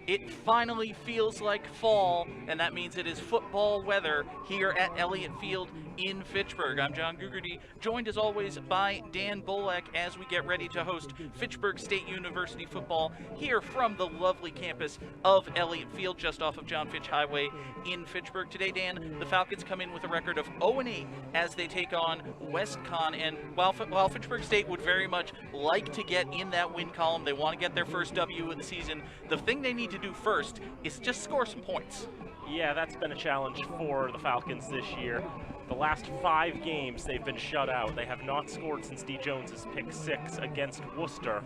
It finally feels like fall, and that means it is football weather here at Elliott Field in Fitchburg. I'm John Gugerty, joined as always by Dan Bolek as we get ready to host Fitchburg State University football here from the lovely campus of Elliott Field, just off of John Fitch Highway in Fitchburg. Today, Dan, the Falcons come in with a record of 0-8 as they take on Westcon, and while Fitchburg State would very much like to get in that win column, they want to get their first W of the season, the thing they need to do first is just score some points. Yeah, that's been a challenge for the Falcons this year. The last 5 games they've been shut out. They have not scored since D. Jones's pick 6 against Worcester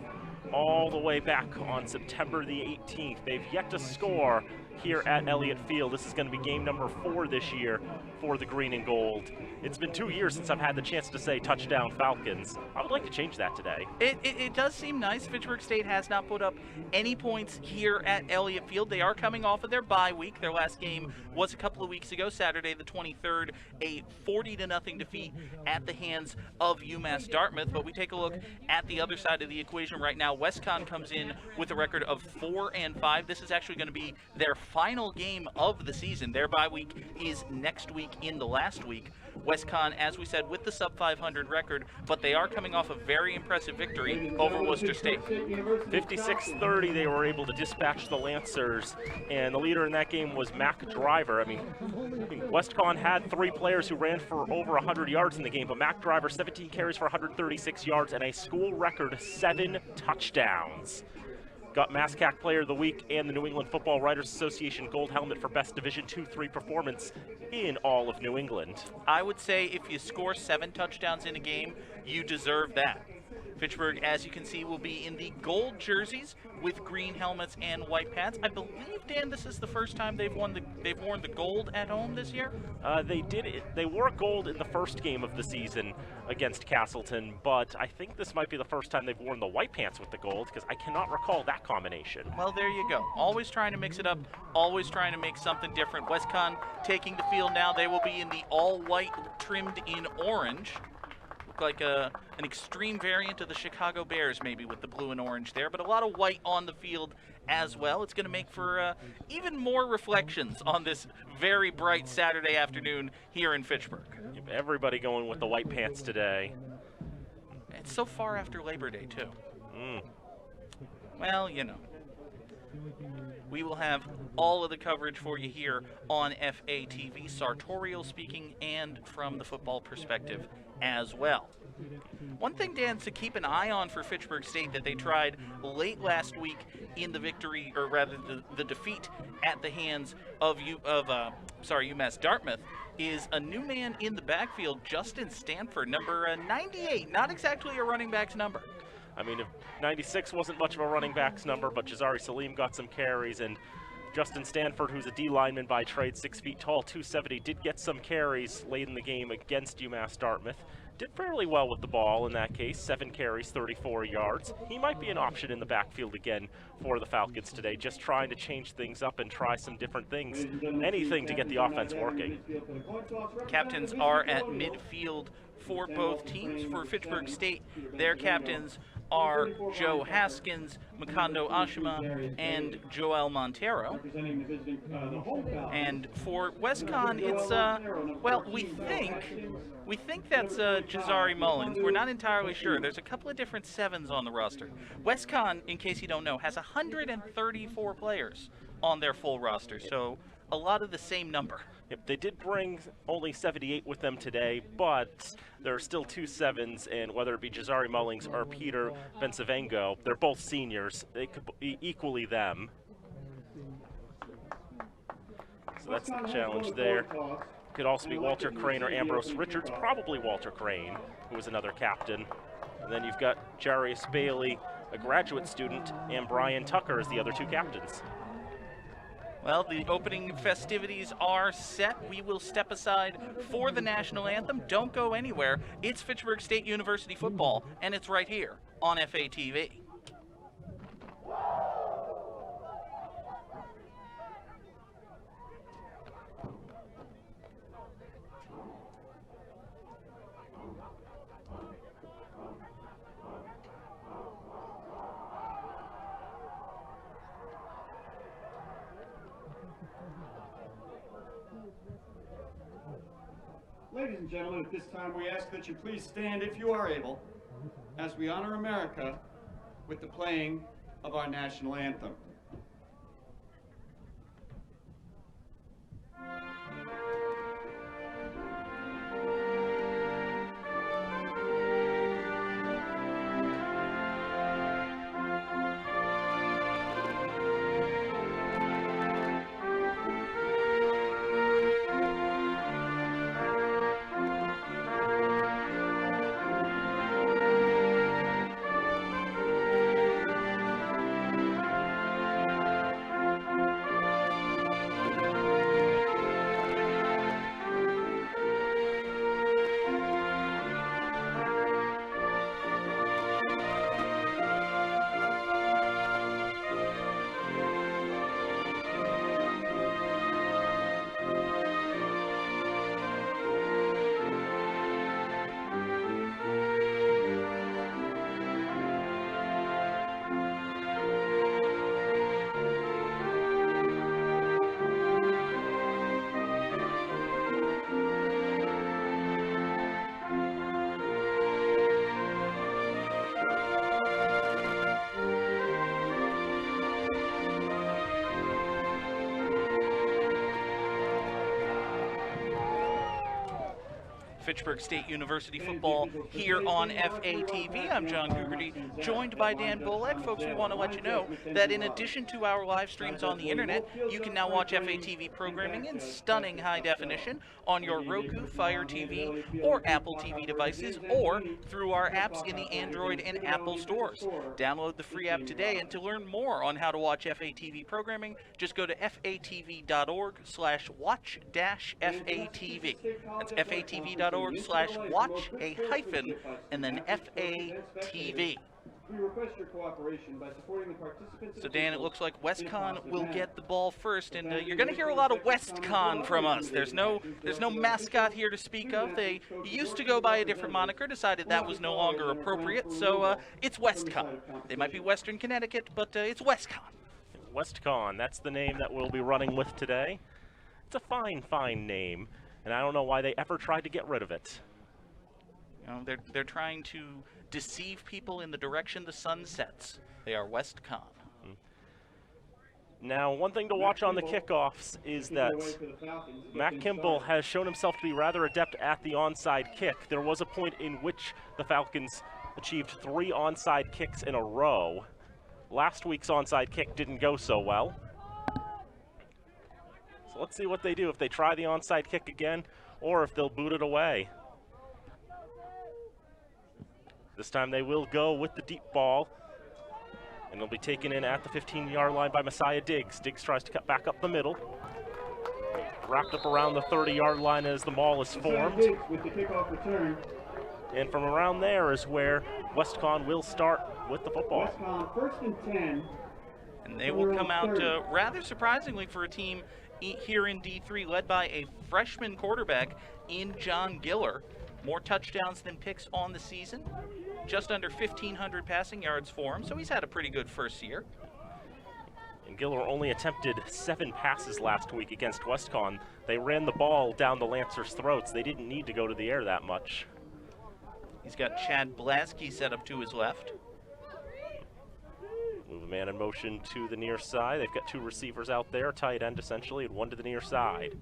all the way back on September the 18th. They've yet to score here at Elliott Field. This is going to be game number 4 this year for the green and gold. It's been 2 years since I've had the chance to say touchdown Falcons. I would like to change that today. It does seem nice. Fitchburg State has not put up any points here at Elliott Field. They are coming off of their bye week. Their last game was a couple of weeks ago, Saturday the 23rd, a 40-0 defeat at the hands of UMass Dartmouth. But we take a look at the other side of the equation right now. Westcon comes in with a record of 4-5. This is actually going to be their final game of the season. Their bye week is next week in the last week. Westcon, as we said, with the sub-500 record, but they are coming off a very impressive victory over Worcester State. 56-30, they were able to dispatch the Lancers, and the leader in that game was Mac Driver. I mean, Westcon had 3 players who ran for over 100 yards in the game, but Mac Driver, 17 carries for 136 yards and a school record 7 touchdowns. Got MASCAC Player of the Week and the New England Football Writers Association Gold Helmet for Best Division II-III performance in all of New England. I would say if you score 7 touchdowns in a game, you deserve that. Fitchburg, as you can see, will be in the gold jerseys with green helmets and white pads. I believe, Dan, this is the first time they've worn the gold at home this year? They did it. They wore gold in the first game of the season against Castleton, but I think this might be the first time they've worn the white pants with the gold, because I cannot recall that combination. Well, there you go. Always trying to mix it up, always trying to make something different. Westcon taking the field now. They will be in the all-white trimmed in orange. Like an extreme variant of the Chicago Bears, maybe, with the blue and orange there, but a lot of white on the field as well. It's going to make for even more reflections on this very bright Saturday afternoon here in Fitchburg. Everybody going with the white pants today. It's so far after Labor Day, too. Well, you know. We will have all of the coverage for you here on FATV, sartorial speaking and from the football perspective as well. One thing, Dan, to keep an eye on for Fitchburg State that they tried late last week in the victory, or rather the defeat at the hands of UMass Dartmouth, is a new man in the backfield, Justin Stanford, number 98. Not exactly a running back's number. I mean, if 96 wasn't much of a running back's number, but Jazari Salim got some carries, and Justin Stanford, who's a D lineman by trade, 6 feet tall, 270, did get some carries late in the game against UMass Dartmouth. Did fairly well with the ball in that case, 7 carries, 34 yards. He might be an option in the backfield again for the Falcons today, just trying to change things up and try some different things, anything to get the offense working. Captains are at midfield for both teams. For Fitchburg State, their captains are Joe Haskins, Makondo Ashima, and Joel Montero. And for Westcon, it's, well, we think that's Jazari Mullins. We're not entirely sure. There's a couple of different 7s on the roster. Westcon, in case you don't know, has 134 players on their full roster, so a lot of the same number. Yep, they did bring only 78 with them today, but there are still 2 7s, and whether it be Jazari Mullings or Peter Bensavengo, they're both seniors. They could be equally them. So that's the challenge there. Could also be Walter Crane or Ambrose Richards, probably Walter Crane, who was another captain. And then you've got Jarius Bailey, a graduate student, and Brian Tucker as the other 2 captains. Well, the opening festivities are set. We will step aside for the national anthem. Don't go anywhere. It's Fitchburg State University football, and it's right here on FATV. Ladies and gentlemen, at this time we ask that you please stand, if you are able, as we honor America with the playing of our national anthem. Fitchburg State University football here on FATV. I'm John Gugerty, joined by Dan Bullock. Folks, we want to let you know that in addition to our live streams on the internet, you can now watch FATV programming in stunning high definition on your Roku, Fire TV, or Apple TV devices, or through our apps in the Android and Apple stores. Download the free app today, and to learn more on how to watch FATV programming, just go to fatv.org/watch-FATV. That's fatv.org/watch and then FATV. We request your cooperation by supporting the participants. So Dan, it looks like Westcon will get the ball first, and you're going to hear a lot of Westcon from us. There's no mascot here to speak of. They used to go by a different moniker, decided that was no longer appropriate, so it's Westcon. They might be Western Connecticut, but it's Westcon. Westcon, that's the name that we'll be running with today. It's a fine, fine name, and I don't know why they ever tried to get rid of it. You know, they're trying to deceive people in the direction the sun sets. They are Westcon. Now, one thing to watch on the kickoffs is that Matt Kimball has shown himself to be rather adept at the onside kick. There was a point in which the Falcons achieved 3 onside kicks in a row. Last week's onside kick didn't go so well. So let's see what they do, if they try the onside kick again or if they'll boot it away. This time they will go with the deep ball, and it'll be taken in at the 15-yard line by Messiah Diggs. Diggs tries to cut back up the middle. Wrapped up around the 30-yard line as the maul is formed. With the kickoff return. And from around there is where Westcon will start with the football. Westcon, 1st and 10. And they will come out rather surprisingly for a team here in D3 led by a freshman quarterback in John Giller. More touchdowns than picks on the season. Just under 1,500 passing yards for him, so he's had a pretty good first year. And Giller only attempted 7 passes last week against Westcon. They ran the ball down the Lancers' throats. They didn't need to go to the air that much. He's got Chad Blasky set up to his left. Move a man in motion to the near side. They've got 2 receivers out there, tight end essentially, and 1 to the near side.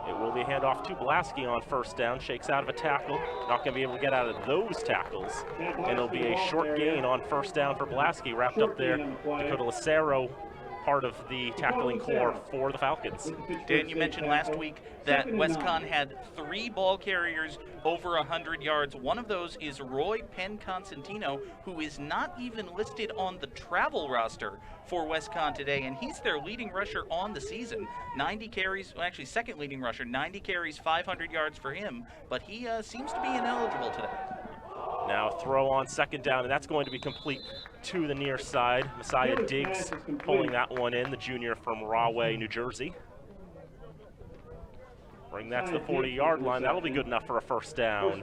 It will be a handoff to Blasky on 1st down, shakes out of a tackle. Not going to be able to get out of those tackles. And it'll be a short gain on 1st down for Blasky, wrapped up there. Dakota Lucero, part of the tackling core for the Falcons. Dan, you mentioned last week that Westcon had 3 ball carriers over 100 yards. One of those is Roy Penn-Constantino, who is not even listed on the travel roster for Westcon today, and he's their leading rusher on the season. 90 carries, well, actually second leading rusher, 90 carries, 500 yards for him, but he seems to be ineligible today. Now throw on 2nd down, and that's going to be complete to the near side. Messiah Diggs pulling that one in, the junior from Rahway, New Jersey. Bring that to the 40-yard line. That'll be good enough for a 1st down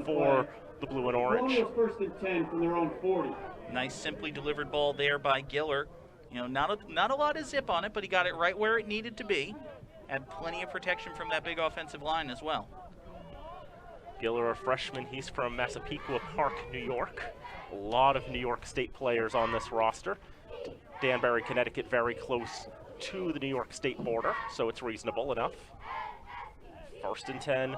for the blue and orange. 1st and 10 from their own 40. Nice, simply delivered ball there by Giller. You know, not a lot of zip on it, but he got it right where it needed to be. Had plenty of protection from that big offensive line as well. Giller, a freshman, he's from Massapequa Park, New York. A lot of New York State players on this roster. Danbury, Connecticut, very close to the New York State border, so it's reasonable enough. 1st and 10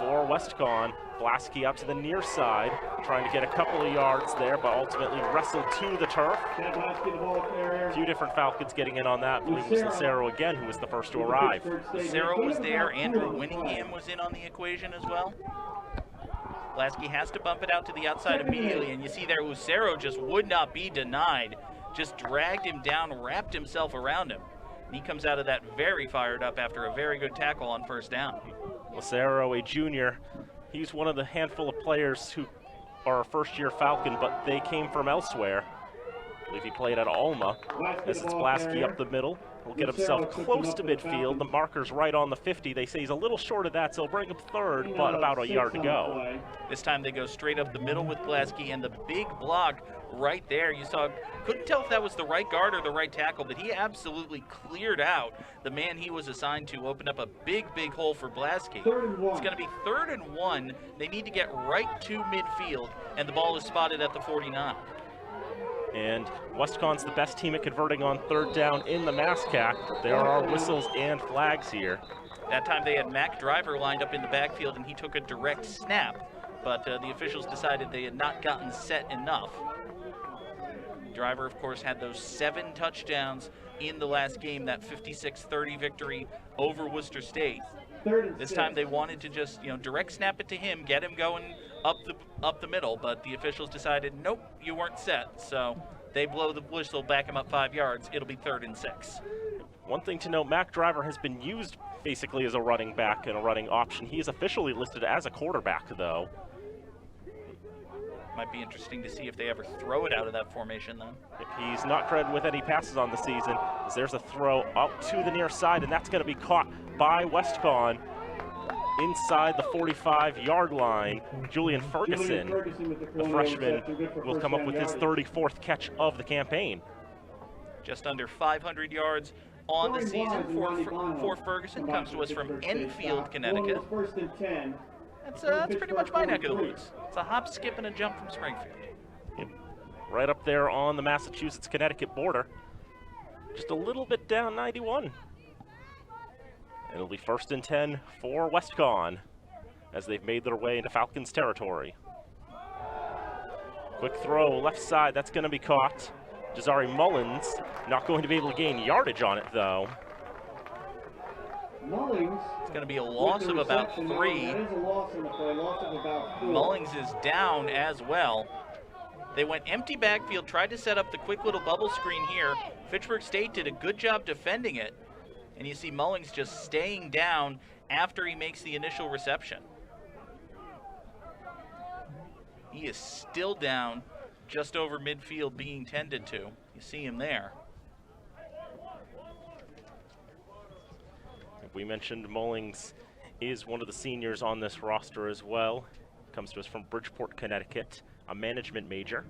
for Westcon. Blasky out to the near side, trying to get a couple of yards there, but ultimately wrestled to the turf. A few different Falcons getting in on that. I believe it was Lucero again who was the first to arrive. Lucero was there. Andrew Winningham was in on the equation as well. Blasky has to bump it out to the outside immediately, and you see there Lucero just would not be denied. Just dragged him down, wrapped himself around him. And he comes out of that very fired up after a very good tackle on 1st down. Lucero, a junior, he's one of the handful of players who are a first-year Falcon, but they came from elsewhere. I believe he played at Alma. As it's Blasky up the middle, he'll get himself close to midfield. The marker's right on the 50. They say he's a little short of that, so he'll bring him 3rd, but about a yard to go. This time they go straight up the middle with Blasky, and the big block right there. You saw, couldn't tell if that was the right guard or the right tackle, but he absolutely cleared out the man he was assigned to, opened up a big hole for Blasky. It's going to be 3rd and 1. They need to get right to midfield, and the ball is spotted at the 49. And Westcon's the best team at converting on 3rd down in the MASCAC. There are whistles and flags here. That time they had Mac Driver lined up in the backfield, and he took a direct snap, but the officials decided they had not gotten set enough. Driver, of course, had those 7 touchdowns in the last game, that 56-30 victory over Worcester State. This time they wanted to just, direct snap it to him, get him going up the middle, but the officials decided, nope, you weren't set. So they blow the whistle, back him up 5 yards. It'll be 3rd and 6. One thing to note, Mac Driver has been used basically as a running back and a running option. He is officially listed as a quarterback, though. Might be interesting to see if they ever throw it out of that formation, then. He's not credited with any passes on the season, as there's a throw out to the near side, and that's going to be caught by Westcon inside the 45-yard line. Julian Ferguson, the freshman, will come up with his 34th catch of the campaign. Just under 500 yards on the season for Ferguson. Comes to us from Enfield, Connecticut. That's pretty much my neck of the woods. It's a hop, skip, and a jump from Springfield. Yep. Right up there on the Massachusetts-Connecticut border. Just a little bit down 91. It'll be 1st and 10 for Westcon as they've made their way into Falcons territory. Quick throw, left side, that's going to be caught. Jazari Mullins not going to be able to gain yardage on it, though. It's going to be a loss of about 3. Mullings is down as well. They went empty backfield, tried to set up the quick little bubble screen here. Fitchburg State did a good job defending it. And you see Mullings just staying down after he makes the initial reception. He is still down just over midfield being tended to. You see him there. We mentioned Mullings is one of the seniors on this roster as well. Comes to us from Bridgeport, Connecticut, a management major.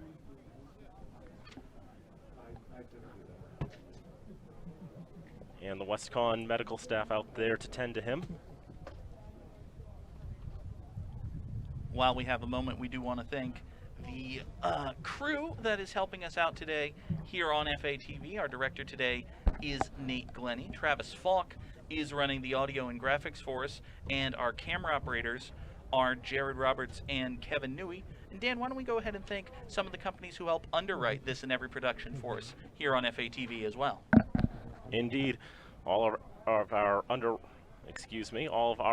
And the Westcon medical staff out there to tend to him. While we have a moment, we do want to thank the crew that is helping us out today here on FATV. Our director today is Nate Glennie. Travis Falk is running the audio and graphics for us, and our camera operators are Jared Roberts and Kevin Newey. And Dan, why don't we go ahead and thank some of the companies who help underwrite this and every production for us here on FATV as well. Indeed, all of our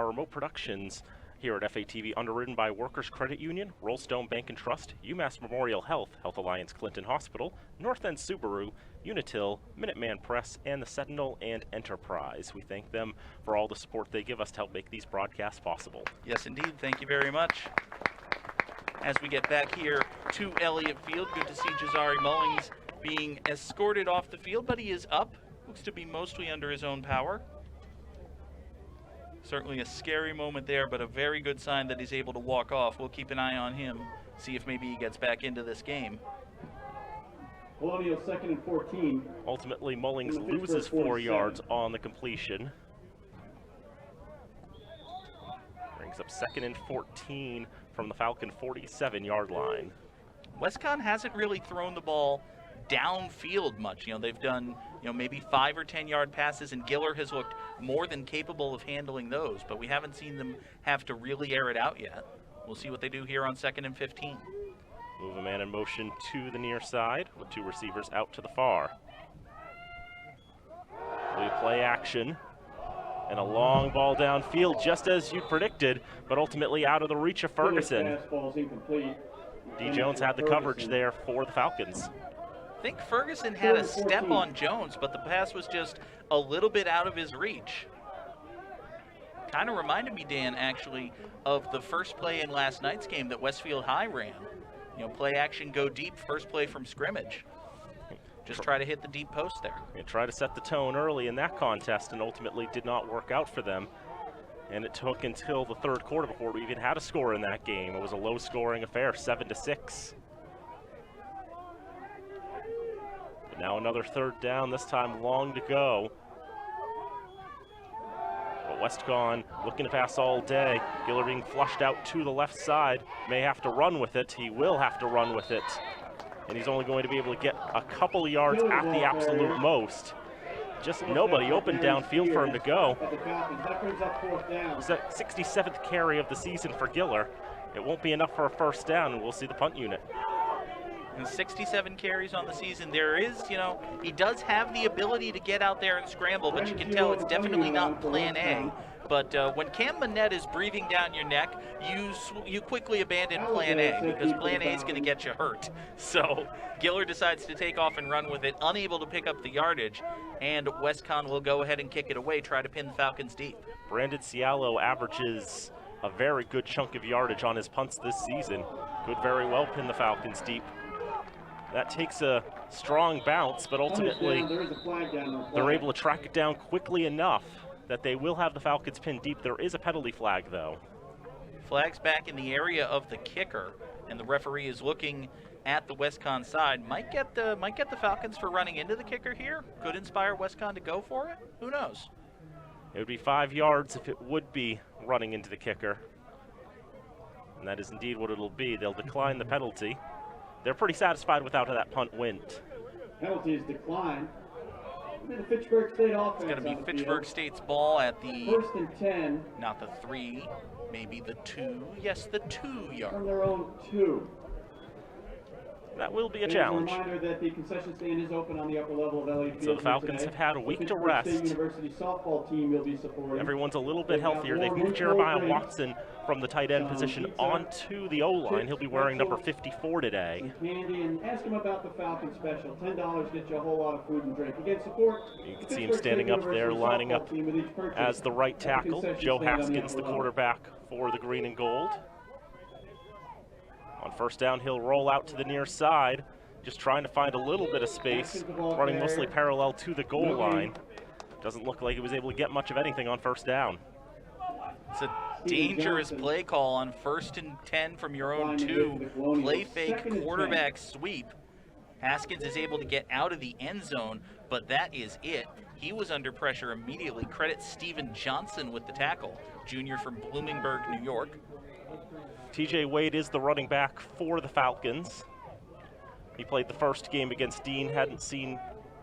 remote productions here at FATV underwritten by Workers Credit Union, Rollstone Bank and Trust, UMass Memorial Health, Health Alliance Clinton Hospital, North End Subaru, Unitil, Minuteman Press, and the Sentinel and Enterprise. We thank them for all the support they give us to help make these broadcasts possible. Yes, indeed. Thank you very much. As we get back here to Elliott Field, good to see Jazari Mullings being escorted off the field, but he is up. Looks to be mostly under his own power. Certainly a scary moment there, but a very good sign that he's able to walk off. We'll keep an eye on him, see if maybe he gets back into this game. Colonial 2nd and 14. Ultimately, Mullings loses 4 yards on the completion. Brings Brings up 2nd and 14 from the Falcon 47-yard line. Westcon hasn't really thrown the ball downfield much. They've done, maybe 5 or 10-yard passes, and Giller has looked more than capable of handling those, but we haven't seen them have to really air it out yet. We'll see what they do here on 2nd and 15. Move a man in motion to the near side with 2 receivers out to the far. We play action and a long ball downfield, just as you predicted, but ultimately out of the reach of Ferguson. D. Jones had the coverage there for the Falcons. I think Ferguson had a step on Jones, but the pass was just a little bit out of his reach. Kind of reminded me, Dan, actually, of the first play in last night's game that Westfield High ran. Play action, go deep, first play from scrimmage. Just try to hit the deep post there. And try to set the tone early in that contest, and ultimately did not work out for them. And it took until the 3rd quarter before we even had a score in that game. It was a low-scoring affair, 7-6. But now another 3rd down, this time long to go. But Westcon looking to pass all day. Giller being flushed out to the left side. May have to run with it. He will have to run with it. And he's only going to be able to get a couple yards at the absolute most. Just nobody open downfield for him to go. It's that 67th carry of the season for Giller. It won't be enough for a 1st down, and we'll see the punt unit. And 67 carries on the season. There is, he does have the ability to get out there and scramble, but you can tell it's definitely not plan A. But when Cam Manette is breathing down your neck, you quickly abandon plan A, because plan A is going to get you hurt. So Giller decides to take off and run with it, unable to pick up the yardage, and Westcon will go ahead and kick it away, try to pin the Falcons deep. Brandon Cialo averages a very good chunk of yardage on his punts this season. Could very well pin the Falcons deep. That takes a strong bounce, but ultimately they're able to track it down quickly enough that they will have the Falcons pinned deep. There is a penalty flag, though. Flag's back in the area of the kicker, and the referee is looking at the Westcon side. Might get the Falcons for running into the kicker here. Could inspire Westcon to go for it. Who knows? It would be 5 yards if it would be running into the kicker. And that is indeed what it'll be. They'll decline the penalty. They're pretty satisfied with how that punt went. Penalty is declined. The Fitchburg State offense. It's going to be Fitchburg State's ball at the 1st and 10. Not the 3, maybe the 2. Yes, the 2 yard. From their own 2. That will be a challenge. A reminder that the concession stand is open on the upper level of Elliott Field. So the Falcons have had a week to rest. State University softball team will be supporting. Everyone's a little bit healthier. They've moved Jeremiah Watson from the tight end position onto the O-line. He'll be wearing number 54 today. Candy, and ask him about the Falcon special. $10 gets you a whole lot of food and drink. Again, support. You can see him standing up there, lining up as the right tackle. Joe Haskins, the quarterback for the green and gold. On 1st down, he'll roll out to the near side, just trying to find a little bit of space, running mostly parallel to the goal line. Doesn't look like he was able to get much of anything on 1st down. It's a dangerous play call on 1st and 10 from your own 2. Play fake quarterback sweep. Haskins is able to get out of the end zone, but that is it. He was under pressure immediately. Credit Steven Johnson with the tackle, junior from Bloomingburg, New York. TJ Wade is the running back for the Falcons. He played the 1st game against Dean, hadn't seen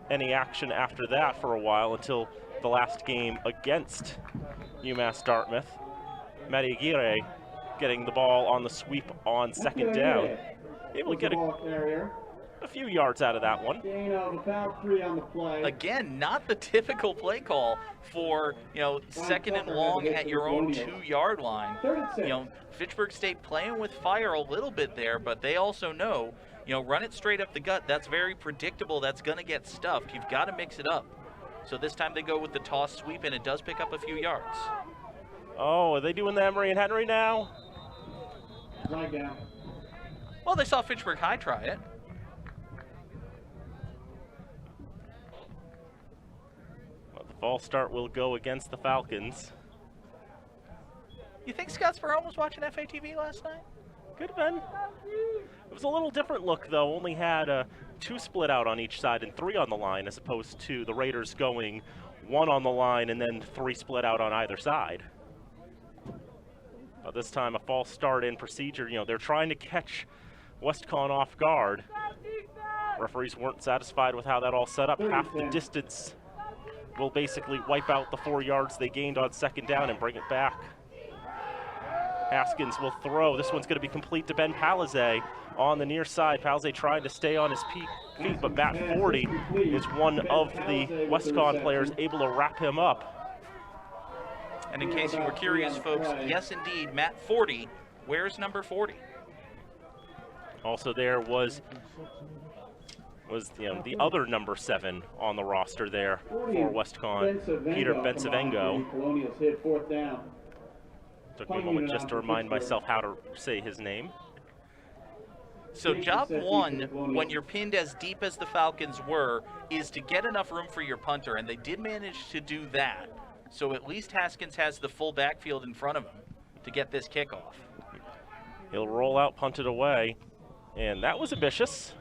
any action after that for a while until the last game against UMass Dartmouth. Matty Aguirre getting the ball on the sweep on 2nd down. Able to get a few yards out of that one. Gain of about 3 on the play. Again, not the typical play call for, 2nd and long at your own 2-yard line. Fitchburg State playing with fire a little bit there, but they also know, run it straight up the gut. That's very predictable. That's going to get stuffed. You've got to mix it up. So this time they go with the toss sweep, and it does pick up a few yards. Oh, are they doing the Emory and Henry now? Flag down. Well, they saw Fitchburg High try it. False start will go against the Falcons. You think Scottsboro was watching FATV last night? Could have been. It was a little different look, though. Only had 2 split out on each side and 3 on the line, as opposed to the Raiders going 1 on the line and then 3 split out on either side. But this time a false start in procedure. You know, they're trying to catch Westcon off guard. Referees weren't satisfied with how that all set up. Half the distance will basically wipe out the 4 yards they gained on second down and bring it back. Haskins will throw. This one's going to be complete to Ben Palizet on the near side. Palizet trying to stay on his feet, but Matt 40 is one of the Westcon players able to wrap him up. And in case you were curious, folks, yes, indeed, Matt 40. Where's number 40? Also there was the other number 7 on the roster there for Westcon, Peter Bensavengo. Took me a moment just to remind myself how to say his name. So job one, when you're pinned as deep as the Falcons were, is to get enough room for your punter, and they did manage to do that. So at least Haskins has the full backfield in front of him to get this kickoff. He'll roll out, punt it away, and that was ambitious.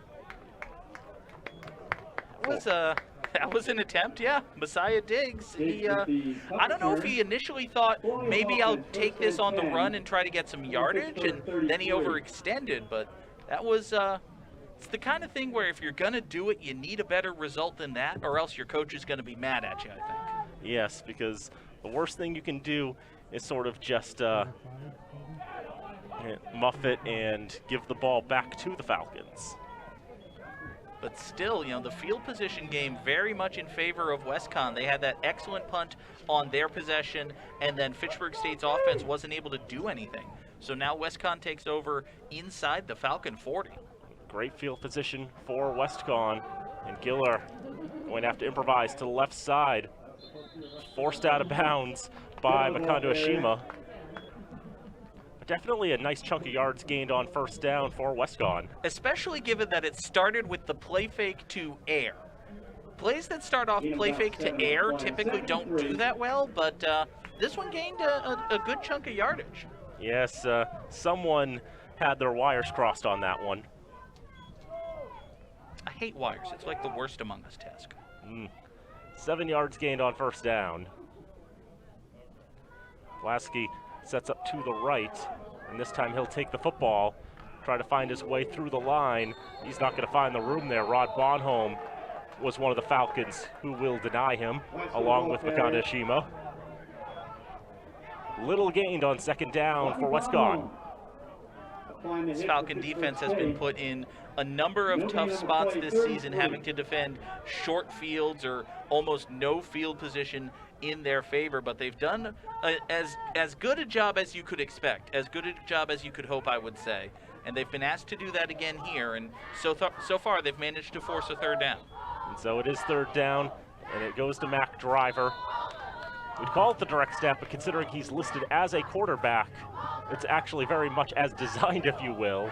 That was an attempt, yeah. Messiah Diggs. I don't know if he initially thought maybe I'll take this on the run and try to get some yardage, and then he overextended. But that was it's the kind of thing where if you're gonna do it, you need a better result than that, or else your coach is gonna be mad at you, I think. Yes, because the worst thing you can do is sort of just muff it and give the ball back to the Falcons. But still, the field position game very much in favor of Westcon. They had that excellent punt on their possession, and then Fitchburg State's offense wasn't able to do anything. So now Westcon takes over inside the Falcon 40. Great field position for Westcon, and Giller going to have to improvise to the left side. Forced out of bounds by Makondo Ashima. Definitely a nice chunk of yards gained on first down for Westcon. Especially given that it started with the play fake to air. Plays that start off play fake to air typically don't do that well, but this one gained a good chunk of yardage. Yes, someone had their wires crossed on that one. I hate wires. It's like the worst Among Us task. 7 yards gained on first down. Lasky sets up to the right, and this time he'll take the football, try to find his way through the line. He's not going to find the room there. Rod Bonholm was one of the Falcons who will deny him, along with Makondo Ashima. Little gained on second down for Westcon. This Falcon defense has been put in a number of tough spots this season, having to defend short fields or almost no field position in their favor, but they've done as good a job as you could expect, as good a job as you could hope, I would say. And they've been asked to do that again here, and so far they've managed to force a third down. And so it is third down, and it goes to Mac Driver. We'd call it the direct snap, but considering he's listed as a quarterback, it's actually very much as designed, if you will.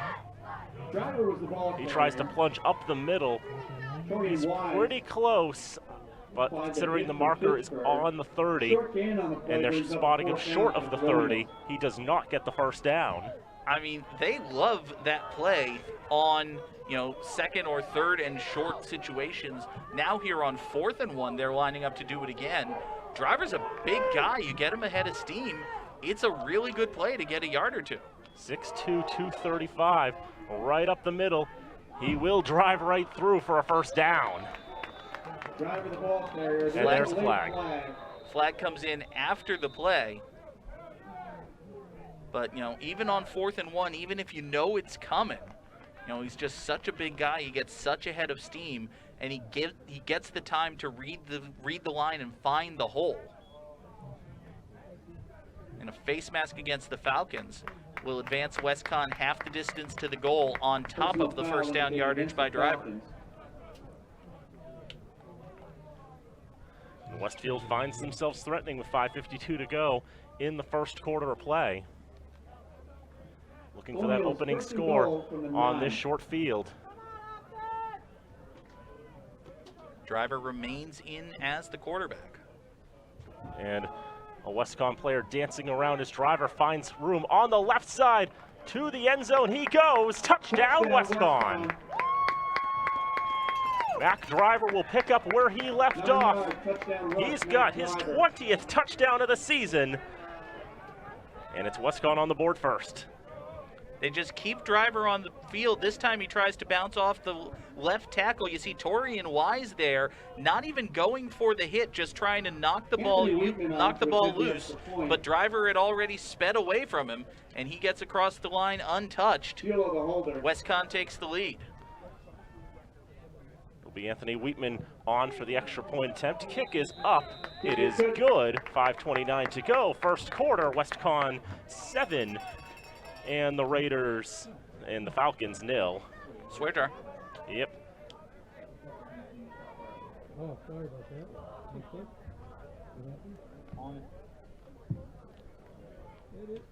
He tries to plunge up the middle. He's pretty close, but considering the marker is on the 30, and they're spotting him short of the 30, he does not get the first down. I mean, they love that play on, second or third and short situations. Now here on 4th and 1, they're lining up to do it again. Driver's a big guy. You get him ahead of steam. It's a really good play to get a yard or two. 6'2", 235, right up the middle. He will drive right through for a first down. And there's a flag. Flag comes in after the play. But, even on 4th and 1, even if you know it's coming, he's just such a big guy. He gets such a head of steam, and he gets the time to read the line and find the hole. And a face mask against the Falcons will advance Westcon half the distance to the goal on top of the first down yardage by Driver. Westfield finds themselves threatening with 5:52 to go in the first quarter of play. Looking for that opening score on this short field. Driver remains in as the quarterback. And a Westcon player dancing around his Driver finds room on the left side to the end zone. He goes, touchdown Westcon. Mac Driver will pick up where he left off. He's got his 20th touchdown of the season. And it's Westcon on the board first. They just keep Driver on the field. This time he tries to bounce off the left tackle. You see Torian Wise there, not even going for the hit, just trying to knock the ball loose. But Driver had already sped away from him, and he gets across the line untouched. Westcon takes the lead. It'll be Anthony Wheatman on for the extra point attempt. Kick is up. It is good. 5:29 to go. First quarter, Westcon 7. And the Raiders and the Falcons 0. Swear jar. Yep. Oh, sorry about that. Okay. On it. Hit it.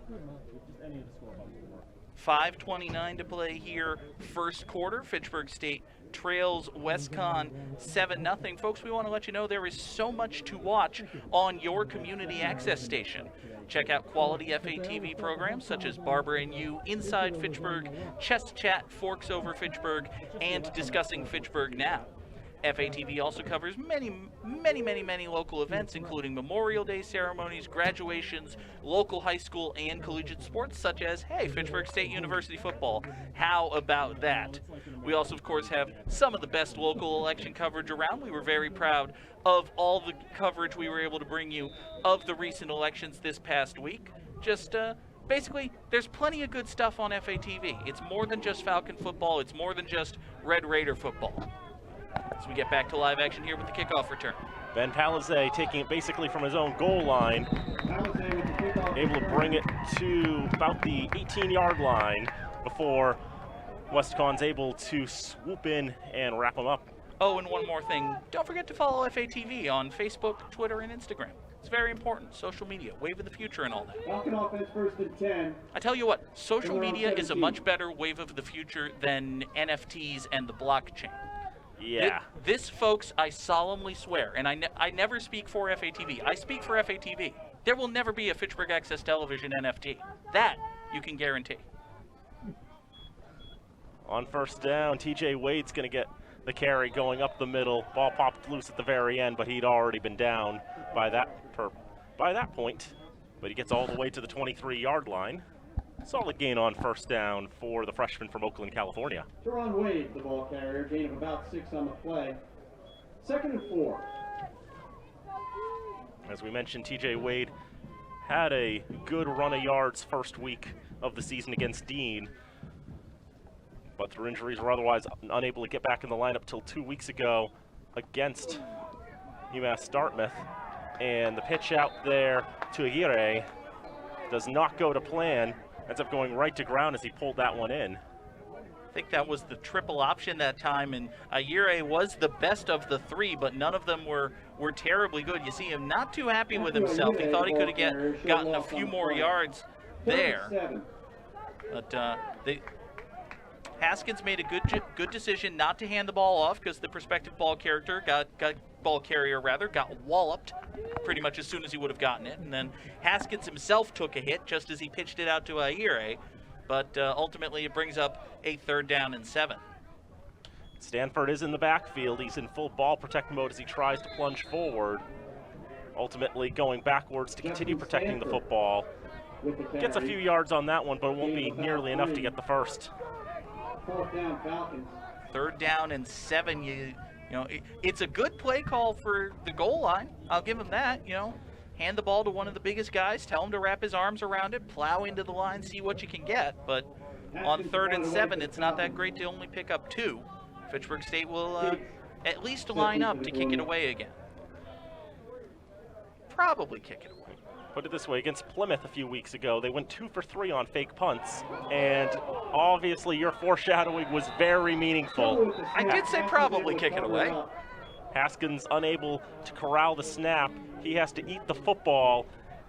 Just any of the score button will work. 5:29 to play here, first quarter. Fitchburg State trails Westcon 7-0. Folks, we want to let you know there is so much to watch on your community access station. Check out quality FATV programs such as Barbara and You, Inside Fitchburg, Chess Chat, Forks Over Fitchburg, and Discussing Fitchburg Now. FATV also covers many local events, including Memorial Day ceremonies, graduations, local high school and collegiate sports, such as, hey, Fitchburg State University football. How about that? We also, of course, have some of the best local election coverage around. We were very proud of all the coverage we were able to bring you of the recent elections this past week. Just, basically, there's plenty of good stuff on FATV. It's more than just Falcon football. It's more than just Red Raider football. As we get back to live action here with the kickoff return. Ben Palizet taking it basically from his own goal line, able to bring it to about the 18-yard line before Westcon's able to swoop in and wrap him up. Oh, and one more thing. Don't forget to follow FATV on Facebook, Twitter, and Instagram. It's very important. Social media, wave of the future and all that. Falcon offense first and 10. I tell you what, social media is a much better wave of the future than NFTs and the blockchain. Yeah. This, folks, I solemnly swear, and I never speak for FATV. I speak for FATV. There will never be a Fitchburg Access Television NFT. That you can guarantee. On first down, TJ Wade's going to get the carry going up the middle. Ball popped loose at the very end, but he'd already been down by that point. But he gets all the way to the 23-yard line. Solid gain on first down for the freshman from Oakland, California. Teron Wade, the ball carrier, gain of about 6 on the play. 2nd and 4. As we mentioned, TJ Wade had a good run of yards first week of the season against Dean, but through injuries were otherwise unable to get back in the lineup till 2 weeks ago against UMass Dartmouth. And the pitch out there to Aguirre does not go to plan. Ends up going right to ground as he pulled that one in. I think that was the triple option that time, and Aguirre was the best of the three, but none of them were terribly good. You see him not too happy with himself. He thought he could have gotten a few more yards there. But Haskins made a good decision not to hand the ball off because the prospective ball carrier got walloped pretty much as soon as he would have gotten it. And then Haskins himself took a hit just as he pitched it out to Aguirre. But ultimately it brings up a 3rd down and 7. Stanford is in the backfield. He's in full ball protect mode as he tries to plunge forward. Ultimately going backwards to continue protecting the football. Gets a few yards on that one, but it won't be nearly enough to get the first. 4th down, Falcons. 3rd down and 7. You know, it's a good play call for the goal line. I'll give him that. You know, hand the ball to one of the biggest guys, tell him to wrap his arms around it, plow into the line, see what you can get. But on 3rd and 7, it's not that great to only pick up 2. Fitchburg State will at least line up to kick it away again. Probably kick it away. Put it this way, against Plymouth a few weeks ago, they went 2 for 3 on fake punts, and obviously your foreshadowing was very meaningful. I did say probably kick it away. Haskins unable to corral the snap. He has to eat the football,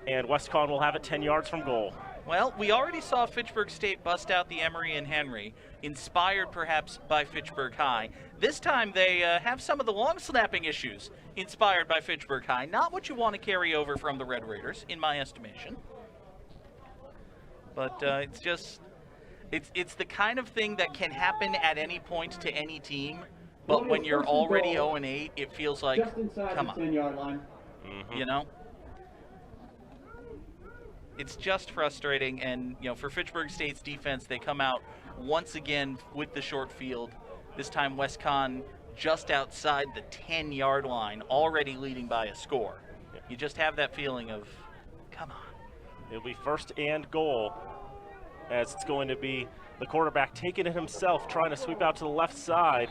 and Westcon will have it 10 yards from goal. Well, we already saw Fitchburg State bust out the Emery and Henry, inspired perhaps by Fitchburg High. This time they have some of the long snapping issues inspired by Fitchburg High. Not what you want to carry over from the Red Raiders, in my estimation. But it's just, it's the kind of thing that can happen at any point to any team. But when you're already 0-8, it feels like, come on, you know? It's just frustrating, and for Fitchburg State's defense, they come out once again with the short field. This time Westcon just outside the 10-yard line, already leading by a score. You just have that feeling of, come on. It'll be 1st and goal, as it's going to be the quarterback taking it himself, trying to sweep out to the left side,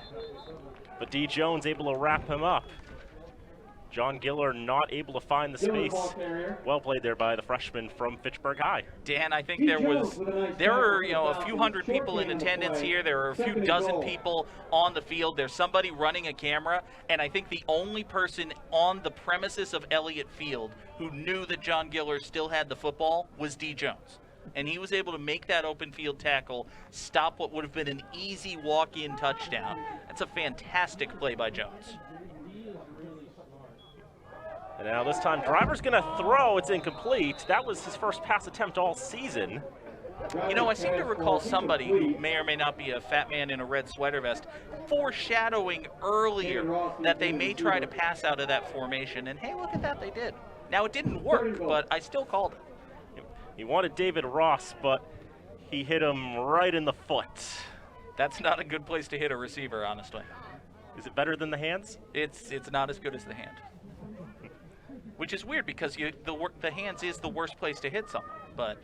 but D. Jones able to wrap him up. John Giller not able to find the space. Well played there by the freshman from Fitchburg High. Dan, I think there are a few hundred people in attendance here. There are a few dozen people on the field. There's somebody running a camera, and I think the only person on the premises of Elliott Field who knew that John Giller still had the football was D. Jones. And he was able to make that open field tackle, stop what would have been an easy walk-in touchdown. That's a fantastic play by Jones. And now this time, driver's going to throw. It's incomplete. That was his first pass attempt all season. I seem to recall somebody who may or may not be a fat man in a red sweater vest foreshadowing earlier that they may try to pass out of that formation. And hey, look at that, they did. Now, it didn't work, but I still called it. He wanted David Ross, but he hit him right in the foot. That's not a good place to hit a receiver, honestly. Is it better than the hands? It's not as good as the hand. Which is weird because the hands is the worst place to hit someone, but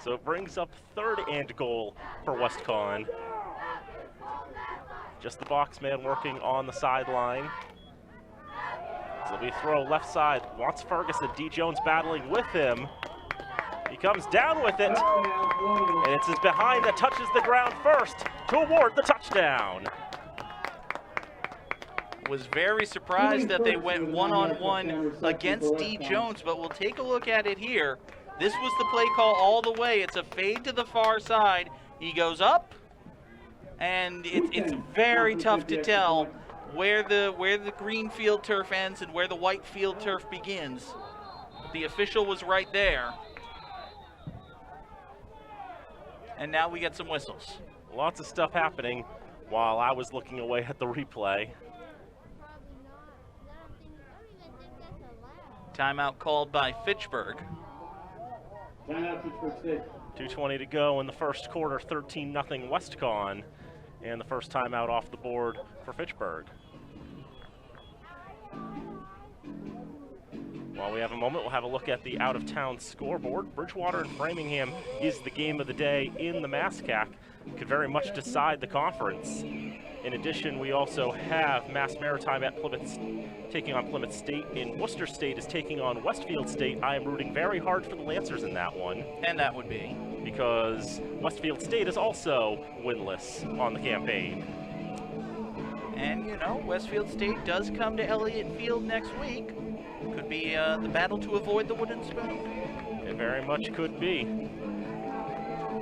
So it brings up 3rd and goal for Westcon. Just the box man working on the sideline. So we throw left side, wants Ferguson, D. Jones battling with him. He comes down with it, and it's his behind that touches the ground first to award the touchdown. Was very surprised that they went one-on-one against D. Jones, but we'll take a look at it here. This was the play call all the way. It's a fade to the far side. He goes up, and it's very tough to tell where the green field turf ends and where the white field turf begins. The official was right there. And now we get some whistles. Lots of stuff happening while I was looking away at the replay. Timeout called by Fitchburg. Timeout, Fitchburg State. 2:20 to go in the first quarter, 13-0 Westcon, and the first timeout off the board for Fitchburg. While we have a moment, we'll have a look at the out-of-town scoreboard. Bridgewater and Framingham is the game of the day in the MASCAC. Could very much decide the conference. In addition, we also have Mass Maritime at Plymouth, taking on Plymouth State, and Worcester State is taking on Westfield State. I am rooting very hard for the Lancers in that one. And that would be? Because Westfield State is also winless on the campaign. And, Westfield State does come to Elliott Field next week. Could be the battle to avoid the wooden spoon. It very much could be.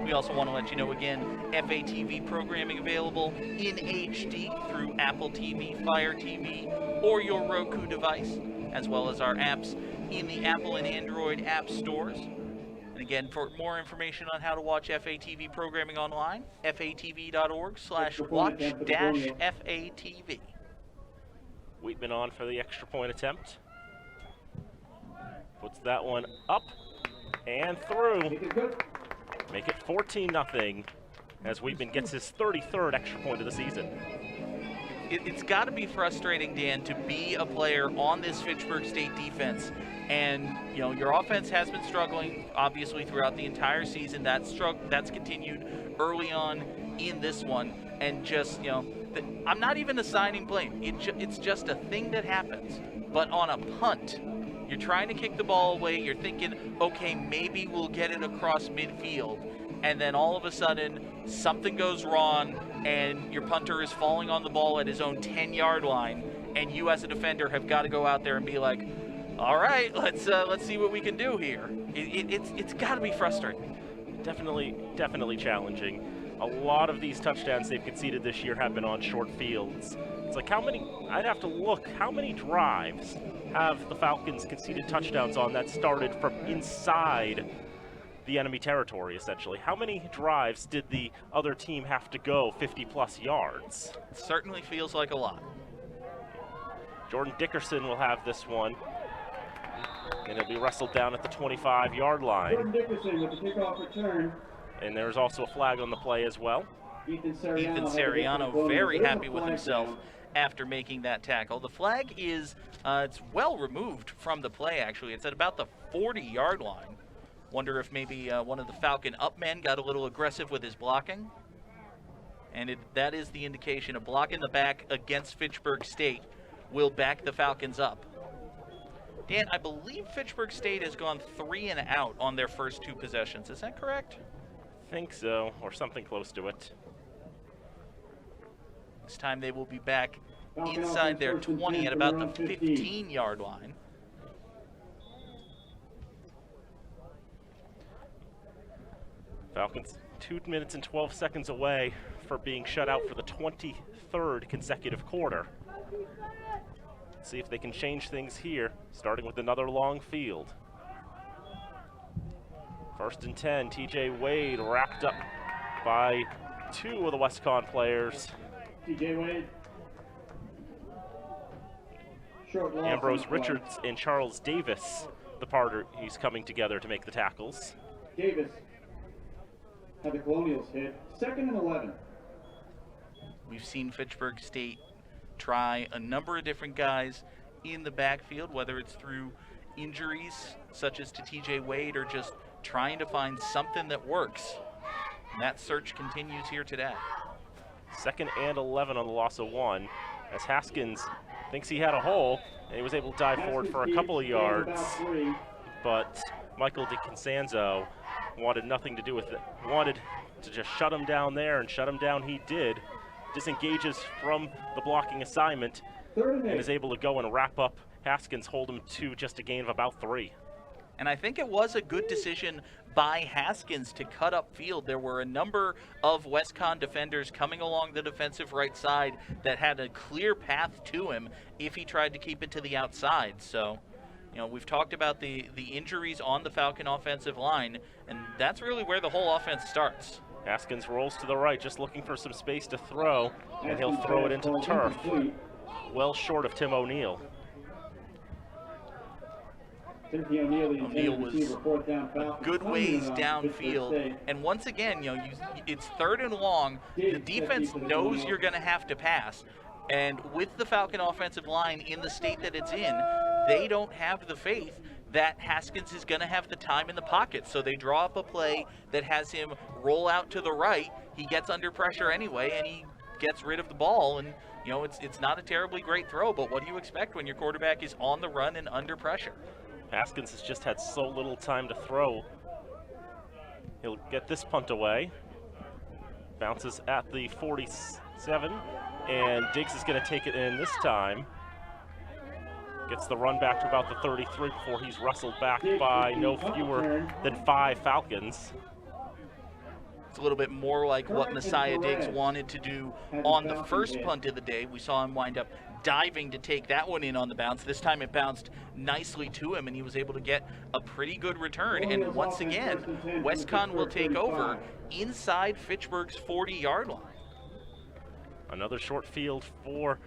We also want to let you know again, FATV programming available in HD through Apple TV, Fire TV, or your Roku device, as well as our apps in the Apple and Android app stores. And again, for more information on how to watch FATV programming online, fatv.org/watch-FATV. Wheatman on for the extra point attempt. Puts that one up and through. Make it 14-0 as Wheatman gets his 33rd extra point of the season. It's got to be frustrating, Dan, to be a player on this Fitchburg State defense. And, your offense has been struggling, obviously, throughout the entire season. That's continued early on in this one. And just, I'm not even assigning blame. It's just a thing that happens. But on a punt, you're trying to kick the ball away. You're thinking, okay, maybe we'll get it across midfield. And then all of a sudden, something goes wrong, and your punter is falling on the ball at his own 10-yard line. And you, as a defender, have got to go out there and be like, all right, let's see what we can do here. It's got to be frustrating. Definitely challenging. A lot of these touchdowns they've conceded this year have been on short fields. It's like I'd have to look, how many drives have the Falcons conceded touchdowns on that started from inside the enemy territory, essentially? How many drives did the other team have to go 50-plus yards? It certainly feels like a lot. Jordan Dickerson will have this one. And he'll be wrestled down at the 25-yard line. Jordan Dickerson with the kickoff return. And there's also a flag on the play as well. Ethan Seriano very happy with himself after making that tackle. The flag is, it's well removed from the play, actually. It's at about the 40-yard line. Wonder if maybe one of the Falcon up men got a little aggressive with his blocking. And that is the indication. A block in the back against Fitchburg State will back the Falcons up. Dan, I believe Fitchburg State has gone 3 and out on their first 2 possessions. Is that correct? I think so, or something close to it. This time they will be back inside their 20 at about the 15-yard line. Falcons 2 minutes and 12 seconds away for being shut out for the 23rd consecutive quarter. Let's see if they can change things here, starting with another long field. 1st and 10, TJ Wade wrapped up by 2 of the Westcon players. TJ Wade. Short loss Ambrose Richards and Charles Davis, the parties coming together to make the tackles. Davis had the Colonials hit. 2nd and 11. We've seen Fitchburg State try a number of different guys in the backfield, whether it's through injuries such as to TJ Wade or just trying to find something that works. And that search continues here today. 2nd and 11 on the loss of 1, as Haskins thinks he had a hole, and he was able to dive forward for a couple of yards. But Michael DiConsanzo wanted nothing to do with it. Wanted to just shut him down there, and shut him down he did. Disengages from the blocking assignment and is able to go and wrap up Haskins, hold him to just a gain of about 3. And I think it was a good decision by Haskins to cut up field. There were a number of Westcon defenders coming along the defensive right side that had a clear path to him if he tried to keep it to the outside. So, you know, we've talked about the injuries on the Falcon offensive line, and that's really where the whole offense starts. Haskins rolls to the right, just looking for some space to throw, and he'll throw it into the turf, well short of Tim O'Neill. O'Neill was a good ways downfield, and once again, you know, it's 3rd and long. The defense knows you're going to have to pass, and with the Falcon offensive line in the state that it's in, they don't have the faith that Haskins is going to have the time in the pocket. So they draw up a play that has him roll out to the right. He gets under pressure anyway, and he gets rid of the ball. And, you know, it's not a terribly great throw, but what do you expect when your quarterback is on the run and under pressure? Haskins has just had so little time to throw. He'll get this punt away. Bounces at the 47, and Diggs is going to take it in this time. Gets the run back to about the 33 before he's wrestled back by no fewer than 5 Falcons. It's a little bit more like what Messiah Diggs wanted to do on the first punt of the day. We saw him wind up diving to take that one in on the bounce. This time it bounced nicely to him, and he was able to get a pretty good return. And once again, Westcon will take over inside Fitchburg's 40-yard line. Another short field for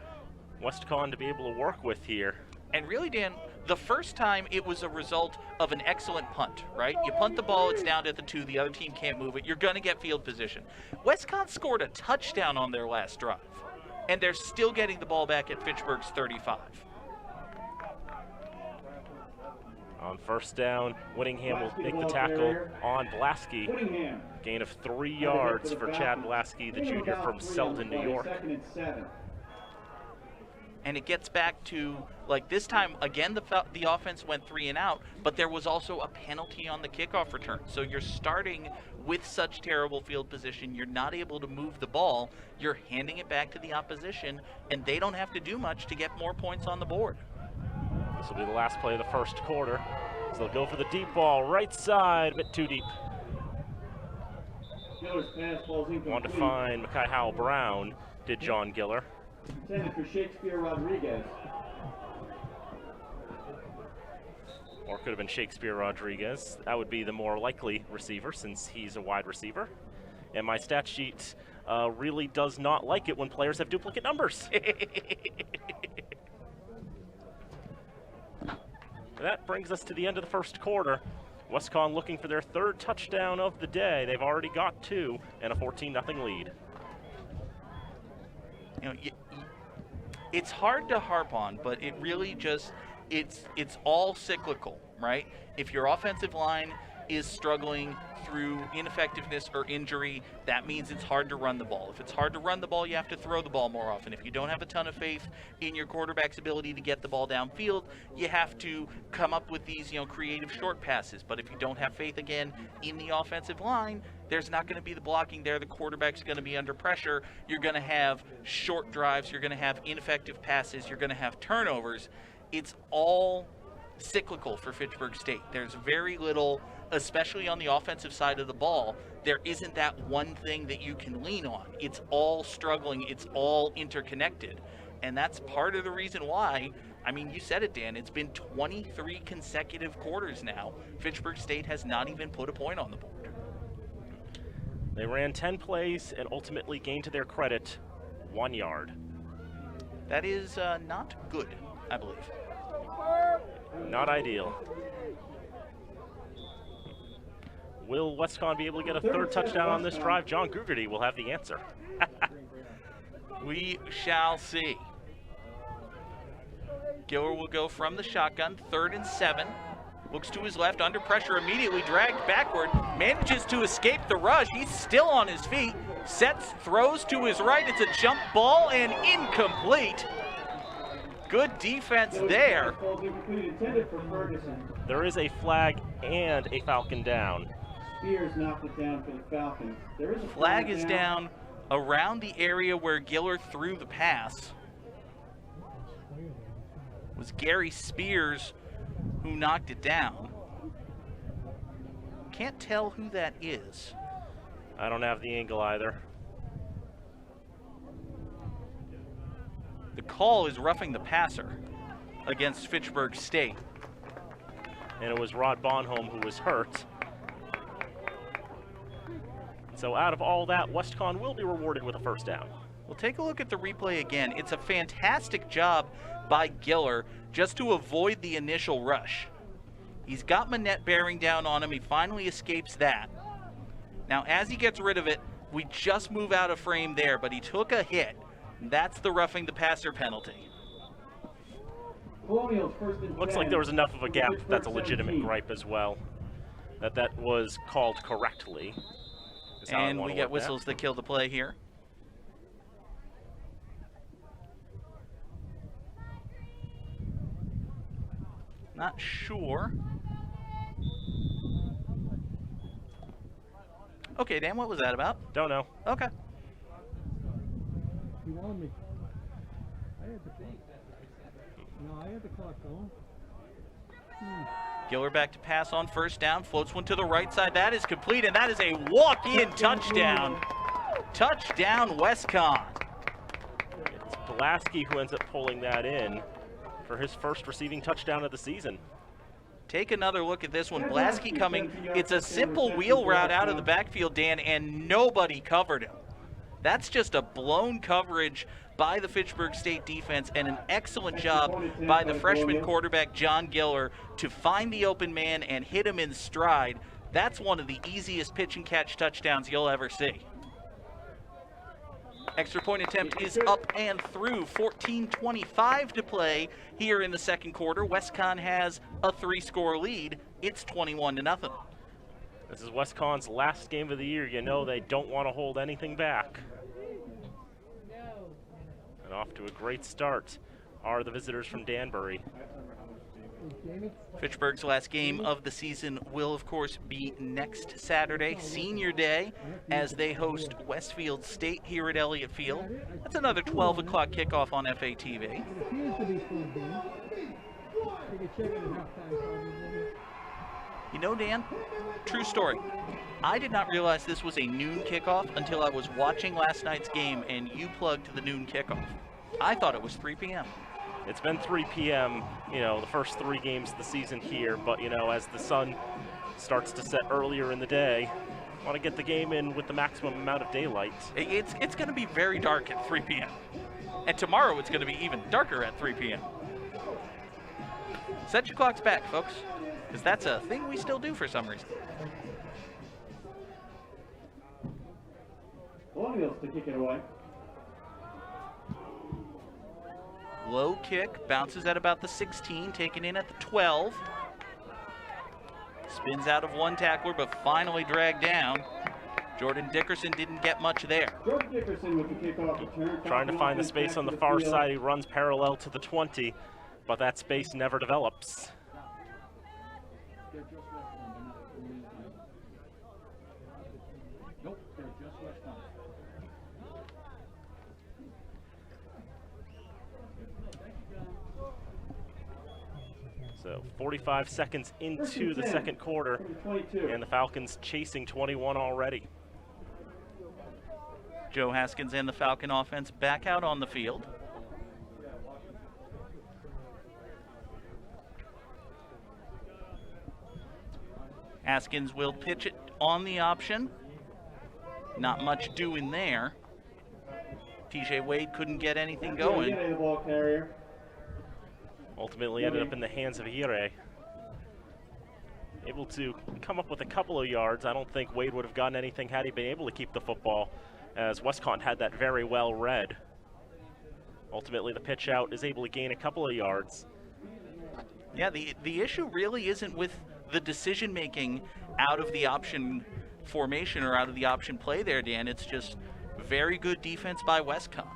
Westcon to be able to work with here. And really, Dan, the first time it was a result of an excellent punt, right? You punt the ball, it's down at the 2, the other team can't move it, you're going to get field position. Westcon scored a touchdown on their last drive, and they're still getting the ball back at Fitchburg's 35. On 1st down, Whittingham will make the tackle on Blasky. Gain of 3 yards for Chad Blasky, the junior from Selden, New York. And it gets back to, like, this time, again, the offense went 3 and out, but there was also a penalty on the kickoff return. So you're starting with such terrible field position, you're not able to move the ball, you're handing it back to the opposition, and they don't have to do much to get more points on the board. This will be the last play of the first quarter. So they'll go for the deep ball, right side, a bit too deep. On to find Mekhi Howell Brown, did John Giller. Intended for Shakespeare Rodriguez. Or could have been Shakespeare Rodriguez. That would be the more likely receiver since he's a wide receiver. And my stat sheet really does not like it when players have duplicate numbers. That brings us to the end of the first quarter. Westcon looking for their third touchdown of the day. They've already got 2 and a 14-0 lead. You know, it's hard to harp on, but it really just, it's all cyclical, right? If your offensive line is struggling through ineffectiveness or injury, that means it's hard to run the ball. If it's hard to run the ball, you have to throw the ball more often. If you don't have a ton of faith in your quarterback's ability to get the ball downfield, you have to come up with these, creative short passes. But if you don't have faith again in the offensive line, there's not going to be the blocking there. The quarterback's going to be under pressure. You're going to have short drives. You're going to have ineffective passes. You're going to have turnovers. It's all cyclical for Fitchburg State. There's very little, especially on the offensive side of the ball, there isn't that one thing that you can lean on. It's all struggling. It's all interconnected. And that's part of the reason why, I mean, you said it, Dan, it's been 23 consecutive quarters now. Fitchburg State has not even put a point on the board. They ran 10 plays and ultimately gained, to their credit, 1 yard. That is not good, I believe. Not ideal. Will Westcon be able to get a third touchdown on this drive? John Gugerty will have the answer. We shall see. Giller will go from the shotgun, 3rd and 7. Looks to his left, under pressure, immediately dragged backward, manages to escape the rush. He's still on his feet, sets, throws to his right. It's a jump ball and incomplete. Good defense there. There is a flag and a Falcon down. Spears knocked it down for the Falcons. There is a Flag is down around the area where Giller threw the pass. It was Gary Spears who knocked it down. Can't tell who that is. I don't have the angle either. The call is roughing the passer against Fitchburg State. And it was Rod Bonholm who was hurt. So out of all that, Westcon will be rewarded with a first down. We'll take a look at the replay again. It's a fantastic job by Giller just to avoid the initial rush. He's got Manette bearing down on him. He finally escapes that. Now, as he gets rid of it, we just move out of frame there, but he took a hit. That's the roughing the passer penalty. Looks like there was enough of a gap. That's a legitimate gripe as well. That was called correctly. And we get whistles that kill the play here. Not sure. Okay, Dan, what was that about? Don't know. Okay. You wanted me. I had the clock. No, I had the clock going. Giller back to pass on first down, floats one to the right side. That is complete, and that is a walk-in touchdown. Touchdown, Westcon. It's Blasky who ends up pulling that in for his first receiving touchdown of the season. Take another look at this one. Blasky coming. It's a simple wheel route out of the backfield, Dan, and nobody covered him. That's just a blown coverage by the Fitchburg State defense and an excellent job by the freshman quarterback, John Giller, to find the open man and hit him in stride. That's one of the easiest pitch and catch touchdowns you'll ever see. Extra point attempt is up and through. 14:25 to play here in the second quarter. Westcon has a 3-score lead. It's 21-0. This is Westcon's last game of the year. You know they don't want to hold anything back. And off to a great start are the visitors from Danbury. Fitchburg's last game of the season will, of course, be next Saturday, Senior Day, as they host Westfield State here at Elliott Field. That's another 12 o'clock kickoff on FATV. You know, Dan, true story. I did not realize this was a noon kickoff until I was watching last night's game and you plugged the noon kickoff. I thought it was 3 p.m. It's been 3 p.m., the first 3 games of the season here, but, as the sun starts to set earlier in the day, want to get the game in with the maximum amount of daylight. It's going to be very dark at 3 p.m. And tomorrow it's going to be even darker at 3 p.m. Set your clocks back, folks, because that's a thing we still do for some reason. Colonials to kick it away. Low kick, bounces at about the 16, taken in at the 12. Spins out of one tackler, but finally dragged down. Jordan Dickerson didn't get much there. Jordan Dickerson with the kickoff return. Trying to find the space on the far side. He runs parallel to the 20, but that space never develops. Nope, they're just Westcon. So 45 seconds into the second quarter, and the Falcons chasing 21 already. Joe Haskins and the Falcon offense back out on the field. Haskins will pitch it on the option. Not much doing there. TJ Wade couldn't get anything going. The ball carrier. Ultimately ended up in the hands of Ire. Able to come up with a couple of yards. I don't think Wade would have gotten anything had he been able to keep the football, as Westcon had that very well read. Ultimately, the pitch out is able to gain a couple of yards. Yeah, the issue really isn't with the decision making out of the option formation or out of the option play there, Dan. It's just very good defense by Westcon.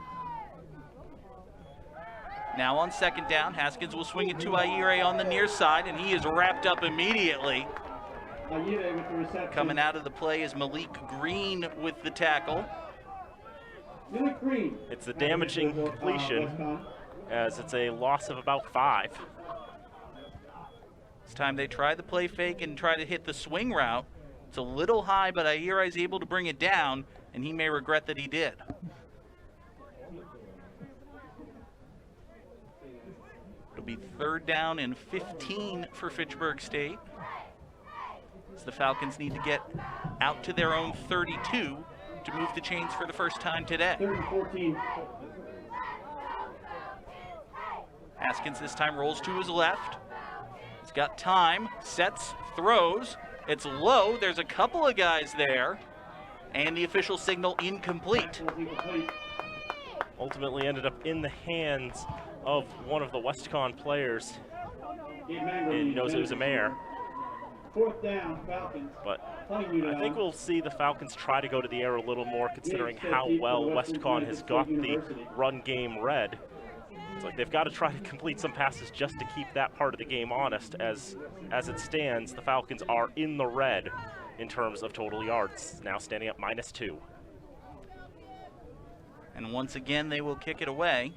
Now on second down, Haskins will swing it to Aire on the near side, and he is wrapped up immediately. Aire with the reception. Coming out of the play is Malik Green with the tackle. Malik Green. It's a damaging completion, as it's a loss of about 5. This time they try the play fake and try to hit the swing route. It's a little high, but Aire is able to bring it down, and he may regret that he did. It'll be third down and 15 for Fitchburg State, as the Falcons need to get out to their own 32 to move the chains for the first time today. 3rd and 14. Haskins this time rolls to his left. He's got time, sets, throws. It's low. There's a couple of guys there, and the official signal incomplete. Ultimately ended up in the hands of one of the Westcon players. He knows it was a mare. 4th down, Falcons. But I think we'll see the Falcons try to go to the air a little more, considering how well Westcon has got the run game read. It's like they've got to try to complete some passes just to keep that part of the game honest. As it stands, the Falcons are in the red in terms of total yards, now standing at -2. And once again, they will kick it away.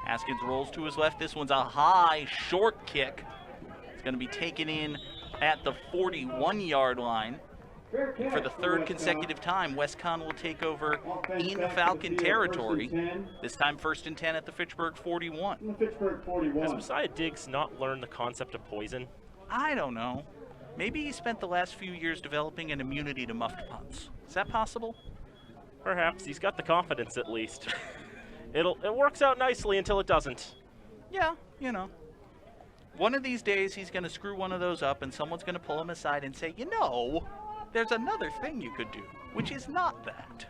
Haskins rolls to his left. This one's a high, short kick. It's going to be taken in at the 41-yard line. And for the third consecutive time, Westcon will take over in Falcon territory. This time, 1st and 10 at the Fitchburg 41. Fitchburg 41. Has Messiah Diggs not learned the concept of poison? I don't know. Maybe he spent the last few years developing an immunity to muffed punts. Is that possible? Perhaps. He's got the confidence, at least. It works out nicely until it doesn't. Yeah, you know. One of these days, he's going to screw one of those up, and someone's going to pull him aside and say, you know, there's another thing you could do, which is not that.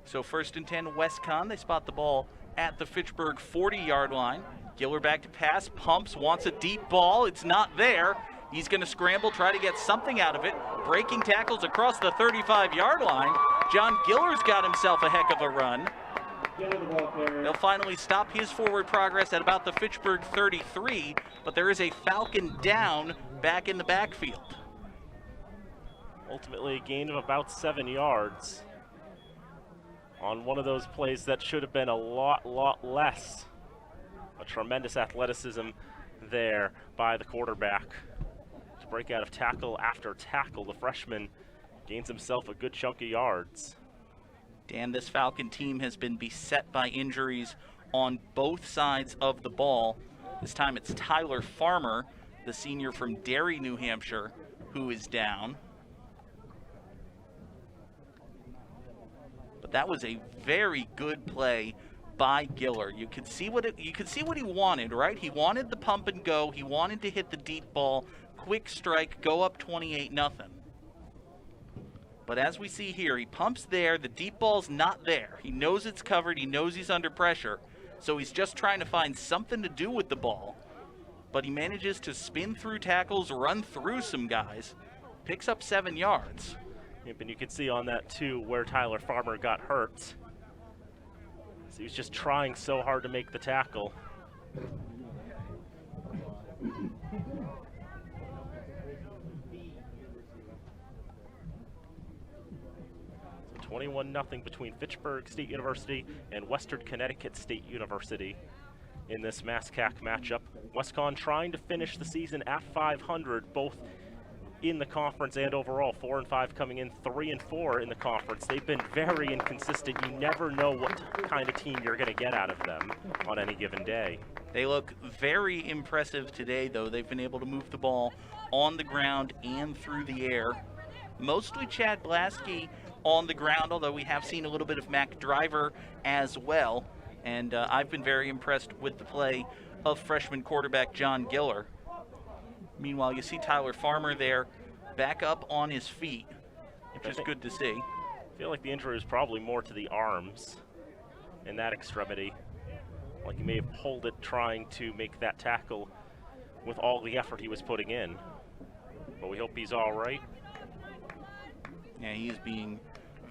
So 1st and 10, Westcon. They spot the ball at the Fitchburg 40-yard line. Giller back to pass, pumps, wants a deep ball. It's not there. He's going to scramble, try to get something out of it. Breaking tackles across the 35-yard line. John Giller's got himself a heck of a run. They'll finally stop his forward progress at about the Fitchburg 33, but there is a Falcon down back in the backfield. Ultimately, a gain of about 7 yards on one of those plays that should have been a lot less. A tremendous athleticism there by the quarterback. To break out of tackle after tackle, the freshman gains himself a good chunk of yards. Dan, this Falcon team has been beset by injuries on both sides of the ball. This time it's Tyler Farmer, the senior from Derry, New Hampshire, who is down. But But that was a very good play by Giller. You could see what he wanted, right? He wanted the pump and go. He wanted to hit the deep ball, quick strike, go up 28-0. But as we see here, he pumps there. The deep ball's not there. He knows it's covered. He knows he's under pressure. So he's just trying to find something to do with the ball. But he manages to spin through tackles, run through some guys, picks up 7 yards. Yep, and you can see on that too where Tyler Farmer got hurt. So he was just trying so hard to make the tackle. 21-0 between Fitchburg State University and Western Connecticut State University in this MASCAC matchup. Westcon trying to finish the season at 500, both in the conference and overall. 4-5 coming in, 3-4 in the conference. They've been very inconsistent. You never know what kind of team you're going to get out of them on any given day. They look very impressive today, though. They've been able to move the ball on the ground and through the air. Mostly Chad Blasky on the ground, although we have seen a little bit of Mac Driver as well. And I've been very impressed with the play of freshman quarterback John Giller. Meanwhile, you see Tyler Farmer there back up on his feet, which is good to see. I feel like the injury was probably more to the arms in that extremity. Like he may have pulled it trying to make that tackle with all the effort he was putting in. But we hope he's all right. Yeah, he is being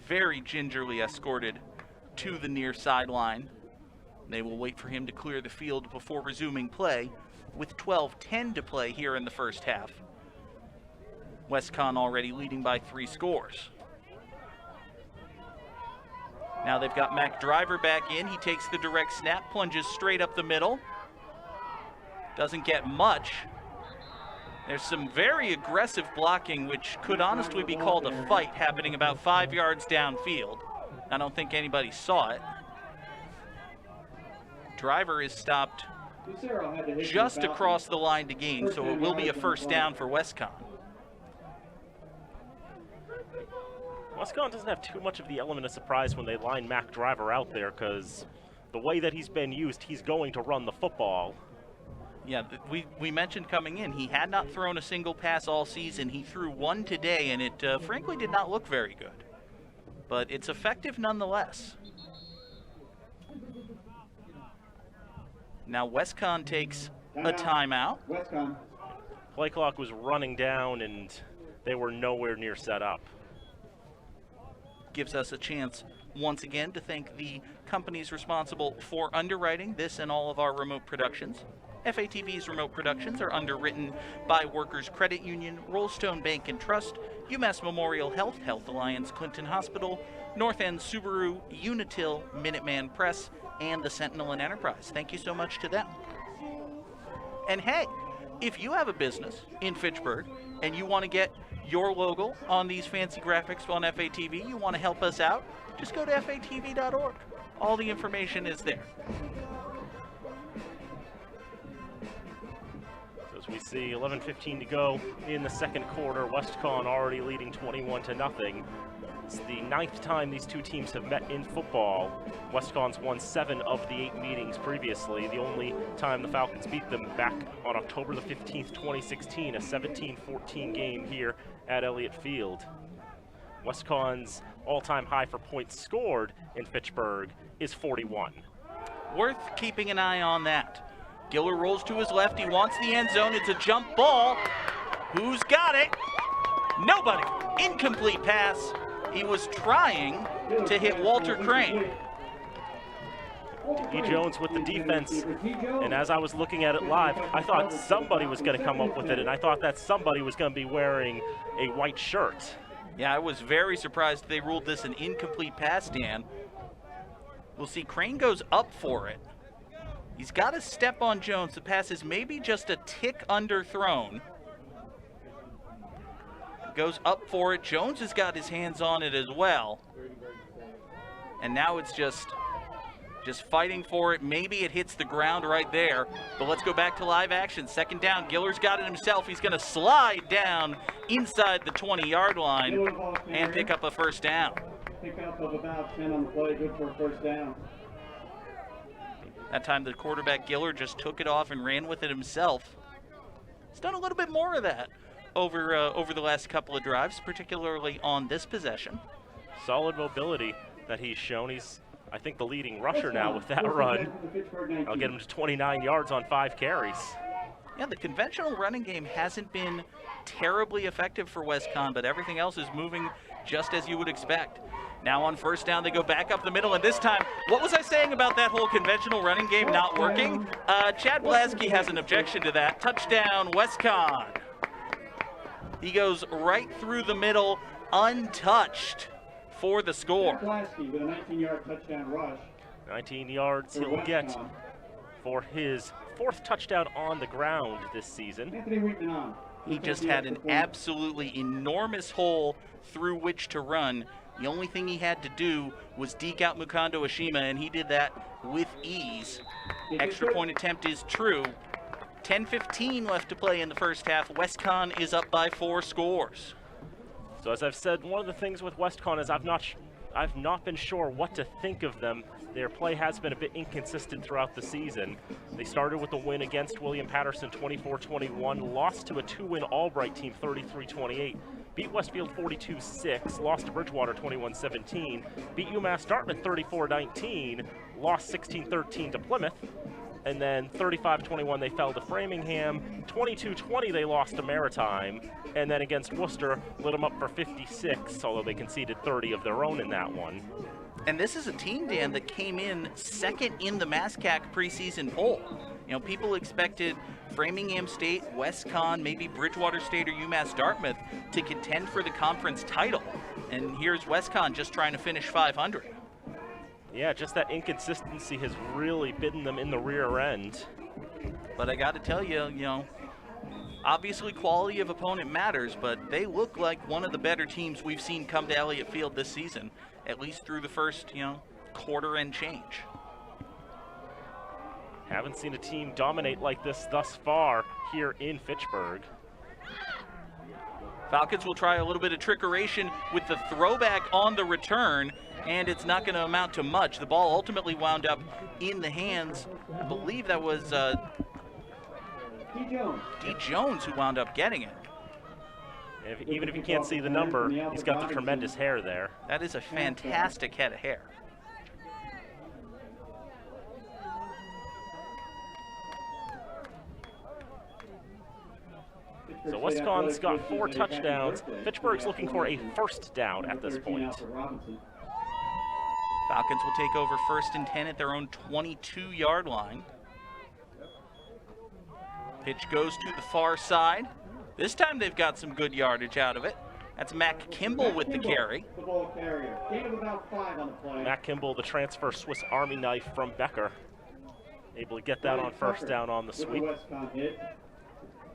very gingerly escorted to the near sideline. They will wait for him to clear the field before resuming play, with 12:10 to play here in the first half. Westcon already leading by 3 scores. Now they've got Mac Driver back in. He takes the direct snap, plunges straight up the middle. Doesn't get much. There's some very aggressive blocking, which could honestly be called a fight, happening about 5 yards downfield. I don't think anybody saw it. Driver is stopped just across the line to gain, so it will be a first down for Westcon. Westcon doesn't have too much of the element of surprise when they line Mac Driver out there, because the way that he's been used, he's going to run the football. Yeah, we mentioned coming in, he had not thrown a single pass all season. He threw one today, and it frankly did not look very good. But it's effective nonetheless. Now Westcon takes a timeout. Westcon. Play clock was running down, and they were nowhere near set up. Gives us a chance once again to thank the companies responsible for underwriting this and all of our remote productions. FATV's remote productions are underwritten by Workers Credit Union, Rollstone Bank and Trust, UMass Memorial Health, Health Alliance Clinton Hospital, North End Subaru, Unitil, Minuteman Press, and the Sentinel and Enterprise. Thank you so much to them. And hey, if you have a business in Fitchburg and you want to get your logo on these fancy graphics on FATV, you want to help us out, just go to fatv.org. All the information is there. As we see 11:15 to go in the second quarter, Westcon already leading 21-0. It's the 9th time these two teams have met in football. Westcon's won 7 of the 8 meetings previously. The only time the Falcons beat them back on October the 15th, 2016, a 17-14 game here at Elliott Field. Westcon's all-time high for points scored in Fitchburg is 41. Worth keeping an eye on that. Giller rolls to his left. He wants the end zone. It's a jump ball. Who's got it? Nobody. Incomplete pass. He was trying to hit Walter Crane. E. Jones with the defense, and as I was looking at it live, I thought somebody was going to come up with it, and I thought that somebody was going to be wearing a white shirt. Yeah, I was very surprised they ruled this an incomplete pass, Dan. We'll see Crane goes up for it. He's got to step on Jones. The pass is maybe just a tick underthrown. Goes up for it. Jones has got his hands on it as well. And now it's just fighting for it. Maybe it hits the ground right there. But let's go back to live action. Second down. Giller's got it himself. He's going to slide down inside the 20-yard line and pick up a first down. Pickup of about 10 on the play, good for a first down. That time the quarterback Giller just took it off and ran with it himself. He's done a little bit more of that over the last couple of drives, particularly on this possession. Solid mobility that he's shown. He's, I think, the leading rusher now with that run. I'll get him to 29 yards on 5 carries. Yeah, the conventional running game hasn't been terribly effective for Westcon, but everything else is moving just as you would expect. Now on first down, they go back up the middle, and this time, what was I saying about that whole conventional running game not working? Chad Blasky has an objection to that. Touchdown, Westcon. He goes right through the middle, untouched for the score. Blasky with a 19-yard touchdown rush. 19 yards he'll get for his 4th touchdown on the ground this season. Anthony Wheatman on. He just had an absolutely enormous hole through which to run. The only thing he had to do was deke out Mukando Ashima, and he did that with ease. Extra point attempt is true. 10:15 left to play in the first half. Westcon is up by 4 scores. So as I've said, one of the things with Westcon is I've not been sure what to think of them. Their play has been a bit inconsistent throughout the season. They started with a win against William Patterson 24-21, lost to a 2-win Albright team 33-28, beat Westfield 42-6, lost to Bridgewater 21-17, beat UMass Dartmouth 34-19, lost 16-13 to Plymouth, and then 35-21 they fell to Framingham, 22-20 they lost to Maritime, and then against Worcester lit them up for 56, although they conceded 30 of their own in that one. And this is a team, Dan, that came in second in the MASCAC preseason poll. You know, people expected Framingham State, Westcon, maybe Bridgewater State or UMass Dartmouth to contend for the conference title. And here's Westcon just trying to finish 500. Yeah, just that inconsistency has really bitten them in the rear end. But I got to tell you, you know, obviously quality of opponent matters, but they look like one of the better teams we've seen come to Elliott Field this season, at least through the first, quarter and change. Haven't seen a team dominate like this thus far here in Fitchburg. Falcons will try a little bit of trickeration with the throwback on the return, and it's not going to amount to much. The ball ultimately wound up in the hands, I believe that was D. Jones who wound up getting it. Even if you can't see the number, he's got the tremendous hair there. That is a fantastic head of hair. So Westcon's got 4 touchdowns. Fitchburg's looking for a first down at this point. Falcons will take over 1st and 10 at their own 22-yard line. Pitch goes to the far side. This time they've got some good yardage out of it. That's Mac Kimball with the carry. The ball carrier. Gain of about 5 on the play. Mac Kimball, the transfer Swiss Army knife from Becker. Able to get that on first down on the sweep.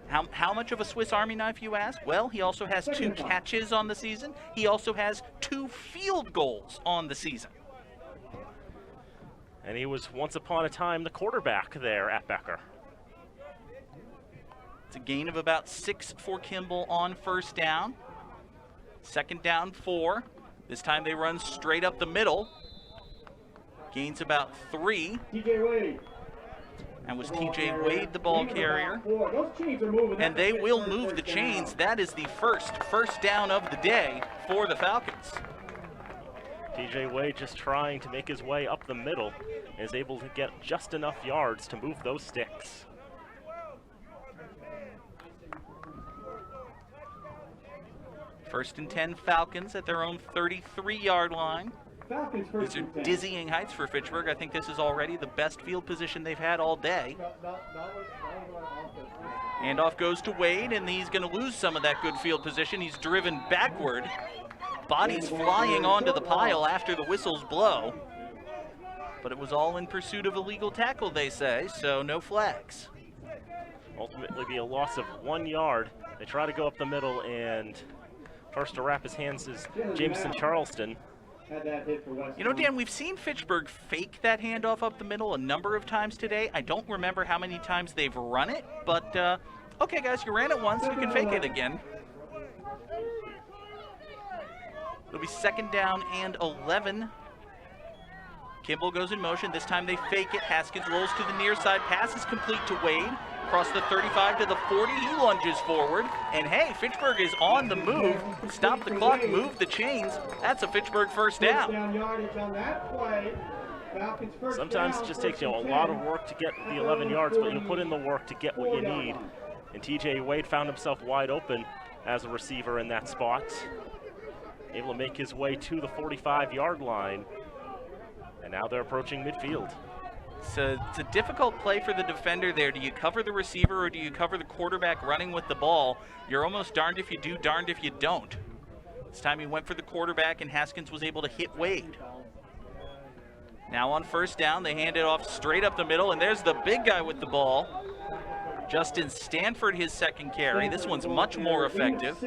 How much of a Swiss Army knife, you ask? Well, he also has 2 catches on the season. He also has 2 field goals on the season. And he was once upon a time the quarterback there at Becker. It's a gain of about 6 for Kimball on first down. 2nd down 4. This time they run straight up the middle. Gains about 3. TJ Wade. And was TJ Wade the ball carrier. And they will move the chains. That is the first down of the day for the Falcons. TJ Wade just trying to make his way up the middle, is able to get just enough yards to move those sticks. First and 10 Falcons at their own 33-yard line. These are dizzying heights for Fitchburg. I think this is already the best field position they've had all day. Handoff goes to Wade, and he's going to lose some of that good field position. He's driven backward. Bodies flying onto the pile after the whistles blow. But it was all in pursuit of a legal tackle, they say, so no flags. Ultimately be a loss of 1 yard. They try to go up the middle, and first to wrap his hands is Jameson Charleston. You know, Dan, we've seen Fitchburg fake that handoff up the middle a number of times today. I don't remember how many times they've run it, but okay, guys, you ran it once, you can fake it again. It'll be 2nd down and 11. Kimball goes in motion. This time they fake it. Haskins rolls to the near side. Pass is complete to Wade. Across the 35 to the 40. He lunges forward. And hey, Fitchburg is on the move. Stop the clock, move the chains. That's a Fitchburg first down. Sometimes it just takes a lot of work to get the 11 yards, but you put in the work to get what you need. And TJ Wade found himself wide open as a receiver in that spot. Able to make his way to the 45-yard line. And now they're approaching midfield. So it's a difficult play for the defender there. Do you cover the receiver or do you cover the quarterback running with the ball? You're almost darned if you do, darned if you don't. This time he went for the quarterback and Haskins was able to hit Wade. Now on first down, they hand it off straight up the middle, and there's the big guy with the ball. Justin Stanford, his 2nd carry. This one's much more effective.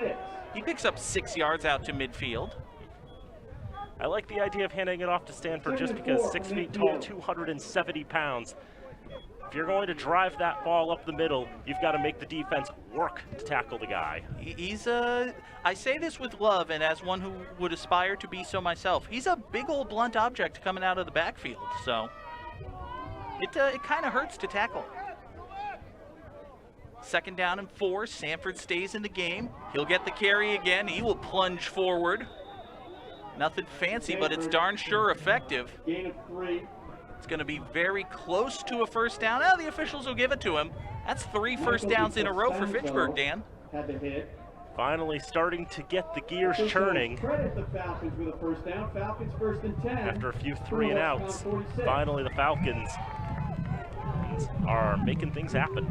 He picks up 6 yards out to midfield. I like the idea of handing it off to Stanford just because 6 feet tall, 270 pounds. If you're going to drive that ball up the middle, you've got to make the defense work to tackle the guy. I say this with love and as one who would aspire to be so myself. He's a big old blunt object coming out of the backfield, so it kind of hurts to tackle. 2nd down and 4. Stanford stays in the game. He'll get the carry again. He will plunge forward. Nothing fancy, but it's darn sure effective. Gain of 3. It's going to be very close to a first down. Oh, the officials will give it to him. That's 3 first downs in a row for Fitchburg, Dan. Had the hit. Finally starting to get the gears churning. Credit the Falcons with a first down. Falcons 1st and 10. After a few 3 and outs, finally the Falcons are making things happen.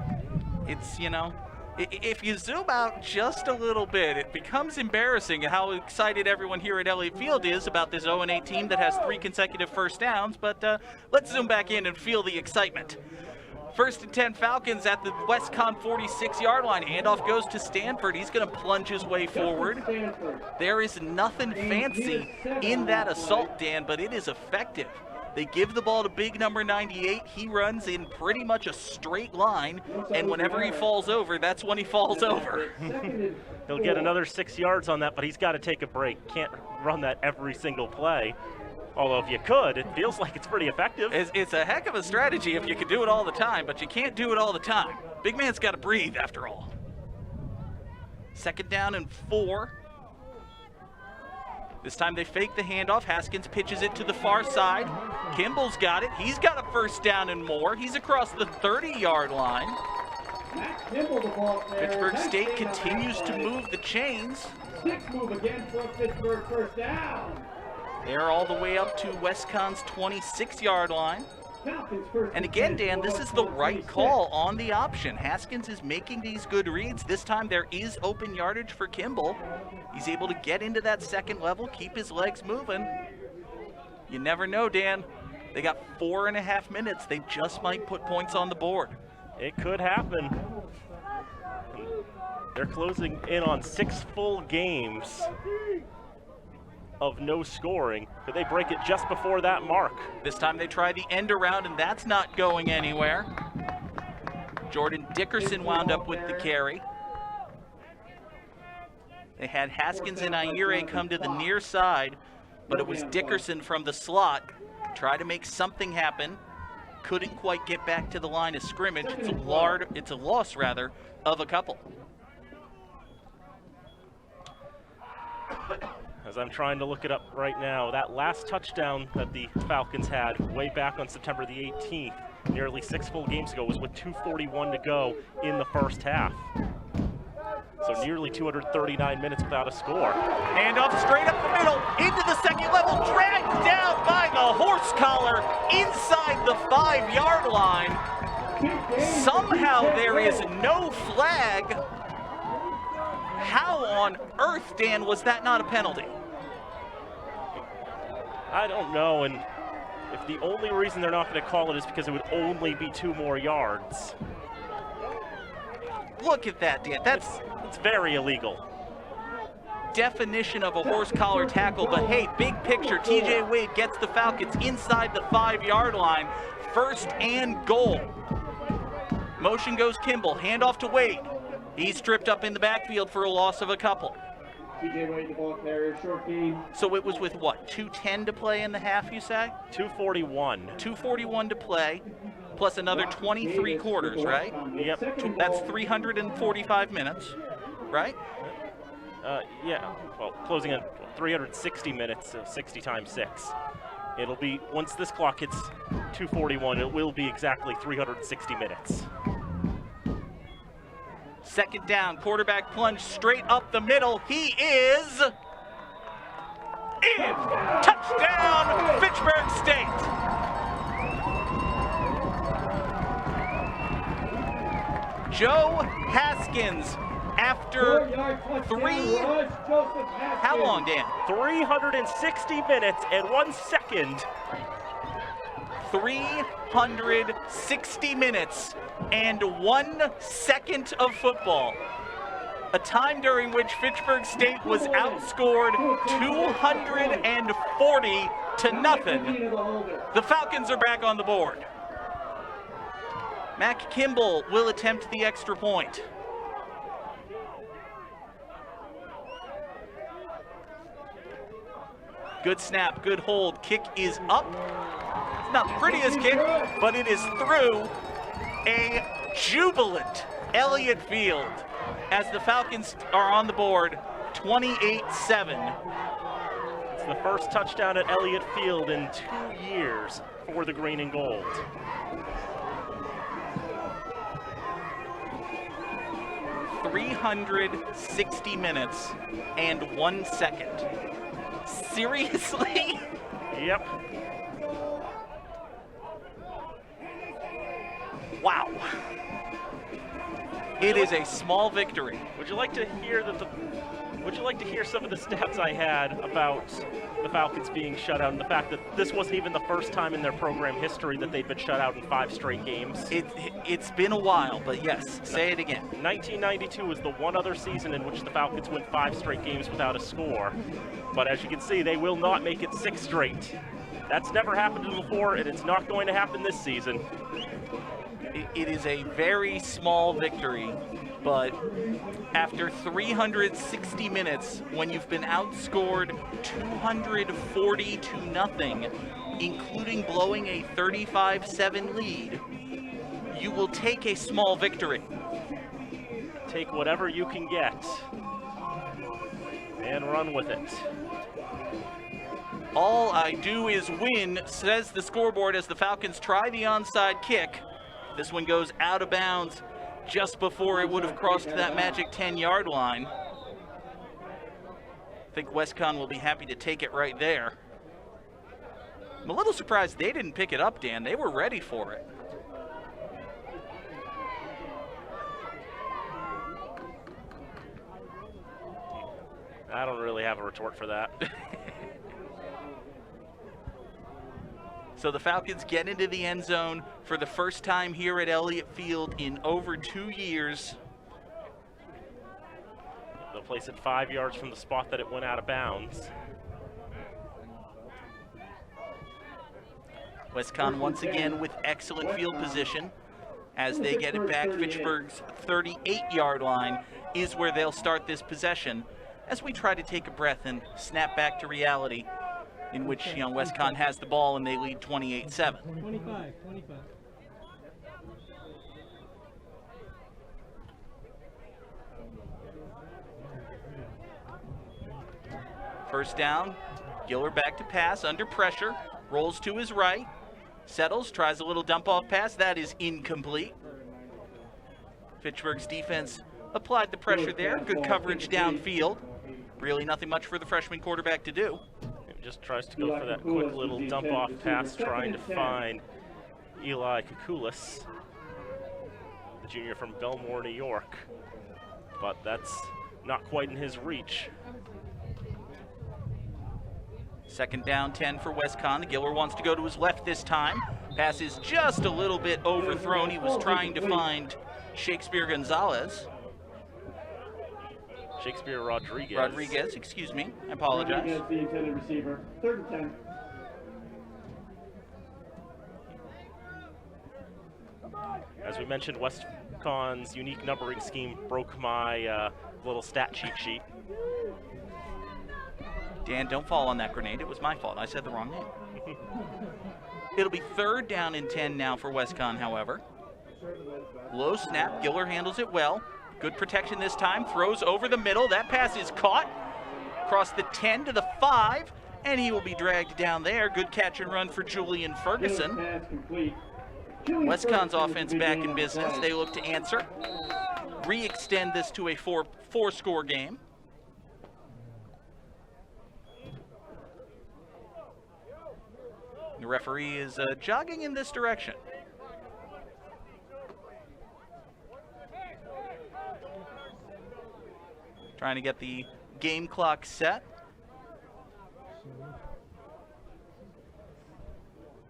It's, you know, if you zoom out just a little bit, it becomes embarrassing how excited everyone here at Elliott Field is about this 0-8 team that has 3 consecutive first downs, but let's zoom back in and feel the excitement. 1st and 10 Falcons at the Westcon 46-yard line. Handoff goes to Stanford. He's going to plunge his way forward. There is nothing fancy in that assault, Dan, but it is effective. They give the ball to big number 98. He runs in pretty much a straight line, and whenever he falls over, that's when he falls over. He'll get another 6 yards on that, but he's got to take a break. Can't run that every single play. Although if you could, it feels like it's pretty effective. It's a heck of a strategy if you could do it all the time, but you can't do it all the time. Big man's got to breathe after all. 2nd down and 4. This time they fake the handoff. Haskins pitches it to the far side. Kimball's got it. He's got a first down and more. He's across the 30-yard line. Fitchburg State continues to move the chains. 6 move again for Fitchburg first down. They're all the way up to Westcon's 26-yard line. And again, Dan, this is the right call on the option. Haskins is making these good reads. This time there is open yardage for Kimball. He's able to get into that 2nd level, keep his legs moving. You never know, Dan. They got 4.5 minutes. They just might put points on the board. It could happen. They're closing in on 6 full games of no scoring. Could they break it just before that mark? This time they try the end around, and that's not going anywhere. Jordan Dickerson wound up with the carry. They had Haskins and Aire come to the near side, but it was Dickerson from the slot. Try to make something happen. Couldn't quite get back to the line of scrimmage. It's a loss of a couple. As I'm trying to look it up right now, that last touchdown that the Falcons had way back on September the 18th, nearly 6 full games ago, was with 2:41 to go in the first half. So nearly 239 minutes without a score. Handoff straight up the middle, into the 2nd level, dragged down by the horse collar inside the 5-yard line. Somehow there is no flag. How on earth, Dan, was that not a penalty? I don't know, and if the only reason they're not going to call it is because it would only be 2 more yards. Look at that, Dan. It's very illegal. Definition of a horse collar tackle, but hey, big picture, TJ Wade gets the Falcons inside the 5-yard line. 1st and goal. Motion goes Kimball, handoff to Wade. He's stripped up in the backfield for a loss of a couple. TJ White, the ball carrier, short game. So it was with what, 2:10 to play in the half, you say? 2:41. 2:41 to play, plus another 23 quarters, right? Yep. That's 345 minutes, right? Yeah, well, closing on 360 minutes, so 60 times 6. It'll be, once this clock hits 2:41, it will be exactly 360 minutes. Second down, quarterback plunge straight up the middle. He is in. Touchdown, Fitchburg State. Joe Haskins, after how long, Dan? 360 minutes and 1 second. 360 minutes and 1 second of football. A time during which Fitchburg State was outscored 240 to nothing. The Falcons are back on the board. Mac Kimball will attempt the extra point. Good snap, good hold. Kick is up. It's not the prettiest kick, but it is through. A jubilant Elliott Field as the Falcons are on the board, 28-7. It's the first touchdown at Elliott Field in 2 years for the green and gold. $360 minutes and 1 second. Seriously? Yep. Wow. It is a small victory. Would you like to hear some of the stats I had about the Falcons being shut out and the fact that this wasn't even the first time in their program history that they've been shut out in 5 straight games? It's been a while, but yes, say it again. 1992 was the one other season in which the Falcons went 5 straight games without a score. But as you can see, they will not make it 6 straight. That's never happened before, and it's not going to happen this season. It is a very small victory, but after 360 minutes, when you've been outscored 240 to nothing, including blowing a 35-7 lead, you will take a small victory. Take whatever you can get and run with it. All I do is win, says the scoreboard as the Falcons try the onside kick. This one goes out of bounds just before it would have crossed that magic 10-yard line. I think Westcon will be happy to take it right there. I'm a little surprised they didn't pick it up, Dan. They were ready for it. I don't really have a retort for that. So the Falcons get into the end zone for the first time here at Elliott Field in over 2 years. They'll place it 5 yards from the spot that it went out of bounds. Westcon once again with excellent field position as they get it back. Fitchburg's 38-yard line is where they'll start this possession as we try to take a breath and snap back to reality, in which, Westcon has the ball and they lead 28-7. 25. First down, Giller back to pass, under pressure, rolls to his right, settles, tries a little dump-off pass, that is incomplete. Fitchburg's defense applied the pressure there, good coverage downfield. Really nothing much for the freshman quarterback to do. Just tries to go for that quick little dump-off pass, trying to find Eli Kukulis, the junior from Belmore, New York. But that's not quite in his reach. Second down, 10 for Westcon. Giller wants to go to his left this time. Pass is just a little bit overthrown. He was trying to find Shakespeare Gonzalez. Shakespeare Rodriguez. Rodriguez, excuse me. I apologize. Rodriguez, the intended receiver. 3rd and 10. As we mentioned, Westcon's unique numbering scheme broke my little stat cheat sheet. Dan, don't fall on that grenade. It was my fault. I said the wrong name. It'll be 3rd down and 10 now for Westcon, however. Low snap. Giller handles it well. Good protection this time. Throws over the middle. That pass is caught. Across the 10 to the 5, and he will be dragged down there. Good catch and run for Julian Ferguson. Westcon's offense back in business. They look to answer. Re-extend this to a four-score game. The referee is jogging in this direction. Trying to get the game clock set.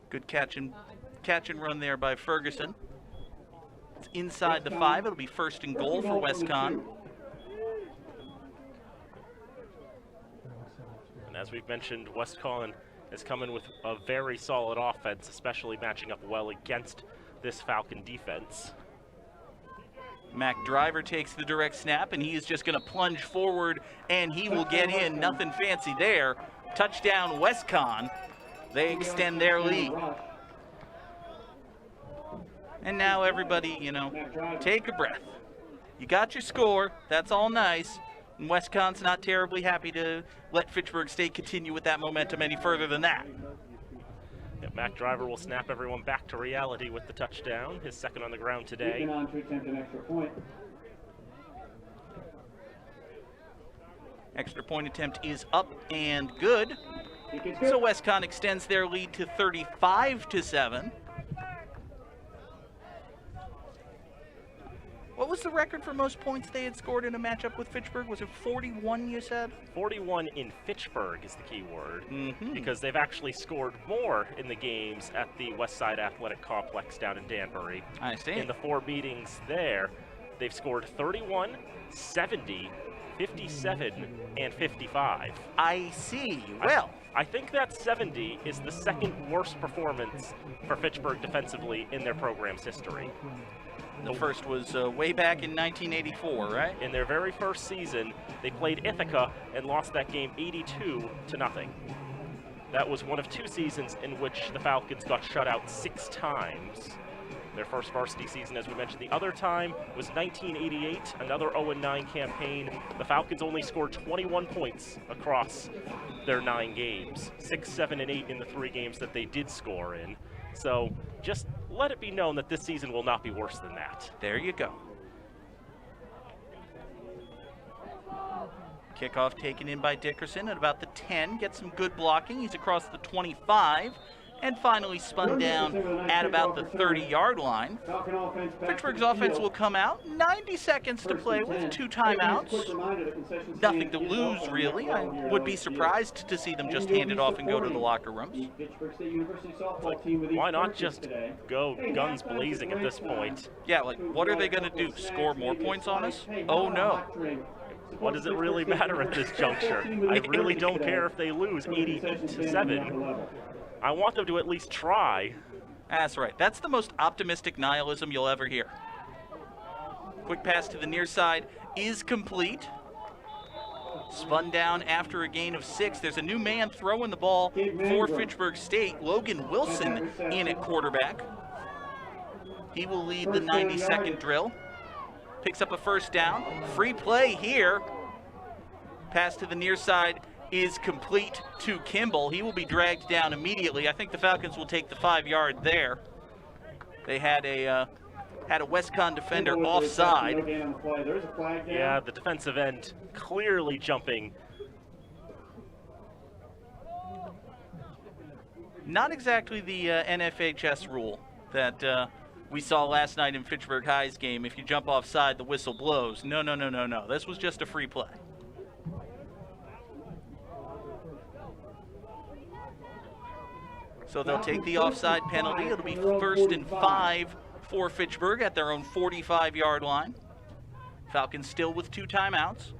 Good catch and run there by Ferguson. It's inside the 5. It'll be 1st and goal for Westcon. And as we've mentioned, Westcon is coming with a very solid offense, especially matching up well against this Falcon defense. Mac Driver takes the direct snap, and he is just going to plunge forward, and he will get in. Nothing fancy there. Touchdown, Westcon. They extend their lead. And now everybody, you know, take a breath. You got your score. That's all nice. And Westcon's not terribly happy to let Fitchburg State continue with that momentum any further than that. Yeah, Mac Driver will snap everyone back to reality with the touchdown, his 2nd on the ground today. Extra point attempt is up and good. So Westcon extends their lead to 35-7. What was the record for most points they had scored in a matchup with Fitchburg? Was it 41, you said? 41 in Fitchburg is the key word, because they've actually scored more in the games at the Westside Athletic Complex down in Danbury. I see. In the 4 meetings there, they've scored 31, 70, 57, and 55. I see. Well, I think that 70 is the 2nd worst performance for Fitchburg defensively in their program's history. The first was way back in 1984, right? In their very first season, they played Ithaca and lost that game 82-0. That was one of 2 seasons in which the Falcons got shut out 6 times. Their first varsity season, as we mentioned, the other time was 1988, another 0-9 campaign. The Falcons only scored 21 points across their 9 games, 6, 7, and 8 in the 3 games that they did score in. So just let it be known that this season will not be worse than that. There you go. Kickoff taken in by Dickerson at about the 10. Gets some good blocking. He's across the 25. And finally spun down at about the 30-yard line. Fitchburg's offense will come out. 90 seconds to play with, 2 timeouts. Nothing to lose, really. I would be surprised to see them just hand it off and go to the locker rooms. Like, why not just go guns blazing at this point? Yeah, like, what are they going to do? Score more points on us? Oh, no. What does it really matter at this juncture? I really don't care if they lose 88-7. I want them to at least try. That's right. That's the most optimistic nihilism you'll ever hear. Quick pass to the near side is complete. Spun down after a gain of 6. There's a new man throwing the ball for Fitchburg State. Logan Wilson in at quarterback. He will lead the 90-second drill. Picks up a 1st down. Free play here. Pass to the near side is complete to Kimball. He will be dragged down immediately. I think the Falcons will take the 5-yard there. They had a Westcon defender offside. Yeah, the defensive end clearly jumping. Not exactly the NFHS rule that we saw last night in Fitchburg High's game. If you jump offside, the whistle blows. No. This was just a free play. So they'll take the offside penalty. It'll be 1st and 5 for Fitchburg at their own 45-yard line. Falcons still with 2 timeouts.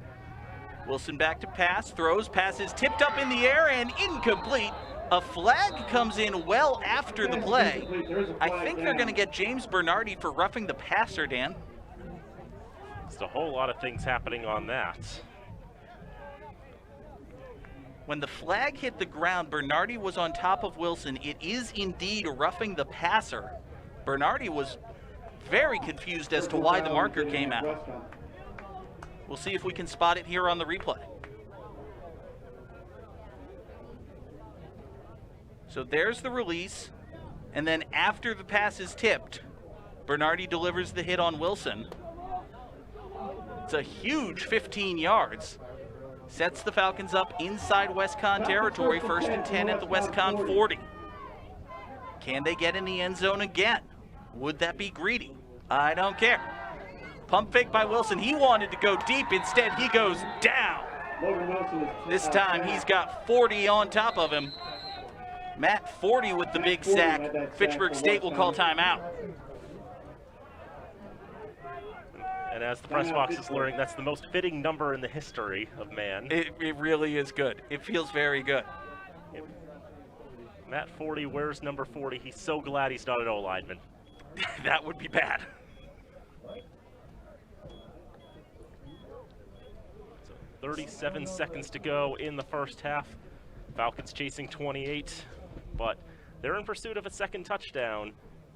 Wilson back to pass, throws, passes tipped up in the air and incomplete. A flag comes in well after the play. I think they're going to get James Bernardi for roughing the passer, Dan. Just a whole lot of things happening on that. When the flag hit the ground, Bernardi was on top of Wilson. It is indeed roughing the passer. Bernardi was very confused as to why the marker came out. We'll see if we can spot it here on the replay. So there's the release, and then after the pass is tipped, Bernardi delivers the hit on Wilson. It's a huge 15 yards. Sets the Falcons up inside Westcon territory, 1st and 10 at the Westcon 40. Can they get in the end zone again? Would that be greedy? I don't care. Pump fake by Wilson. He wanted to go deep. Instead, he goes down. This time, he's got 40 on top of him. Matt 40 with the big sack. Fitchburg State will call timeout. And as the press box is learning, that's the most fitting number in the history of man. It really is good. It feels very good. Matt 40 wears number 40. He's so glad he's not an O-lineman. That would be bad. So 37 seconds to go in the first half. Falcons chasing 28, but they're in pursuit of a second touchdown.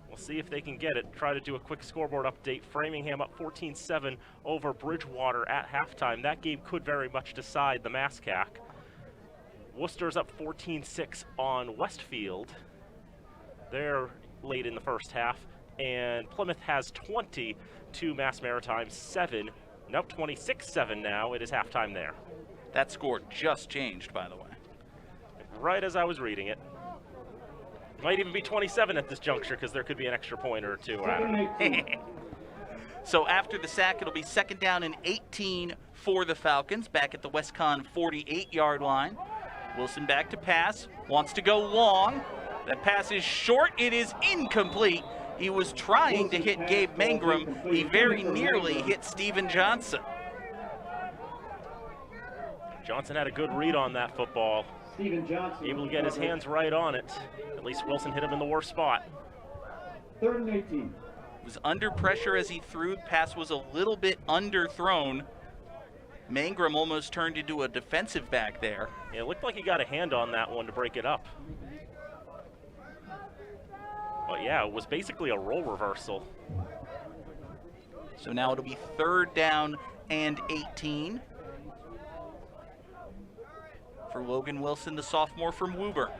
We'll see if they can get it. Try to do a quick scoreboard update. Framingham up 14-7 over Bridgewater at halftime. That game could very much decide the MASCAC. Worcester's up 14-6 on Westfield. They're late in the first half. And Plymouth has 20 to Mass Maritime 7. Nope, 26-7 now. It is halftime there. That score just changed, by the way. Right as I was reading it. Might even be 27 at this juncture because there could be an extra point or two. So after the sack, it'll be 2nd down and 18 for the Falcons, back at the Westcon 48-yard line. Wilson back to pass, wants to go long. That pass is short, it is incomplete. He was trying to hit Gabe Mangrum. He very nearly hit Steven Johnson. Johnson had a good read on that football. Able to get his hands right on it. At least Wilson hit him in the worst spot. 3rd and 18. Was under pressure as he threw. Pass was a little bit underthrown. Mangrum almost turned into a defensive back there. Yeah, it looked like he got a hand on that one to break it up. But yeah, it was basically a role reversal. So now it'll be 3rd down and 18. For Logan Wilson, the sophomore from Woober.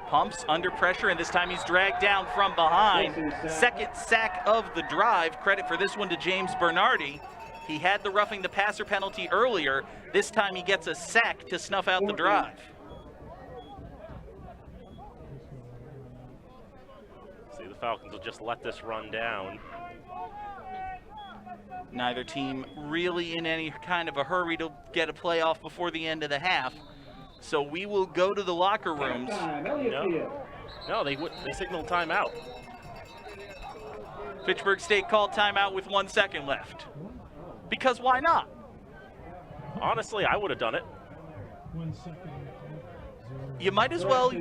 Pumps under pressure, and this time he's dragged down from behind. 2nd sack of the drive. Credit for this one to James Bernardi. He had the roughing the passer penalty earlier. This time he gets a sack to snuff out the drive. See, the Falcons will just let this run down. Neither team really in any kind of a hurry to get a playoff before the end of the half. So we will go to the locker rooms. No, they signaled timeout. Fitchburg State called timeout with 1 second left. Because why not? Honestly, I would have done it. 1 second. You might as well,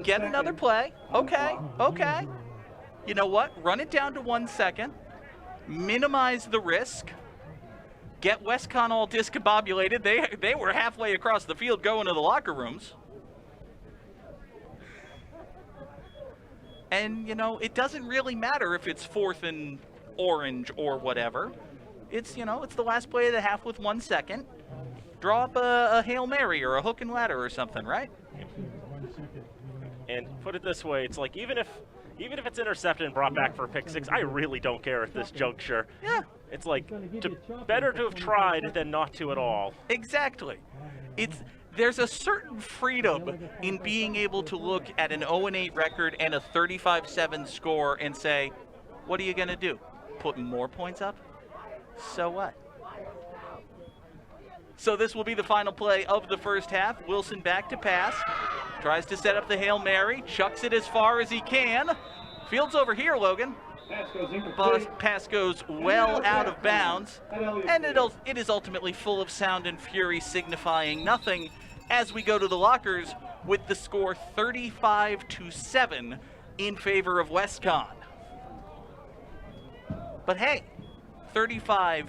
get another play. Okay. You know what? Run it down to 1 second. Minimize the risk. Get Westcon all discombobulated. They were halfway across the field going to the locker rooms. And, it doesn't really matter if it's 4th and orange or whatever. It's, it's the last play of the half with 1 second. Draw up a Hail Mary or a hook and ladder or something, right? And put it this way, it's like even if it's intercepted and brought back for a pick 6, I really don't care at this juncture. Yeah. It's like better to have tried than not to at all. Exactly. There's a certain freedom in being able to look at an 0-8 record and a 35-7 score and say, what are you going to do? Put more points up? So what? So this will be the final play of the first half. Wilson back to pass. Tries to set up the Hail Mary. Chucks it as far as he can. Field's over here, Logan. But pass goes well out of bounds. And it is ultimately full of sound and fury, signifying nothing as we go to the lockers with the score 35-7 in favor of Westcon. But hey, 35-7.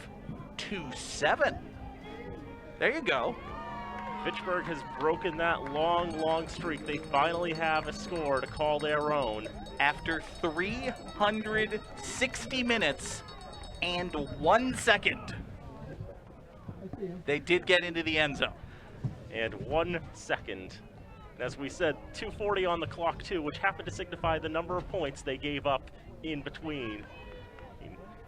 There you go. Fitchburg has broken that long streak. They finally have a score to call their own. After 360 minutes and 1 second, they did get into the end zone. And 1 second. As we said, 2:40 on the clock too, which happened to signify the number of points they gave up in between,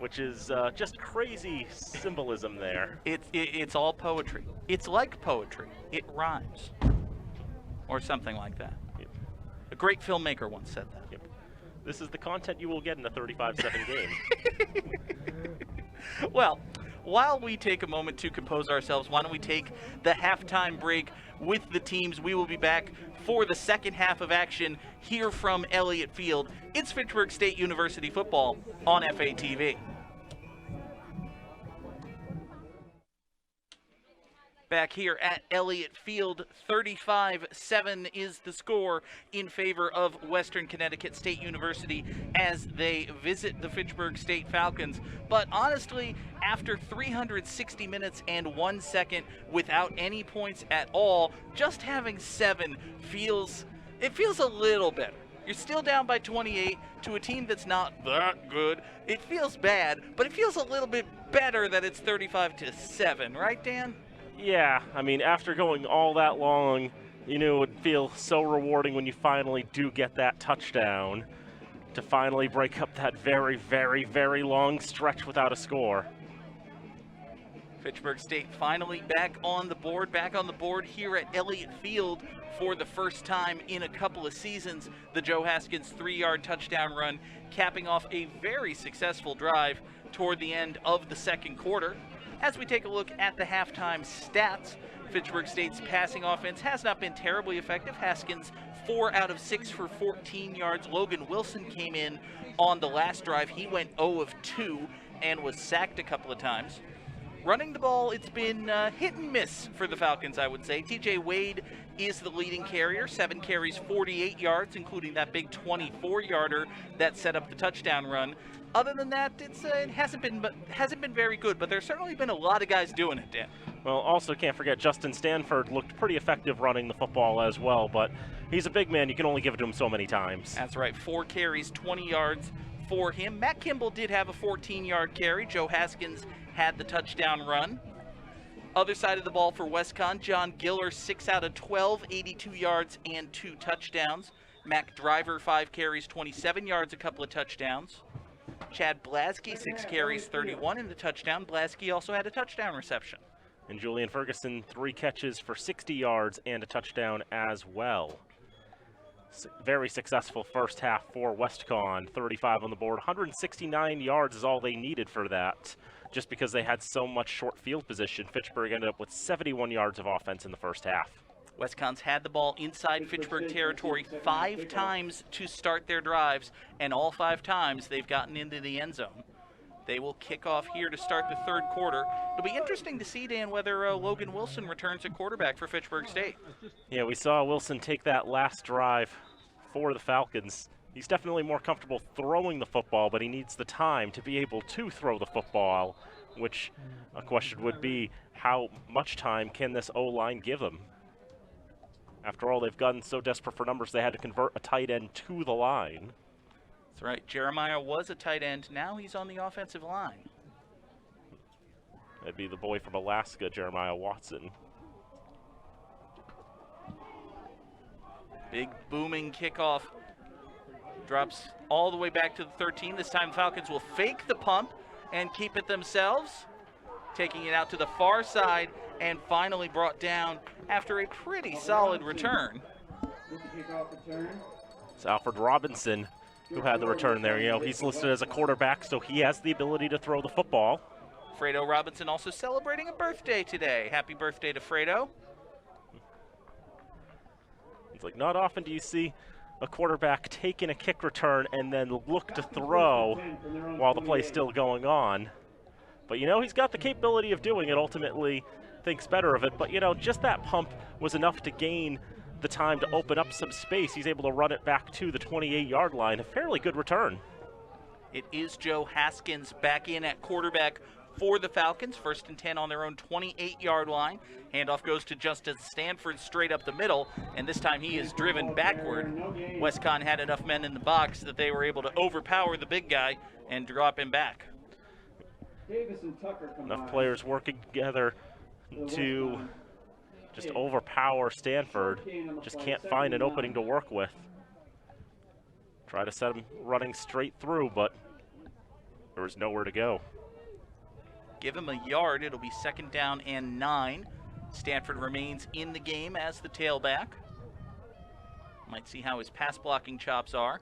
which is just crazy symbolism there. It's all poetry. It's like poetry. It rhymes. Or something like that. Yep. A great filmmaker once said that. Yep. This is the content you will get in a 35-7 game. Well, while we take a moment to compose ourselves, why don't we take the halftime break with the teams? We will be back for the second half of action here from Elliott Field. It's Fitchburg State University football on FATV. Back here at Elliott Field, 35-7 is the score in favor of Western Connecticut State University as they visit the Fitchburg State Falcons. But honestly, after 360 minutes and 1 second without any points at all, just having 7 feels a little better. You're still down by 28 to a team that's not that good. It feels bad, but it feels a little bit better that it's 35-7, right, Dan? Yeah, I mean, after going all that long, you knew it would feel so rewarding when you finally do get that touchdown to finally break up that very, very, very long stretch without a score. Fitchburg State finally back on the board here at Elliott Field for the first time in a couple of seasons. The Joe Haskins 3-yard touchdown run capping off a very successful drive toward the end of the second quarter. As we take a look at the halftime stats, Fitchburg State's passing offense has not been terribly effective. Haskins 4 out of 6 for 14 yards. Logan Wilson came in on the last drive. He went 0 of 2 and was sacked a couple of times. Running the ball, it's been hit and miss for the Falcons, I would say. TJ Wade is the leading carrier, 7 carries, 48 yards, including that big 24-yarder that set up the touchdown run. Other than that, it hasn't been very good, but there's certainly been a lot of guys doing it, Dan. Well, also can't forget Justin Stanford looked pretty effective running the football as well, but he's a big man. You can only give it to him so many times. That's right, 4 carries, 20 yards for him. Matt Kimball did have a 14-yard carry. Joe Haskins had the touchdown run. Other side of the ball for Westcon, John Giller, 6 out of 12, 82 yards and 2 touchdowns. Mac Driver, 5 carries, 27 yards, a couple of touchdowns. Chad Blasky, 6 carries, 31 in the touchdown. Blasky also had a touchdown reception. And Julian Ferguson, 3 catches for 60 yards and a touchdown as well. Very successful first half for Westcon, 35 on the board. 169 yards is all they needed for that, just because they had so much short field position. Fitchburg ended up with 71 yards of offense in the first half. Westcon's had the ball inside Fitchburg territory 5 times to start their drives, and all 5 times they've gotten into the end zone. They will kick off here to start the third quarter. It'll be interesting to see, Dan, whether Logan Wilson returns at quarterback for Fitchburg State. Yeah, we saw Wilson take that last drive for the Falcons. He's definitely more comfortable throwing the football, but he needs the time to be able to throw the football, which a question would be, how much time can this O-line give him? After all, they've gotten so desperate for numbers, they had to convert a tight end to the line. That's right. Jeremiah was a tight end. Now he's on the offensive line. That'd be the boy from Alaska, Jeremiah Watson. Big booming kickoff. Drops all the way back to the 13. This time Falcons will fake the pump and keep it themselves. Taking it out to the far side and finally brought down after a pretty solid return. It's Alfred Robinson who had the return there. You know, he's listed as a quarterback, so he has the ability to throw the football. Fredo Robinson also celebrating a birthday today. Happy birthday to Fredo. It's like, not often do you see a quarterback taking a kick return and then look to throw while the play's still going on. But, you know, he's got the capability of doing it, ultimately thinks better of it. But, you know, just that pump was enough to gain the time to open up some space. He's able to run it back to the 28-yard line. A fairly good return. It is Joe Haskins back in at quarterback for the Falcons. 1st and 10 on their own 28-yard line. Handoff goes to Justin Stanford straight up the middle, and this time he is driven backward. Westcon had enough men in the box that they were able to overpower the big guy and drop him back. Enough players working together to just overpower Stanford. Just can't find an opening to work with. Try to set him running straight through, but there was nowhere to go. Give him a yard. It'll be 2nd down and 9. Stanford remains in the game as the tailback. Might see how his pass blocking chops are.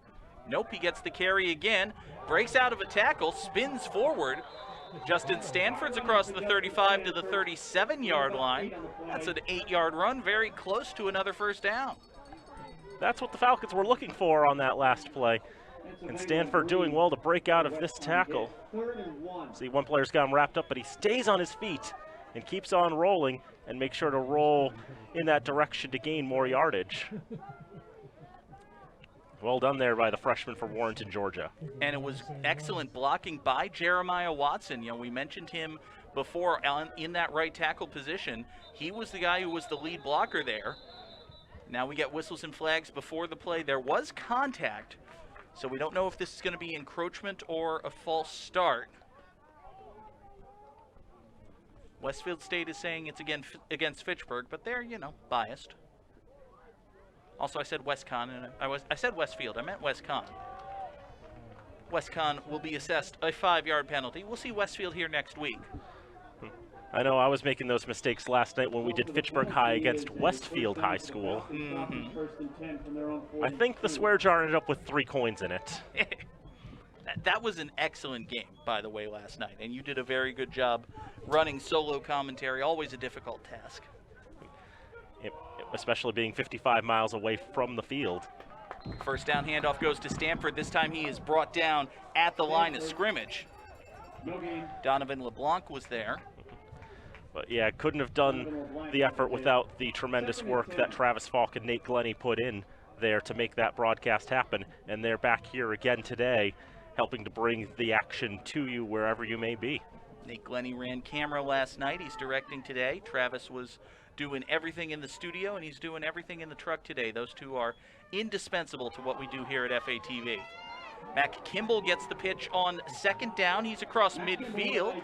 Nope, he gets the carry again. Breaks out of a tackle, spins forward. Justin Stanford's across the 35 to the 37-yard line. That's an 8-yard run, very close to another 1st down. That's what the Falcons were looking for on that last play. And Stanford doing well to break out of this tackle. See, one player's got him wrapped up, but he stays on his feet and keeps on rolling and makes sure to roll in that direction to gain more yardage. Well done there by the freshman from Warrenton, Georgia. And it was excellent blocking by Jeremiah Watson. You know, we mentioned him before in that right tackle position. He was the guy who was the lead blocker there. Now we get whistles and flags before the play. There was contact, so we don't know if this is going to be encroachment or a false start. Westfield State is saying it's against Fitchburg, but they're, you know, biased. Also, I said Westcon, and I said Westfield. I meant Westcon. Westcon will be assessed a 5-yard penalty. We'll see Westfield here next week. I know I was making those mistakes last night when we did Fitchburg High against Westfield High School. I think the swear jar ended up with 3 coins in it. That was an excellent game, by the way, last night, and you did a very good job running solo commentary, always a difficult task. Especially being 55 miles away from the field. 1st down handoff goes to Stanford. This time he is brought down at the line of scrimmage. Donovan LeBlanc was there. But yeah, couldn't have done the effort without the tremendous work that Travis Falk and Nate Glennie put in there to make that broadcast happen. And they're back here again today, helping to bring the action to you wherever you may be. Nate Glennie ran camera last night. He's directing today. Travis was doing everything in the studio, and he's doing everything in the truck today. Those two are indispensable to what we do here at FATV. Mac Kimball gets the pitch on 2nd down. He's across midfield.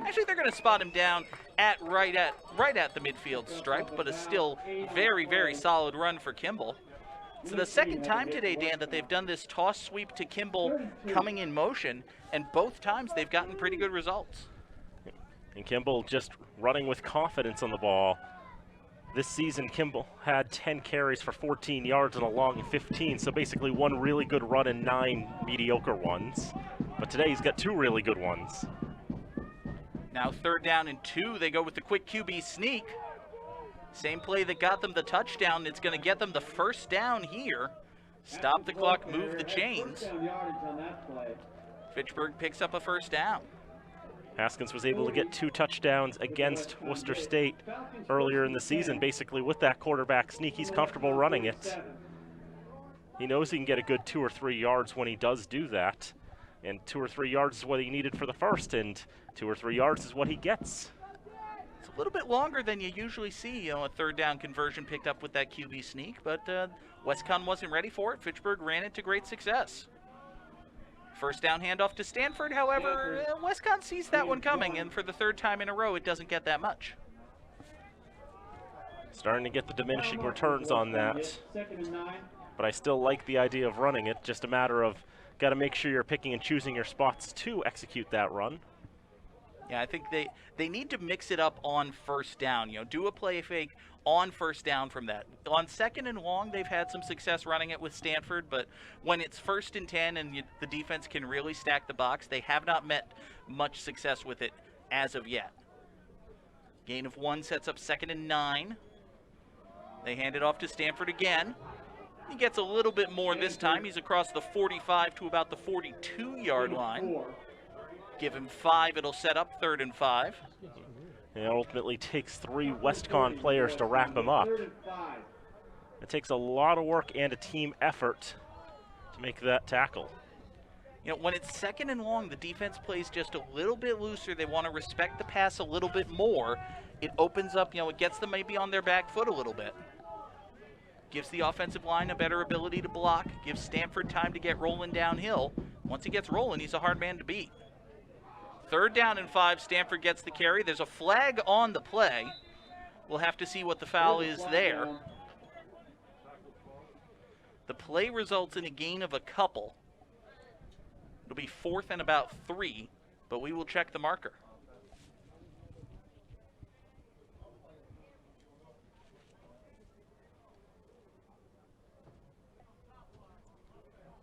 Actually, they're going to spot him down at right at the midfield stripe, but a still very, very solid run for Kimball. It's the 2nd time today, Dan, that they've done this toss sweep to Kimball coming in motion, and both times they've gotten pretty good results. And Kimball just running with confidence on the ball. This season, Kimball had 10 carries for 14 yards and a long 15, so basically 1 really good run and 9 mediocre ones. But today he's got 2 really good ones. Now 3rd down and 2, they go with the quick QB sneak. Same play that got them the touchdown, it's going to get them the 1st down here. Stop the clock, move the chains. Fitchburg picks up a 1st down. Haskins was able to get 2 touchdowns against Worcester State earlier in the season, basically with that quarterback sneak. He's comfortable running it. He knows he can get a good 2 or 3 yards when he does do that. And 2 or 3 yards is what he needed for the 1st, and 2 or 3 yards is what he gets. It's a little bit longer than you usually see, you know, a 3rd down conversion picked up with that QB sneak, but Westcon wasn't ready for it. Fitchburg ran it to great success. 1st down handoff to Stanford, however, Westcon sees that one coming, and for the 3rd time in a row, it doesn't get that much. Starting to get the diminishing returns on that. But I still like the idea of running it, just a matter of got to make sure you're picking and choosing your spots to execute that run. Yeah, I think they need to mix it up on 1st down. You know, do a play fake on 1st down from that. On 2nd and long, they've had some success running it with Stanford, but when it's 1st and 10 and the defense can really stack the box, they have not met much success with it as of yet. Gain of 1 sets up 2nd and 9. They hand it off to Stanford again. He gets a little bit more this time. He's across the 45 to about the 42-yard line. Give him 5, it'll set up 3rd and 5. It ultimately takes 3 Westcon players to wrap him up. It takes a lot of work and a team effort to make that tackle. You know, when it's 2nd and long, the defense plays just a little bit looser. They want to respect the pass a little bit more. It opens up, you know, it gets them maybe on their back foot a little bit. Gives the offensive line a better ability to block. Gives Stanford time to get rolling downhill. Once he gets rolling, he's a hard man to beat. 3rd down and 5, Stanford gets the carry. There's a flag on the play. We'll have to see what the foul is there. The play results in a gain of a couple. It'll be 4th and about 3, but we will check the marker.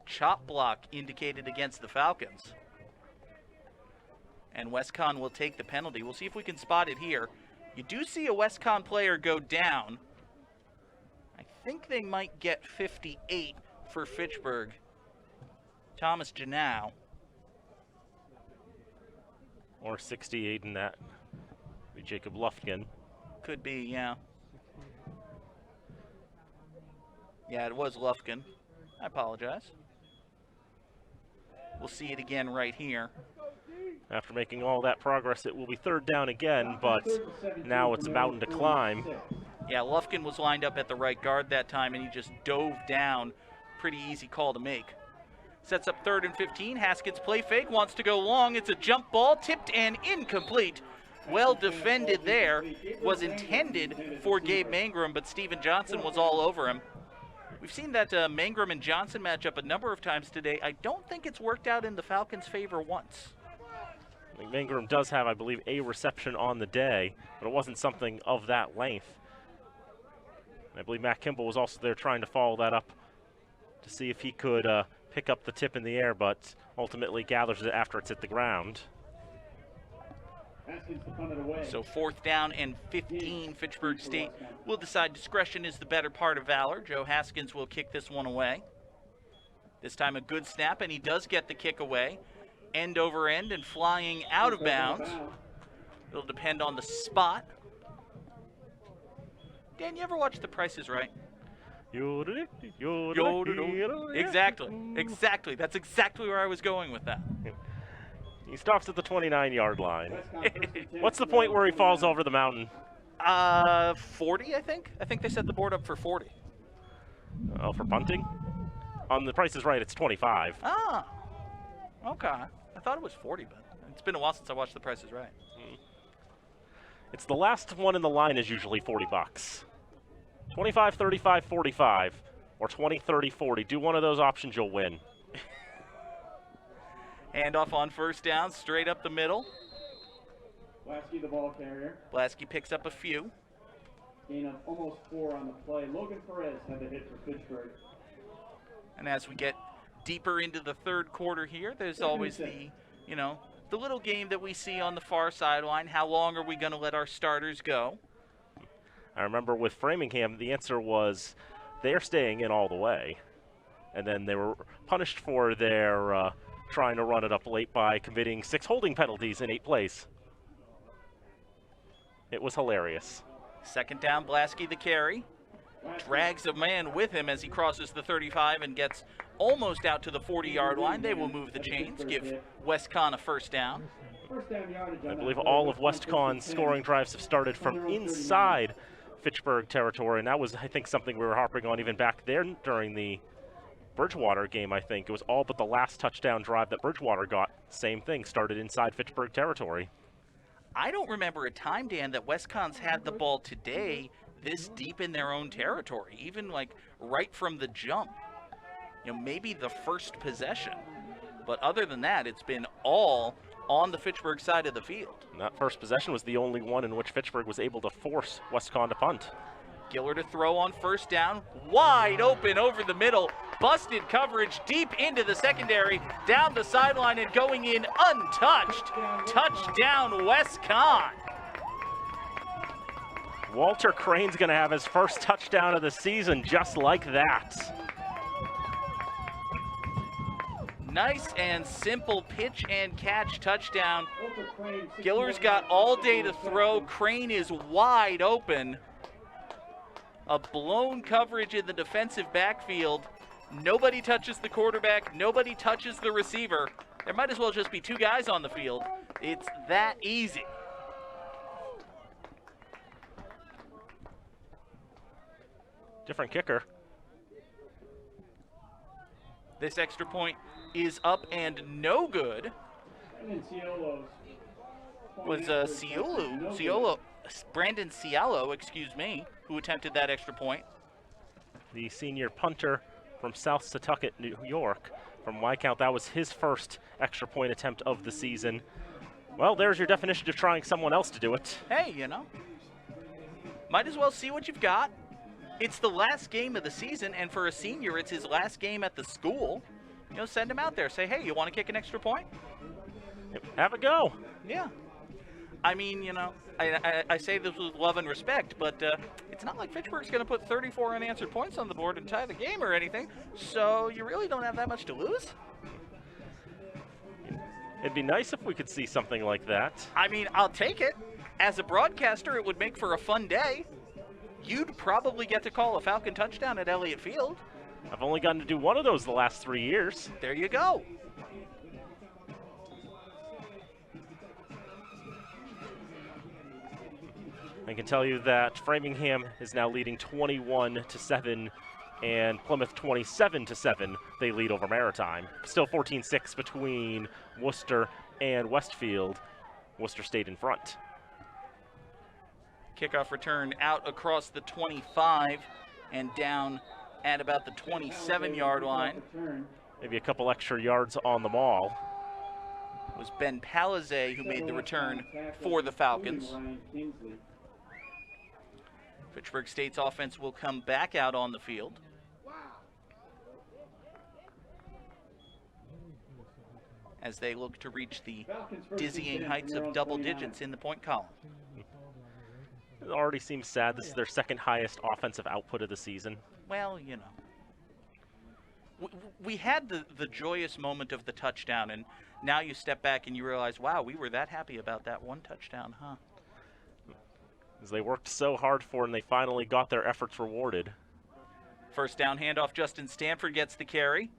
Chop block indicated against the Falcons. And Westcon will take the penalty. We'll see if we can spot it here. You do see a Westcon player go down. I think they might get 58 for Fitchburg. Thomas Janau. Or 68 in that. Be Jacob Lufkin. Could be, yeah. Yeah, it was Lufkin. I apologize. We'll see it again right here. After making all that progress, it will be 3rd down again, but now it's a mountain to climb. Yeah, Lufkin was lined up at the right guard that time, and he just dove down. Pretty easy call to make. Sets up 3rd and 15. Haskins play fake, wants to go long. It's a jump ball, tipped and incomplete. Well defended there. Was intended for Gabe Mangrum, but Steven Johnson was all over him. We've seen that Mangrum and Johnson matchup a number of times today. I don't think it's worked out in the Falcons' favor once. I think Mangrum does have, I believe, a reception on the day, but it wasn't something of that length. I believe Matt Kimball was also there trying to follow that up to see if he could pick up the tip in the air, but ultimately gathers it after it's hit the ground. So 4th down and 15, Fitchburg State will decide discretion is the better part of valor. Joe Haskins will kick this one away. This time a good snap, and he does get the kick away. End over end and flying out of bounds. It'll depend on the spot. Dan, you ever watch The Price is Right? Exactly. That's exactly where I was going with that. He stops at the 29-yard line. What's the point where he falls over the mountain? 40, I think. I think they set the board up for 40. Oh, for punting? On The Price is Right, it's 25. Ah, okay. I thought it was 40, but it's been a while since I watched The Price is Right. It's the last one in the line is usually 40 bucks. 25, 35, 45, or 20, 30, 40. Do one of those options, you'll win. Handoff on 1st down, straight up the middle. Blasky, the ball carrier. Blasky picks up a few. Gain of almost 4 on the play. Logan Perez had the hit for Fitchburg. And as we get deeper into the 3rd quarter here, there's always the, you know, the little game that we see on the far sideline. How long are we going to let our starters go? I remember with Framingham, the answer was they're staying in all the way. And then they were punished for their trying to run it up late by committing 6 holding penalties in 8 plays. It was hilarious. 2nd down, Blasky the carry. Drags a man with him as he crosses the 35 and gets almost out to the 40-yard line. They will move the chains, give Westcon a 1st down. I believe all of Westcon's scoring drives have started from inside Fitchburg territory, and that was, I think, something we were harping on even back there during the Bridgewater game, I think. It was all but the last touchdown drive that Bridgewater got. Same thing, started inside Fitchburg territory. I don't remember a time, Dan, that Westcon's had the ball today this deep in their own territory, even like right from the jump. You know, maybe the first possession. But other than that, it's been all on the Fitchburg side of the field. And that first possession was the only one in which Fitchburg was able to force Westcon to punt. Giller to throw on 1st down, wide open over the middle, busted coverage deep into the secondary, down the sideline and going in untouched. Touchdown, Westcon. Walter Crane's going to have his first touchdown of the season just like that. Nice and simple pitch and catch touchdown. Giller's got all day to throw. Crane is wide open. A blown coverage in the defensive backfield. Nobody touches the quarterback. Nobody touches the receiver. There might as well just be 2 guys on the field. It's that easy. Different kicker. This extra point is up and no good. Was Brandon Cielo, excuse me, who attempted that extra point. The senior punter from South Setauket, New York. From my count, that was his first extra point attempt of the season. Well, there's your definition of trying someone else to do it. Hey, might as well see what you've got. It's the last game of the season, and for a senior, it's his last game at the school. Send him out there. Say, hey, you want to kick an extra point? Have a go. Yeah. I mean, I say this with love and respect, but it's not like Fitchburg's going to put 34 unanswered points on the board and tie the game or anything, so you really don't have that much to lose. It'd be nice if we could see something like that. I mean, I'll take it. As a broadcaster, it would make for a fun day. You'd probably get to call a Falcon touchdown at Elliott Field. I've only gotten to do one of those the last 3 years. There you go. I can tell you that Framingham is now leading 21-7, and Plymouth 27-7. They lead over Maritime. Still 14-6 between Worcester and Westfield. Worcester stayed in front. Kickoff return out across the 25 and down at about the 27-yard line. Maybe a couple extra yards on the maul. It was Ben Palazet who made the return for the Falcons. Fitchburg State's offense will come back out on the field. As they look to reach the dizzying heights of double digits in the point column. It already seems sad. This is their second highest offensive output of the season. Well, we had the joyous moment of the touchdown, and now you step back and you realize, wow, we were that happy about that one touchdown, huh? As they worked so hard for it, and they finally got their efforts rewarded. First down handoff, Justin Stanford gets the carry.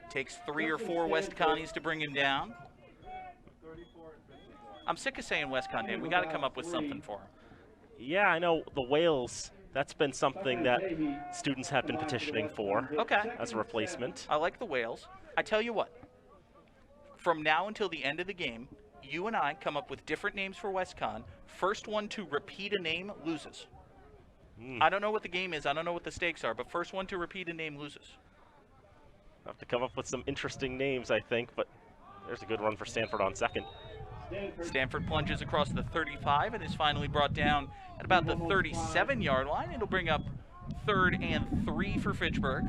Takes 3 or 4 Westconnies to bring him down. I'm sick of saying Westcon, Dan. We got to come up with something for him. Yeah, I know the whales. That's been something that students have been petitioning for. Okay. As a replacement. I like the whales. I tell you what. From now until the end of the game, you and I come up with different names for Westcon. First one to repeat a name loses. I don't know what the game is. I don't know what the stakes are, but first one to repeat a name loses. I'll have to come up with some interesting names, I think, but there's a good run for Stanford on second. Stanford plunges across the 35 and is finally brought down at about the 37-yard line. It'll bring up 3rd and 3 for Fitchburg.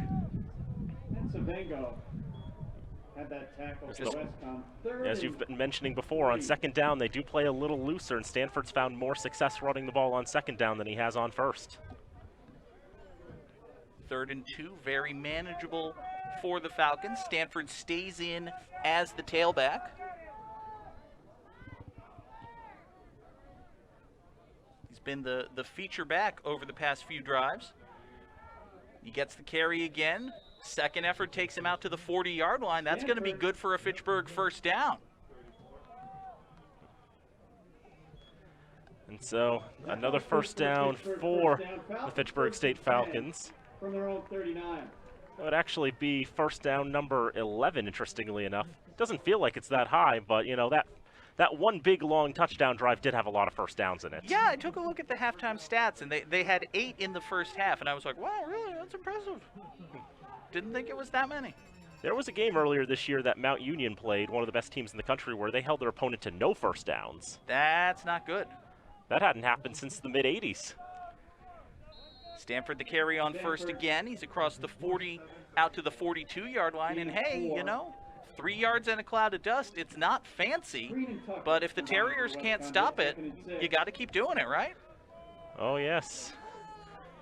As you've been mentioning before, on second down, they do play a little looser, and Stanford's found more success running the ball on second down than he has on first. 3rd and 2, very manageable for the Falcons. Stanford stays in as the tailback. He's been the feature back over the past few drives. He gets the carry again. Second effort takes him out to the 40-yard line. That's going to be good for a Fitchburg first down. And so another first down for the Fitchburg State Falcons. From their own 39. That would actually be first down number 11, interestingly enough. Doesn't feel like it's that high, but, that one big, long touchdown drive did have a lot of first downs in it. Yeah, I took a look at the halftime stats, and they had 8 in the first half, and I was like, wow, really? That's impressive. Didn't think it was that many. There was a game earlier this year that Mount Union played, one of the best teams in the country, where they held their opponent to no first downs. That's not good. That hadn't happened since the mid-'80s. Stanford the carry on first again. He's across the 40 out to the 42-yard line, and hey, 3 yards and a cloud of dust. It's not fancy, but if the Terriers can't stop it, you got to keep doing it, right? Oh, yes.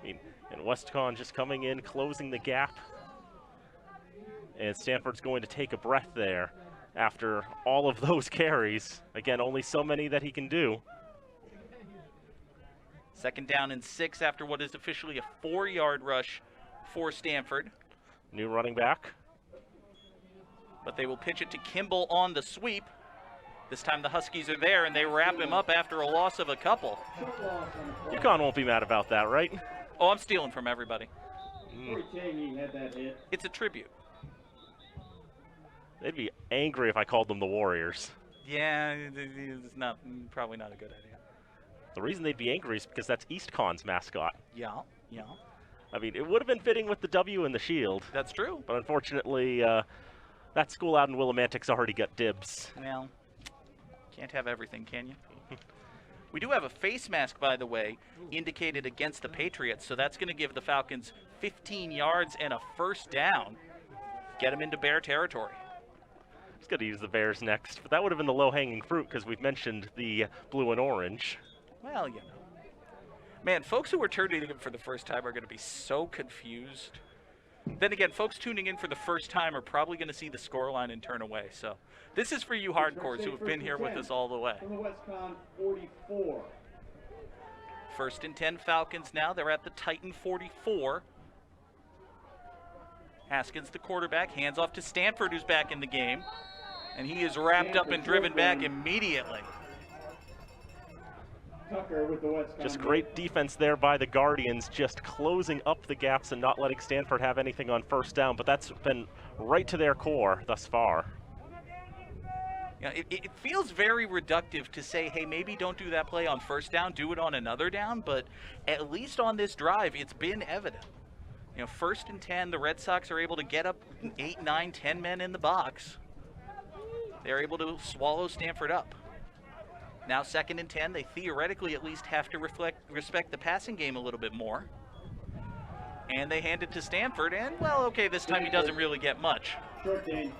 And Westcon just coming in, closing the gap. And Stanford's going to take a breath there after all of those carries. Again, only so many that he can do. Second down and 6 after what is officially a 4-yard rush for Stanford. New running back. But they will pitch it to Kimball on the sweep. This time the Huskies are there, and they wrap him up after a loss of a couple. UConn won't be mad about that, right? Oh, I'm stealing from everybody. Mm. It's a tribute. They'd be angry if I called them the Warriors. Yeah, it's probably not a good idea. The reason they'd be angry is because that's EastCon's mascot. Yeah. I mean, it would have been fitting with the W and the shield. That's true. But unfortunately, that school out in Willimantic's already got dibs. Well, can't have everything, can you? We do have a face mask, by the way, indicated against the Patriots, so that's going to give the Falcons 15 yards and a first down. Get them into Bear territory. I was going to use the Bears next, but that would have been the low-hanging fruit because we've mentioned the blue and orange. Well, you know. Man, folks who are tuning in for the first time are going to be so confused. Then again, folks tuning in for the first time are probably going to see the scoreline and turn away. So this is for you hardcores who have been here with us all the way. From the Westcon 44. 1st and 10 Falcons now. They're at the Titan 44. Haskins, the quarterback, hands off to Stanford, who's back in the game. And he is wrapped up and driven back immediately. Tucker with the Westcon. Just great defense there by the Guardians, just closing up the gaps and not letting Stanford have anything on first down, but that's been right to their core thus far. Yeah, it feels very reductive to say, hey, maybe don't do that play on first down, do it on another down, but at least on this drive, it's been evident. 1st and 10, the Red Sox are able to get up 8, 9, 10 men in the box. They're able to swallow Stanford up. Now 2nd and 10, they theoretically at least have to respect the passing game a little bit more. And they hand it to Stanford, and, well, okay, this time he doesn't really get much. Short gain.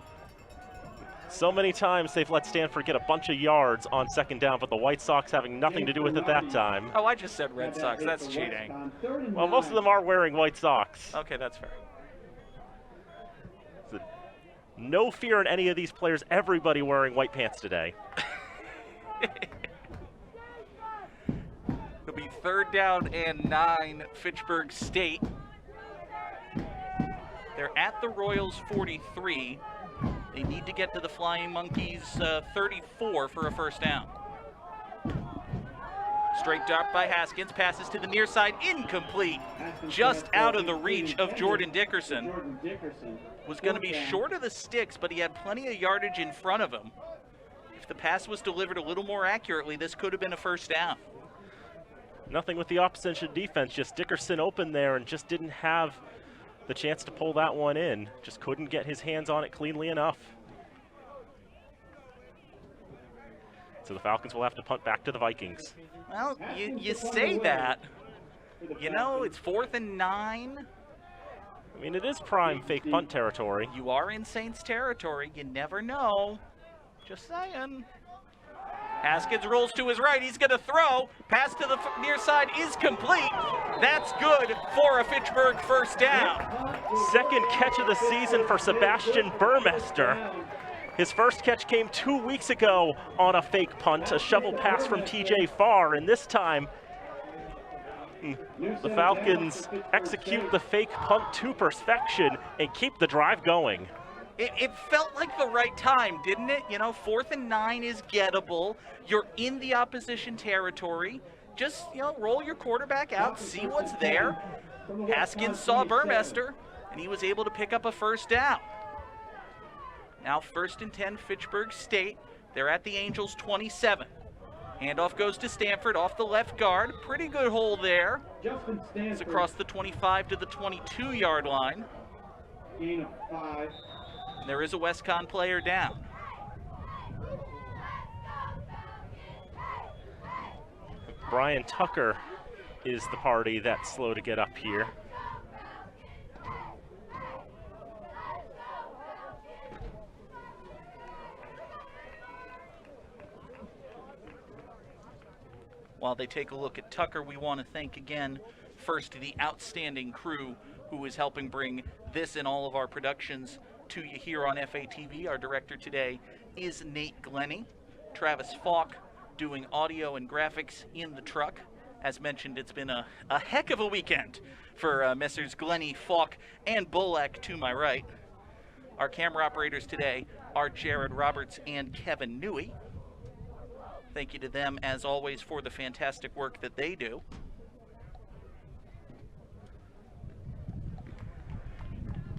So many times they've let Stanford get a bunch of yards on 2nd down, but the White Sox having nothing to do with it that time. Oh, I just said Red Sox. That's cheating. Well, most of them are wearing White Sox. Okay, that's fair. So, no fear in any of these players. Everybody wearing white pants today. It'll be 3rd down and 9, Fitchburg State. They're at the Royals 43. They need to get to the Flying Monkeys 34 for a first down. Straight dart by Haskins, passes to the near side, incomplete. Just out of the reach of Jordan Dickerson. Was going to be short of the sticks, but he had plenty of yardage in front of him. If the pass was delivered a little more accurately, this could have been a first down. Nothing with the opposition defense, just Dickerson open there and just didn't have the chance to pull that one in. Just couldn't get his hands on it cleanly enough. So the Falcons will have to punt back to the Vikings. Well, you say that. It's 4th and 9. I mean, it is prime fake punt territory. You are in Saints territory. You never know. Just saying. Haskins rolls to his right. He's going to throw. Pass to the near side is complete. That's good for a Fitchburg first down. 2nd catch of the season for Sebastian Burmester. His first catch came 2 weeks ago on a fake punt, a shovel pass from TJ Farr, and this time the Falcons execute the fake punt to perfection and keep the drive going. It felt like the right time, didn't it? 4th and 9 is gettable. You're in the opposition territory. Just, roll your quarterback out, see what's there. Haskins saw Burmester, and he was able to pick up a first down. Now 1st and 10, Fitchburg State. They're at the Angels 27. Handoff goes to Stanford off the left guard. Pretty good hole there. It's across the 25 to the 22-yard line. Gain of 5. There is a Westcon player down. Brian Tucker is the party that's slow to get up here. While they take a look at Tucker, we want to thank again first the outstanding crew who is helping bring this and all of our productions to you here on FATV. Our director today is Nate Glennie. Travis Falk doing audio and graphics in the truck, As mentioned, it's been a heck of a weekend for Messrs. Glennie, Falk, and Bullock to my right. Our camera operators today are Jared Roberts and Kevin Newey. Thank you to them, as always, for the fantastic work that they do.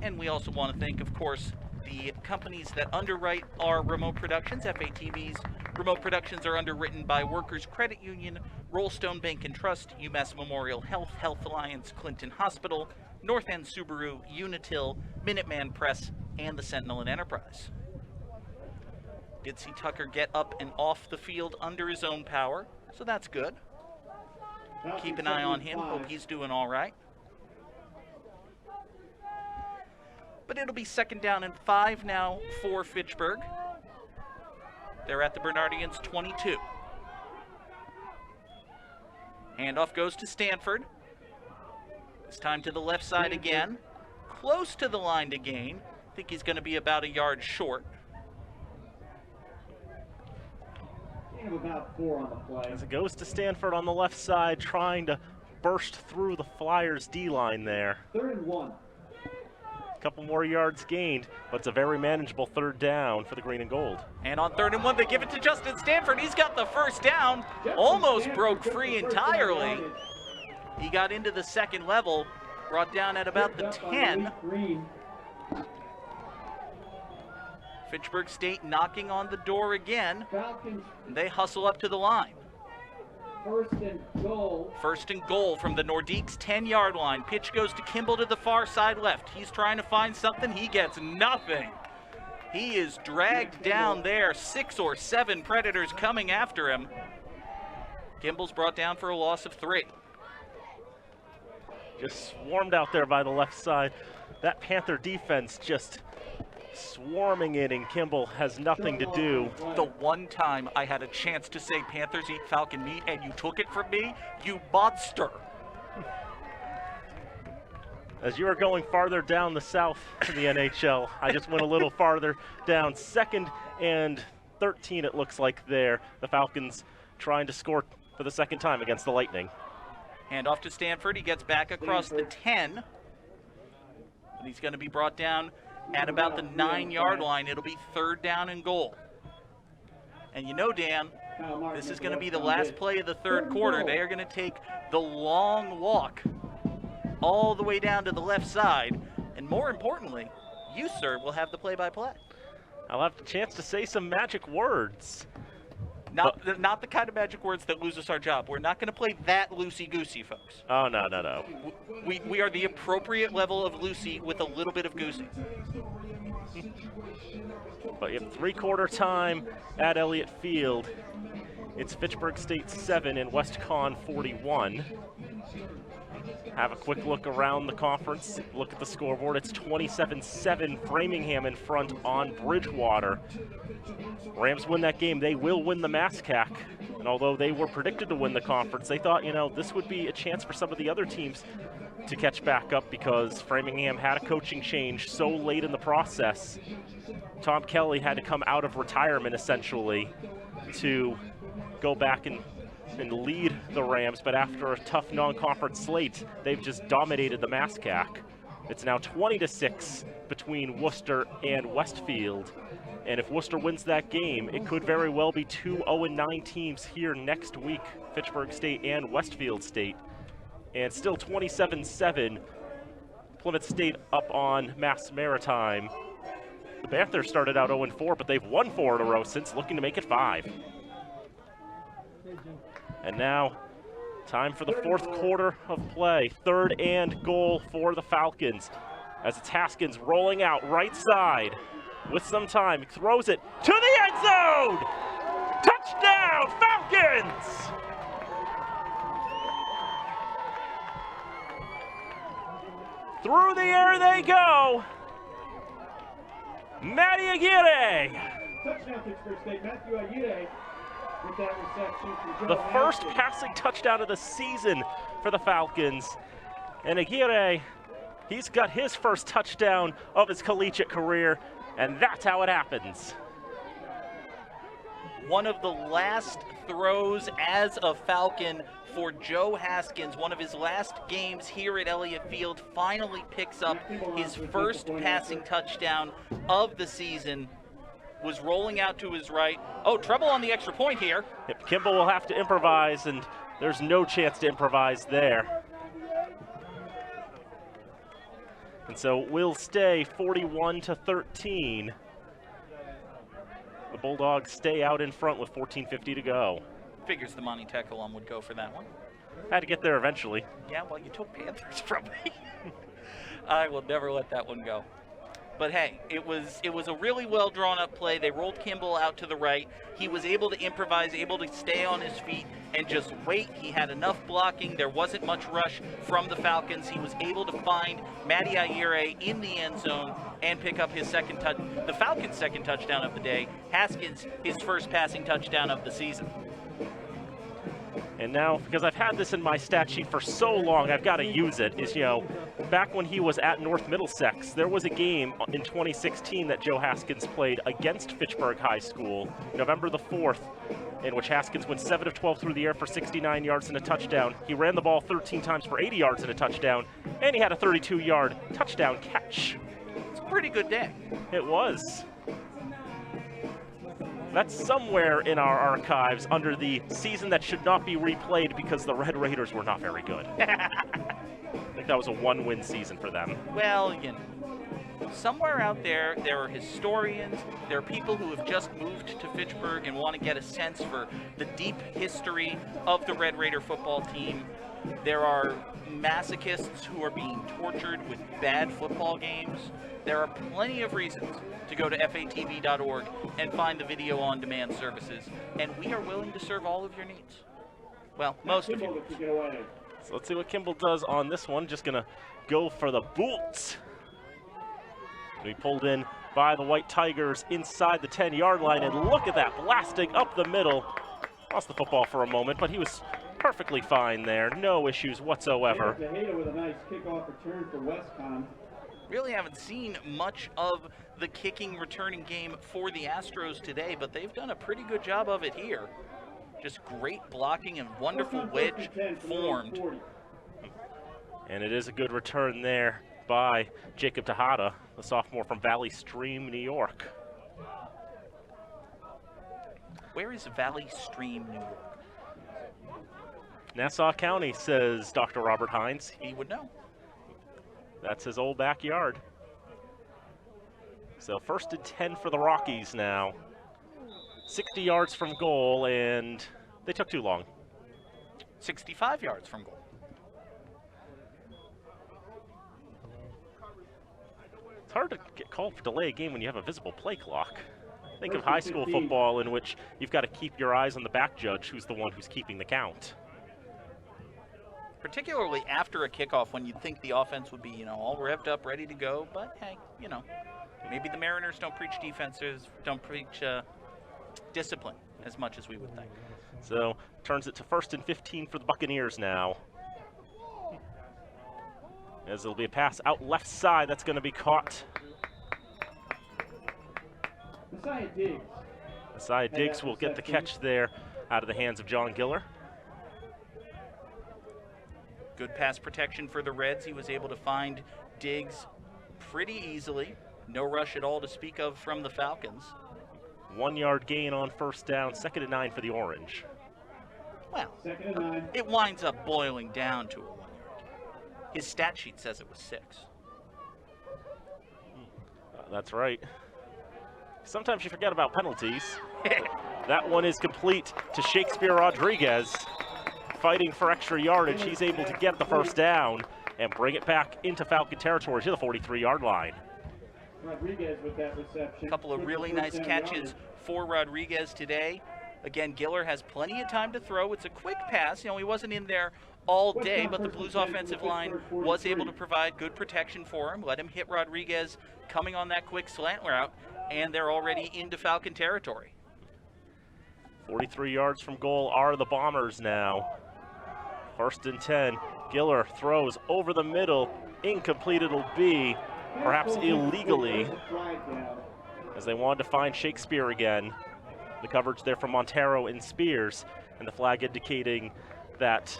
And we also want to thank, of course, the companies that underwrite our remote productions. FATV's remote productions are underwritten by Workers Credit Union, Rollstone Bank and Trust, UMass Memorial Health, Health Alliance, Clinton Hospital, North End Subaru, Unitil, Minuteman Press, and the Sentinel and Enterprise. Did see Tucker get up and off the field under his own power, so that's good. Keep an eye on him, hope he's doing all right. But it'll be 2nd down and 5 now for Fitchburg. They're at the Bernardians 22. Handoff goes to Stanford. This time to the left side again. Close to the line to gain. I think he's going to be about a yard short. About 4 on the play. As it goes to Stanford on the left side, trying to burst through the Flyers D-line there. 3rd and 1. Couple more yards gained, but it's a very manageable 3rd down for the green and gold. And on 3rd and 1, they give it to Justin Stanford. He's got the first down. Almost broke free entirely. He got into the 2nd level, brought down at about the 10. Fitchburg State knocking on the door again. They hustle up to the line. 1st and goal. 1st and goal from the Nordiques 10-yard line. Pitch goes to Kimball to the far side left. He's trying to find something. He gets nothing. He is dragged down there. 6 or 7 Predators coming after him. Kimball's brought down for a loss of 3. Just swarmed out there by the left side. That Panther defense just swarming in, and Kimball has nothing to do. The one time I had a chance to say Panthers eat Falcon meat and you took it from me, you monster. As you are going farther down the south to the NHL, I just went a little farther down. 2nd and 13 it looks like there. The Falcons trying to score for the 2nd time against the Lightning. Hand off to Stanford. He gets back across the 10. And he's going to be brought down at about the 9-yard line. It'll be 3rd down and goal. And you know, Dan, this is going to be the last play of the 3rd quarter. They are going to take the long walk all the way down to the left side. And more importantly, you, sir, will have the play-by-play. I'll have the chance to say some magic words. Not the kind of magic words that lose us our job. We're not going to play that loosey-goosey, folks. Oh, no, no, no. We are the appropriate level of loosey with a little bit of goosey. But you have 3/4 time at Elliott Field. It's Fitchburg State 7 and Westcon 41. Have a quick look around the conference. Look at the scoreboard. It's 27-7 Framingham in front on Bridgewater. Rams win that game. They will win the MASCAC. And although they were predicted to win the conference, they thought, you know, this would be a chance for some of the other teams to catch back up because Framingham had a coaching change so late in the process. Tom Kelly had to come out of retirement, essentially, to go back and lead the Rams, but after a tough non-conference slate, they've just dominated the MASCAC. It's now 20-6 between Worcester and Westfield, and if Worcester wins that game, it could very well be 2 0-9 teams here next week, Fitchburg State and Westfield State. And still 27-7, Plymouth State up on Mass Maritime. The Panthers started out 0-4, but they've won 4 in a row since, looking to make it 5. And now, time for the 4th quarter of play. 3rd and goal for the Falcons. As it's Haskins rolling out right side with some time. He throws it to the end zone! Touchdown, Falcons! Through the air they go. Matty Aguirre. Touchdown, Pittsburgh State. Matthew Aguirre. With that reception from The Joe first Haskins. passing touchdown of the season for the Falcons. And Aguirre, he's got his first touchdown of his collegiate career, and that's how it happens. one of the last throws as a Falcon for Joe Haskins. One of his last games here at Elliott Field, finally picks up his first passing touchdown of the season. Was rolling out to his right. Oh, trouble on the extra point here. Yep, Kimball will have to improvise, and there's no chance to improvise there. And so we'll stay 41-13. The Bulldogs stay out in front with 14:50 to go. Figures the Monty Tech alum would go for that one. Had to get there eventually. Yeah, well, you took Panthers from me. I will never let that one go. But hey, it was a really well drawn up play. They rolled Kimball out to the right. He was able to improvise, able to stay on his feet and just wait. He had enough blocking. There wasn't much rush from the Falcons. He was able to find Matty Aguirre in the end zone and pick up his second the Falcons' second touchdown of the day. Haskins, his first passing touchdown of the season. And now, because I've had this in my stat sheet for so long, I've got to use it, is, back when he was at North Middlesex, there was a game in 2016 that Joe Haskins played against Fitchburg High School, November the 4th, in which Haskins went 7 of 12 through the air for 69 yards and a touchdown. He ran the ball 13 times for 80 yards and a touchdown, and he had a 32-yard touchdown catch. It's a pretty good day. It was. That's somewhere in our archives under the season that should not be replayed because the Red Raiders were not very good. I think that was a one-win season for them. Well, somewhere out there, there are historians, there are people who have just moved to Fitchburg and want to get a sense for the deep history of the Red Raider football team. There are masochists who are being tortured with bad football games. There are plenty of reasons to go to fatv.org and find the video on demand services, and we are willing to serve all of your needs. Well, most of you. So let's see what Kimball does on this one. Just gonna go for the boots. He pulled in by the White Tigers inside the 10-yard line, and look at that, blasting up the middle. Lost the football for a moment, but he was perfectly fine there. No issues whatsoever. With a nice kickoff return for Westcon. Really haven't seen much of the kicking returning game for the Astros today, but they've done a pretty good job of it here. Just great blocking and wonderful wedge formed. And it is a good return there by Jacob Tejada, the sophomore from Valley Stream, New York. Where is Valley Stream, New York? Nassau County, says Dr. Robert Hines. He would know. That's his old backyard. So 1st and 10 for the Rockies now. 60 yards from goal, and they took too long. 65 yards from goal. It's hard to get called for delay a game when you have a visible play clock. Think of high school football in which you've got to keep your eyes on the back judge, who's the one who's keeping the count. Particularly after a kickoff when you'd think the offense would be, all revved up, ready to go. But hey, maybe the Mariners don't preach don't preach discipline as much as we would think. So turns it to 1st and 15 for the Buccaneers now. As there'll be a pass out left side that's going to be caught. Messiah Diggs will get the catch there out of the hands of John Giller. Good pass protection for the Reds. He was able to find Diggs pretty easily. No rush at all to speak of from the Falcons. 1-yard gain on 1st down, 2nd and 9 for the Orange. Well, it winds up boiling down to a 1-yard gain. His stat sheet says it was 6. That's right. Sometimes you forget about penalties. That one is complete to Shakespeare Rodriguez. Fighting for extra yardage, he's able to get the 1st down and bring it back into Falcon territory to the 43-yard line. Rodriguez with that reception. A couple of really nice catches for Rodriguez today. Again, Giller has plenty of time to throw. It's a quick pass. He wasn't in there all day, but the Blues offensive line was able to provide good protection for him. Let him hit Rodriguez coming on that quick slant route, and they're already into Falcon territory. 43 yards from goal are the Bombers now. 1st and 10. Giller throws over the middle. Incomplete it'll be, perhaps illegally, as they wanted to find Shakespeare again. The coverage there from Montero and Spears, and the flag indicating that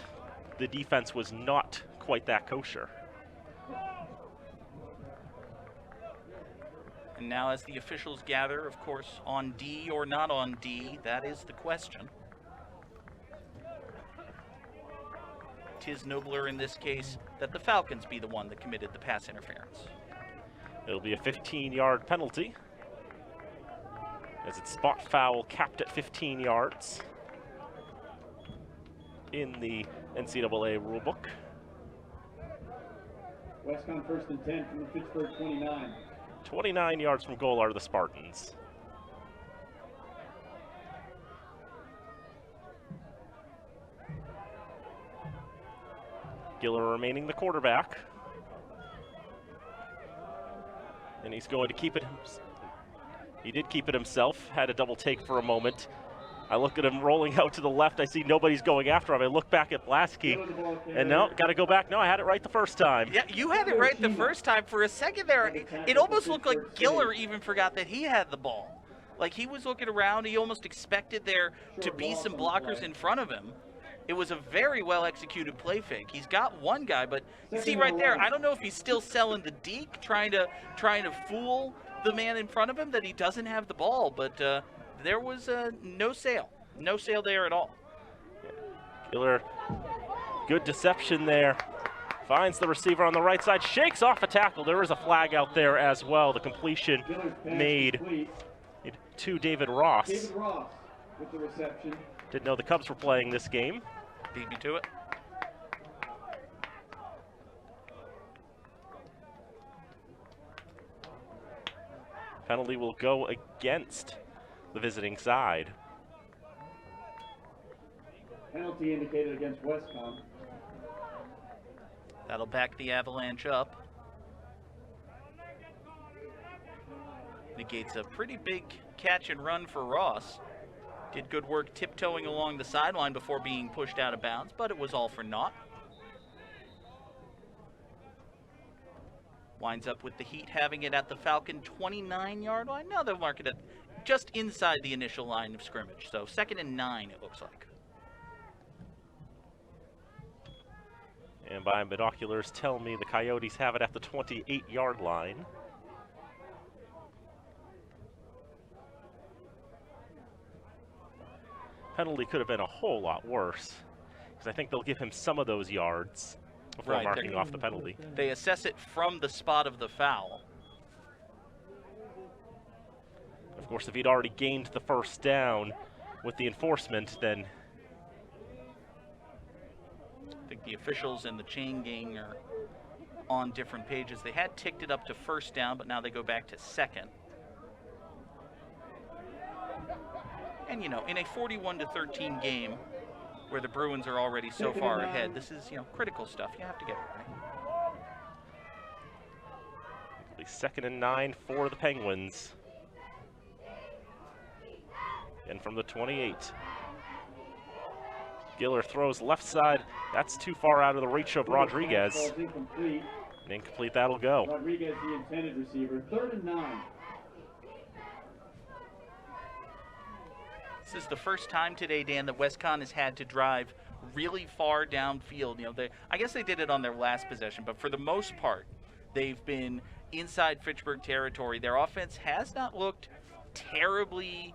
the defense was not quite that kosher. And now as the officials gather, of course, on D or not on D, that is the question. 'Tis nobler in this case that the Falcons be the one that committed the pass interference. It'll be a 15-yard penalty, as it's spot foul capped at 15 yards in the NCAA rulebook. Westcon 1st and 10 from the Fitchburg 29. 29 yards from goal are the Spartans. Giller remaining the quarterback. And he's going to keep it. He did keep it himself, had a double take for a moment. I look at him rolling out to the left. I see nobody's going after him. I look back at Blasky, and no, got to go back. No, I had it right the first time. Yeah, you had it right the first time. For a second there, it almost looked like Giller even forgot that he had the ball. Like he was looking around. He almost expected there to be some blockers in front of him. It was a very well-executed play fake. He's got one guy, but you see right there, I don't know if he's still selling the deke, trying to fool the man in front of him that he doesn't have the ball, but there was no sale. No sale there at all. Giller, good deception there. Finds the receiver on the right side, shakes off a tackle. There is a flag out there as well. The completion made to David Ross. David Ross with the reception. Didn't know the Cubs were playing this game. Beat me to it. Penalty will go against the visiting side. Penalty indicated against Westcon. That'll back the Avalanche up. Negates a pretty big catch and run for Ross. Did good work tiptoeing along the sideline before being pushed out of bounds, but it was all for naught. Winds up with the Heat having it at the Falcon 29-yard line. No, they'll mark it at just inside the initial line of scrimmage. So 2nd and 9, it looks like. And by binoculars tell me the Coyotes have it at the 28-yard line. Penalty could have been a whole lot worse, because I think they'll give him some of those yards before marking off the penalty. They assess it from the spot of the foul. Of course, if he'd already gained the first down with the enforcement, then I think the officials and the chain gang are on different pages. They had ticked it up to first down, but now they go back to second. And, you know, in a 41-13 game where the Bruins are already so far ahead, this is, you know, critical stuff. You have to get it right. It'll be 2nd and 9 for the Penguins. And from the 28. Giller throws left side. That's too far out of the reach of Rodriguez. And incomplete, that'll go. Rodriguez, the intended receiver. 3rd and 9. This is the first time today, Dan, that Westcon has had to drive really far downfield. You know, I guess they did it on their last possession, but for the most part, they've been inside Fitchburg territory. Their offense has not looked terribly,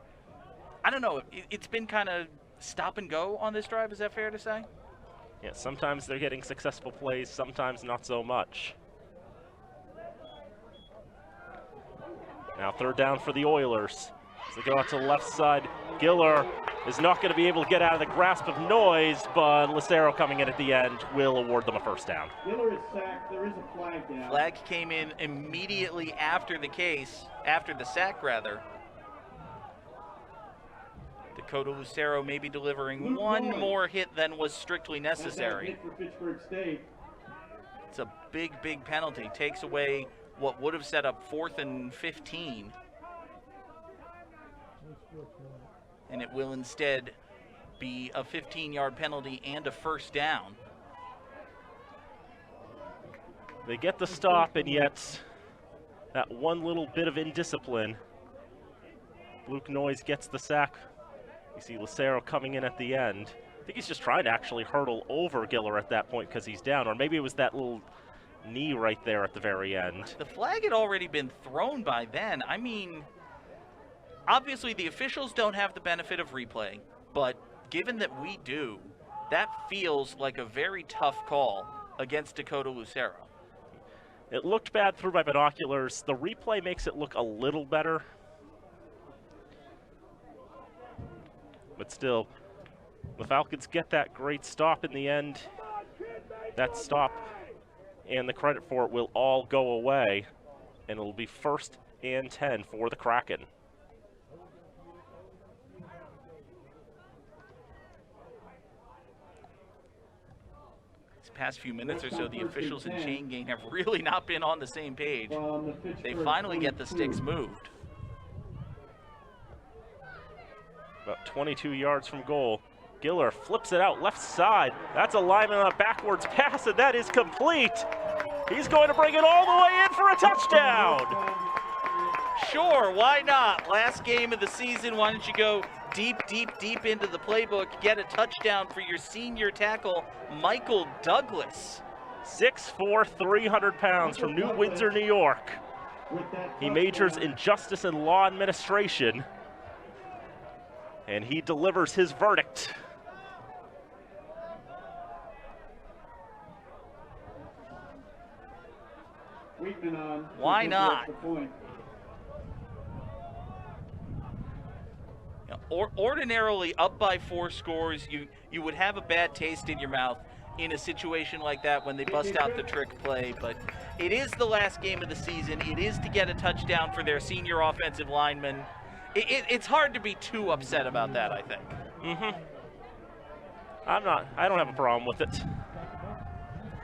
I don't know, it's been kind of stop and go on this drive. Is that fair to say? Yeah, sometimes they're getting successful plays, sometimes not so much. Now 3rd down for the Oilers. As they go out to the left side, Giller is not going to be able to get out of the grasp of noise, but Lucero coming in at the end will award them a first down. Giller is sacked. There is a flag down. Flag came in immediately after the sack rather. Dakota Lucero maybe delivering one more hit than was strictly necessary. For Fitchburg State. It's a big, big penalty. Takes away what would have set up 4th and 15. And it will instead be a 15-yard penalty and a first down. They get the stop, and yet that one little bit of indiscipline. Luke Noyes gets the sack You see Lucero coming in at the end. I think he's just trying to actually hurdle over Giller at that point because he's down, or maybe it was that little knee right there at the very end. The flag had already been thrown by then. I mean, obviously the officials don't have the benefit of replay, but given that we do, that feels like a very tough call against Dakota Lucero. It looked bad through my binoculars. The replay makes it look a little better. But still, the Falcons get that great stop in the end. That stop and the credit for it will all go away, and it'll be 1st and 10 for the Kraken. These past few minutes or so, the officials in chain gang have really not been on the same page. They finally get the sticks moved. About 22 yards from goal. Giller flips it out left side. That's a lineman on a backwards pass, and that is complete. He's going to bring it all the way in for a touchdown. Sure, why not? Last game of the season, why don't you go deep, deep, deep into the playbook, get a touchdown for your senior tackle, Michael Douglas. 6'4", 300 pounds from New Windsor, New York. He majors in justice and law administration, and he delivers his verdict. Why not? Ordinarily, up by 4 scores, you would have a bad taste in your mouth in a situation like that when they bust out the trick play, but it is the last game of the season. It is to get a touchdown for their senior offensive lineman. It's hard to be too upset about that, I think. I don't have a problem with it.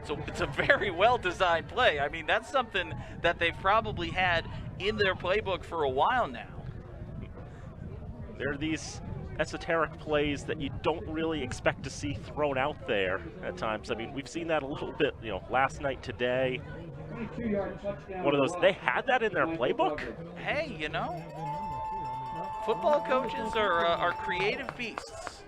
So it's a very well-designed play. I mean, that's something that they've probably had in their playbook for a while now. There are these esoteric plays that you don't really expect to see thrown out there at times. I mean, we've seen that a little bit, last night, today. One of those, they had that in their playbook? Hey, football coaches are creative beasts,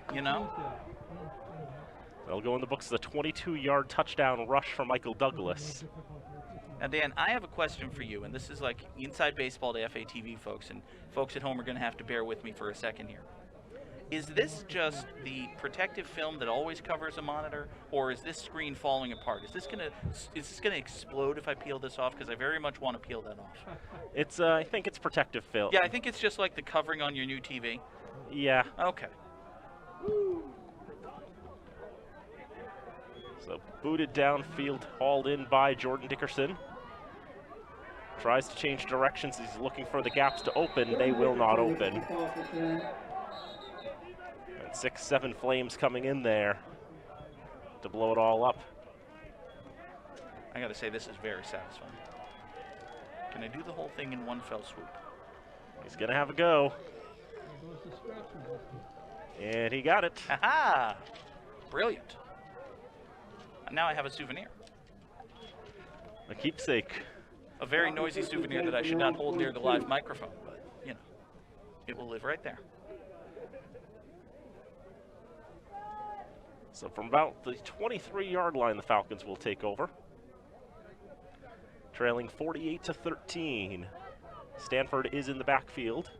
They'll go in the books as a 22-yard touchdown rush for Michael Douglas. Now, Dan, I have a question for you, and this is like inside baseball to FATV folks, and folks at home are going to have to bear with me for a second here. Is this just the protective film that always covers a monitor, or is this screen falling apart? Is this gonna explode if I peel this off? Because I very much want to peel that off. It's I think it's protective film. Yeah, I think it's just like the covering on your new TV. Yeah. Okay. So booted downfield, hauled in by Jordan Dickerson. Tries to change directions. He's looking for the gaps to open. They will not open. And 6-7 Flames coming in there to blow it all up. I gotta say, this is very satisfying. Can I do the whole thing in one fell swoop? He's gonna have a go. And he got it. Ha-ha! Brilliant. And now I have a souvenir. A keepsake. A very noisy souvenir that I should not hold near the live microphone, but, it will live right there. So from about the 23-yard line, the Falcons will take over. Trailing 48-13. Stanford is in the backfield.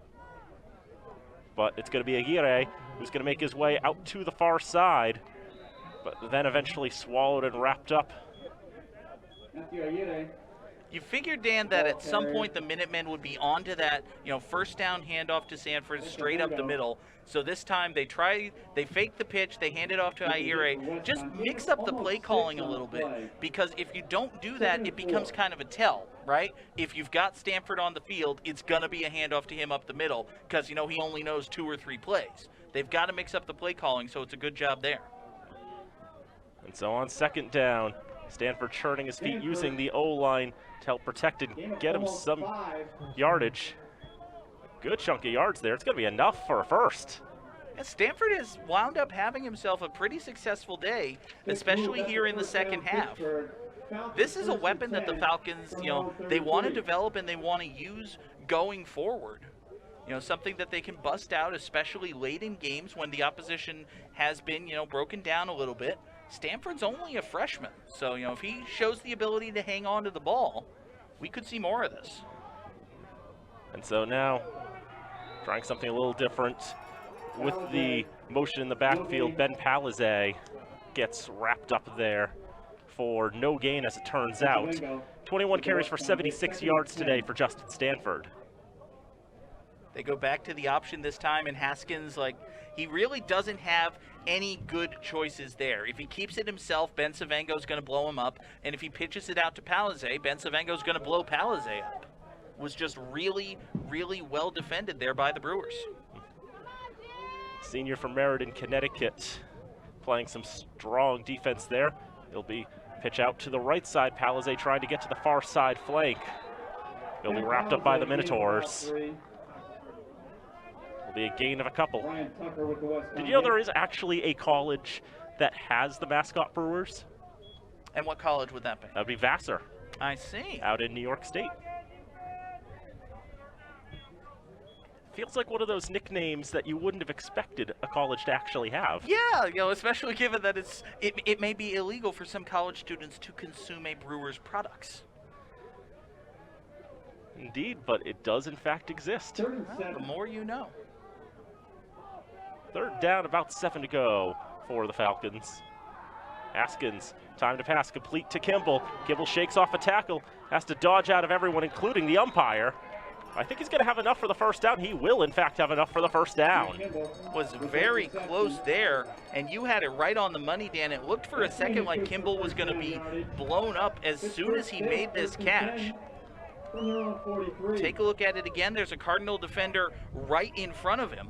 But it's going to be Aguirre who's going to make his way out to the far side, but then eventually swallowed and wrapped up. You figured, Dan, that at some point the Minutemen would be onto that, first down handoff to Sanford straight up the middle. So this time they fake the pitch, they hand it off to Aguirre. Just mix up the play calling a little bit, because if you don't do that, it becomes kind of a tell, right? If you've got Stanford on the field, it's going to be a handoff to him up the middle, because, he only knows 2 or 3 plays. They've got to mix up the play calling, so it's a good job there. And so on second down, Stanford churning his feet, using the O-line to help protect and get him some yardage. A good chunk of yards there. It's going to be enough for a first. And Stanford has wound up having himself a pretty successful day, especially here in the second half. This is a weapon that the Falcons, they want to develop and they want to use going forward. You know, something that they can bust out, especially late in games when the opposition has been, you know, broken down a little bit. Stanford's only a freshman, so, you know, if he shows the ability to hang on to the ball, we could see more of this. And so now, trying something a little different with the motion in the backfield, Ben Palizet gets wrapped up there for no gain, as it turns out. 21 carries for 76 yards today for Justin Stanford. They go back to the option this time, and Haskins, like, he really doesn't have any good choices there. If he keeps it himself, Ben Savengo's going to blow him up, and if he pitches it out to Palizet, Ben Savengo's going to blow Palizet up. Was just really, really well defended there by the Brewers. Senior from Meriden, Connecticut, playing some strong defense there. It'll be pitch out to the right side. Palizet trying to get to the far side flank. He'll be wrapped up by the Minotaurs. Will be a gain of a couple. Did you know there is actually a college that has the mascot Brewers? And what college would that be? That would be Vassar. I see. Out in New York State. Feels like one of those nicknames that you wouldn't have expected a college to actually have. Yeah, you know, especially given that it may be illegal for some college students to consume a brewer's products. Indeed, but it does in fact exist. Well, the more you know. Third down, about 7 to go for the Falcons. Haskins, time to pass, complete to Kimball. Kimball shakes off a tackle, has to dodge out of everyone, including the umpire. I think he's going to have enough for the first down. He will, in fact, have enough for the first down. Was very close there, and you had it right on the money, Dan. It looked for a second like Kimball was going to be blown up as soon as he made this catch. Take a look at it again. There's a Cardinal defender right in front of him,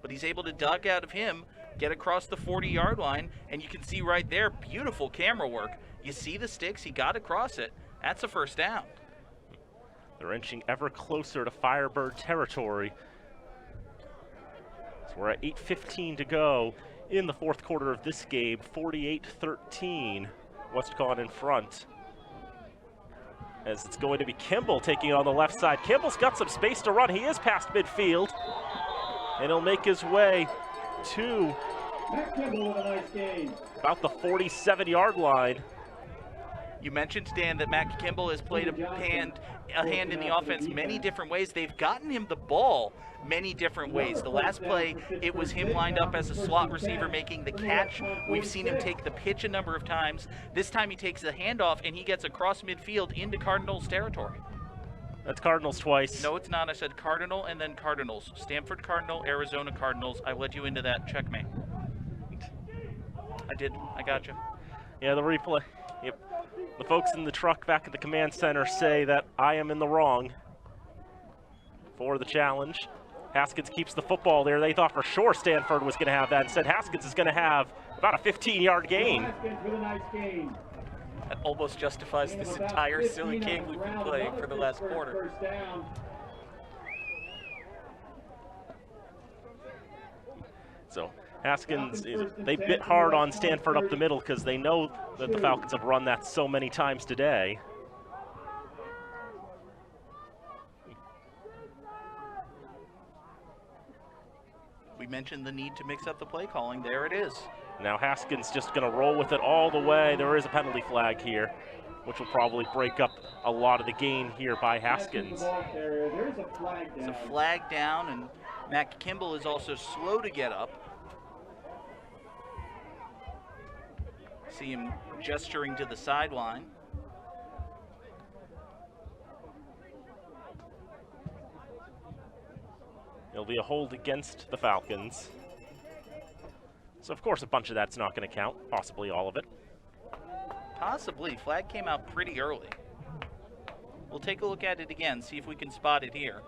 but he's able to duck out of him, get across the 40-yard line, and you can see right there, beautiful camera work. You see the sticks, he got across it. That's a first down. They're inching ever closer to Firebird territory. So we're at 8:15 to go in the fourth quarter of this game. 48-13, Westcon in front. As it's going to be Kimball taking on the left side. Kimball's got some space to run. He is past midfield, and he'll make his way to about the 47-yard line. You mentioned, Dan, that Matt Kimball has played a hand in the offense many different ways. They've gotten him the ball many different ways. The last play, it was him lined up as a slot receiver making the catch. We've seen him take the pitch a number of times. This time he takes the handoff, and he gets across midfield into Cardinals territory. That's Cardinals twice. No, it's not. I said Cardinal and then Cardinals. Stanford Cardinal, Arizona Cardinals. I led you into that. Checkmate. I did. I got you. Yeah, the replay. Yep. The folks in the truck back at the command center say that I am in the wrong for the challenge. Haskins keeps the football there. They thought for sure Stanford was going to have that. Instead, Haskins is going to have about a 15-yard gain. That almost justifies this entire silly game we've been playing for the last quarter. So Haskins, they bit hard on Stanford up the middle because they know that the Falcons have run that so many times today. We mentioned the need to mix up the play calling. There it is. Now Haskins just going to roll with it all the way. There is a penalty flag here, which will probably break up a lot of the gain here by Haskins. It's a flag down, and Matt Kimball is also slow to get up. See him gesturing to the sideline. It'll be a hold against the Falcons. So of course a bunch of that's not going to count, possibly all of it. Possibly. Flag came out pretty early. We'll take a look at it again, see if we can spot it here.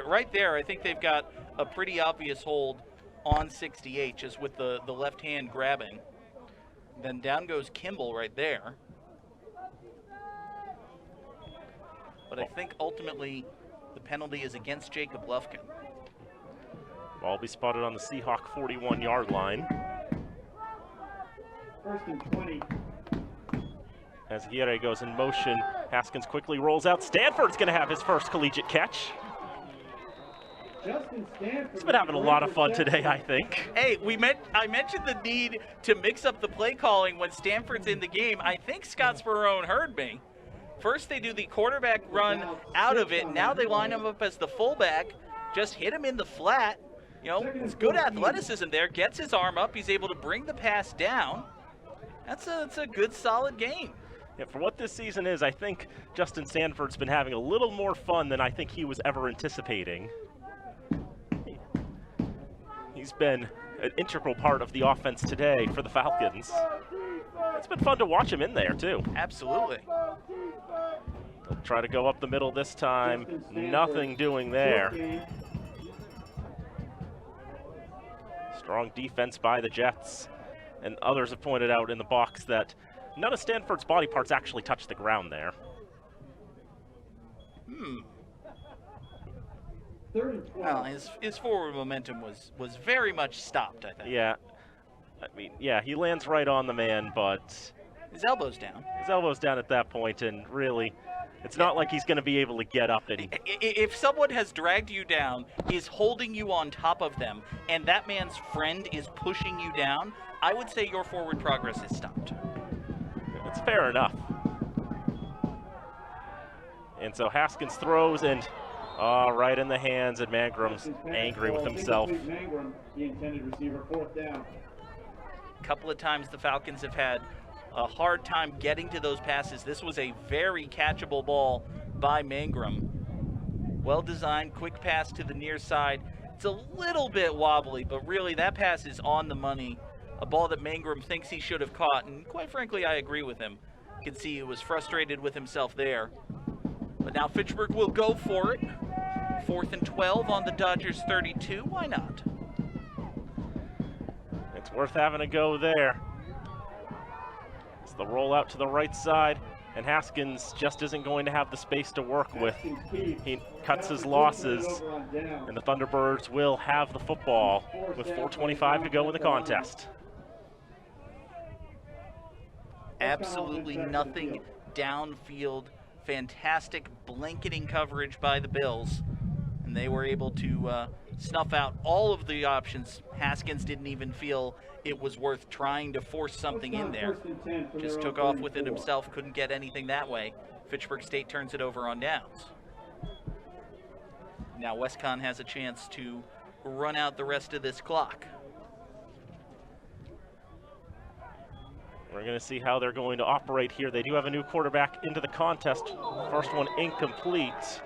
Right there, I think they've got a pretty obvious hold on 68, just with the left hand grabbing. Then down goes Kimball right there. But I think ultimately the penalty is against Jacob Lufkin. Ball will be spotted on the Seahawk 41-yard line. First and 20. As Aguirre goes in motion, Haskins quickly rolls out. Stanford's going to have his first collegiate catch. Justin Stanford. He's been having a lot of fun today, I think. Hey, I mentioned the need to mix up the play calling when Stanford's in the game. I think Scottsboro heard me. First they do the quarterback run out of it. Now they line him up as the fullback. Just hit him in the flat. You know, it's good athleticism there. Gets his arm up. He's able to bring the pass down. That's a good, solid game. Yeah, for what this season is, I think Justin Stanford's been having a little more fun than I think he was ever anticipating. He's been an integral part of the offense today for the Falcons. It's been fun to watch him in there, too. Absolutely. He'll try to go up the middle this time. Nothing doing there. Strong defense by the Jets. And others have pointed out in the box that none of Stanford's body parts actually touch the ground there. Well, his forward momentum was very much stopped, I think. Yeah. I mean, yeah, he lands right on the man, but his elbow's down. His elbow's down at that point, and really, it's not like he's going to be able to get up. And if someone has dragged you down, is holding you on top of them, and that man's friend is pushing you down, I would say your forward progress is stopped. It's fair enough. And so Haskins throws, and right in the hands, and Mangram's angry with himself. Mangrum, the intended receiver, 4th down. A couple of times the Falcons have had a hard time getting to those passes. This was a very catchable ball by Mangrum. Well designed, quick pass to the near side. It's a little bit wobbly, but really that pass is on the money. A ball that Mangrum thinks he should have caught, and quite frankly, I agree with him. You can see he was frustrated with himself there. But now Fitchburg will go for it. 4th and 12 on the Dodgers 32. Why not? It's worth having a go there. It's the rollout to the right side, and Haskins just isn't going to have the space to work with. He cuts his losses, and the Thunderbirds will have the football with 4:25 to go in the contest. Absolutely nothing downfield. Fantastic blanketing coverage by the Bills. And they were able to snuff out all of the options. Haskins didn't even feel it was worth trying to force something in there. Just took off with it himself, couldn't get anything that way. Fitchburg State turns it over on downs. Now Westcon has a chance to run out the rest of this clock. We're going to see how they're going to operate here. They do have a new quarterback into the contest. First one incomplete.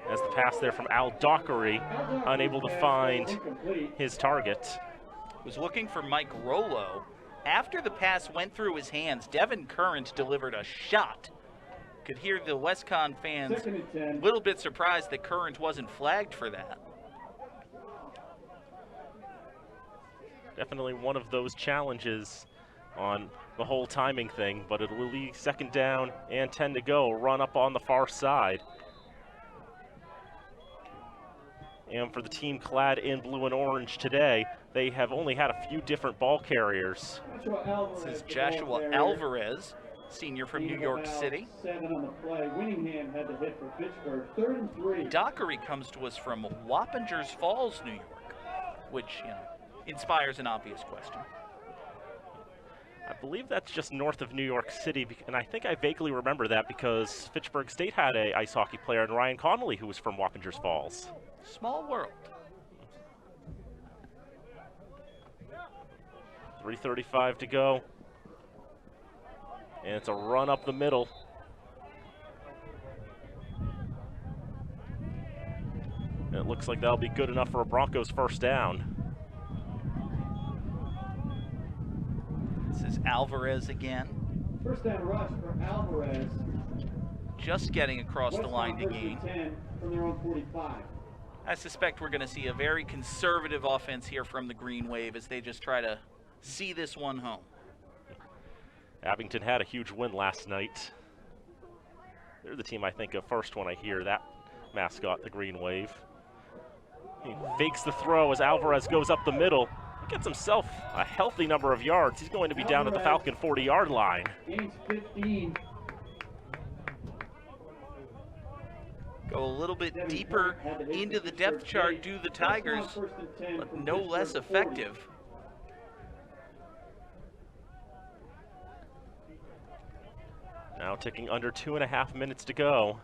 As the pass there from Al Dockery, unable to find his target. Was looking for Mike Rollo. After the pass went through his hands, Devin Current delivered a shot. Could hear the Westcon fans a little bit surprised that Current wasn't flagged for that. Definitely one of those challenges on the whole timing thing, but it will be 2nd down and 10 to go. Run up on the far side. And for the team clad in blue and orange today, they have only had a few different ball carriers. This is Joshua Alvarez, senior from New York City. 7 on the play. Winningham had the hit for Fitchburg. 3rd and 3. Dockery comes to us from Wappingers Falls, New York, which, you know, inspires an obvious question. I believe that's just north of New York City, and I think I vaguely remember that because Fitchburg State had a ice hockey player in Ryan Connolly who was from Wappingers Falls. Small world. 3:35 to go. And it's a run up the middle. And it looks like that'll be good enough for a Broncos 1st down. This is Alvarez again. 1st down rush for Alvarez. Just getting across the line to gain. 10 from their own 45. I suspect we're going to see a very conservative offense here from the Green Wave as they just try to see this one home. Abington had a huge win last night. They're the team I think of first when I hear that mascot, the Green Wave. He fakes the throw as Alvarez goes up the middle. He gets himself a healthy number of yards. He's going to be down at the Falcon 40-yard line. Gains 15. go a little bit deeper into the depth chart do the Tigers, but no less effective. Now ticking under 2.5 minutes to go.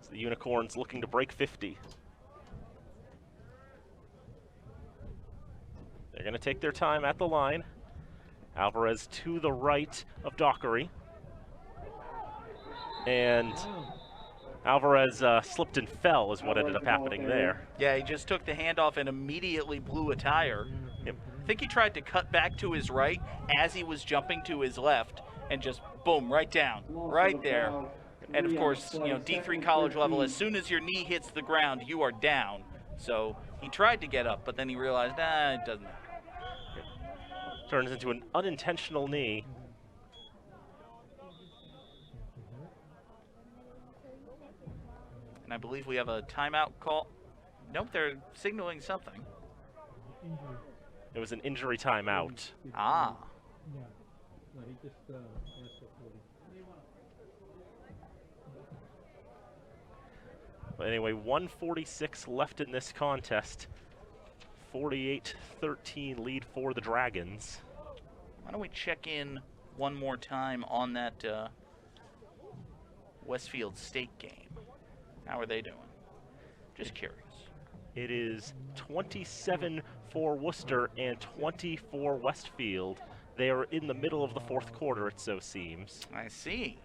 So the Unicorns looking to break 50. They're going to take their time at the line. Alvarez to the right of Dockery. And Alvarez slipped and fell is what ended up happening there. Yeah, he just took the handoff and immediately blew a tire. Yep. I think he tried to cut back to his right as he was jumping to his left and just boom, right down, right there. And of course, you know, D3 college level, as soon as your knee hits the ground, you are down. So he tried to get up, but then he realized, it doesn't matter. Turns into an unintentional knee. And I believe we have a timeout call. Nope, they're signaling something. It was an injury timeout. Ah. Yeah. No, he just asked for 40. But anyway, 1:46 left in this contest. 48-13 lead for the Dragons. Why don't we check in one more time on that Westfield State game? How are they doing? Just curious. It is 27 for Worcester and 20 for Westfield. They are in the middle of the fourth quarter, it so seems. I see.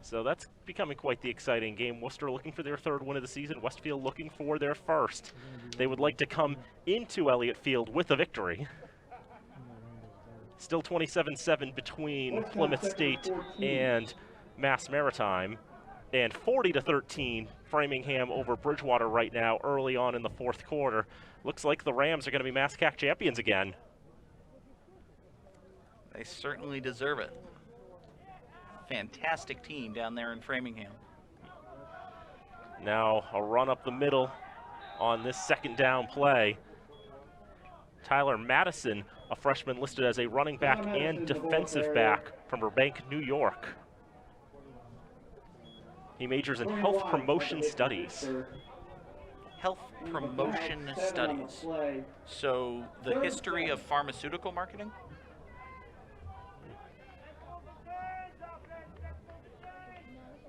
So that's becoming quite the exciting game. Worcester looking for their third win of the season. Westfield looking for their first. They would like to come into Elliott Field with a victory. Still 27-7 between Plymouth State and Mass Maritime. And 40-13 Framingham over Bridgewater right now early on in the fourth quarter. Looks like the Rams are going to be MASCAC champions again. They certainly deserve it. Fantastic team down there in Framingham. Now a run up the middle on this second down play. Tyler Madison, a freshman listed as a running back and defensive back from Burbank, New York. He majors in health promotion studies. Health promotion studies. So the history of pharmaceutical marketing?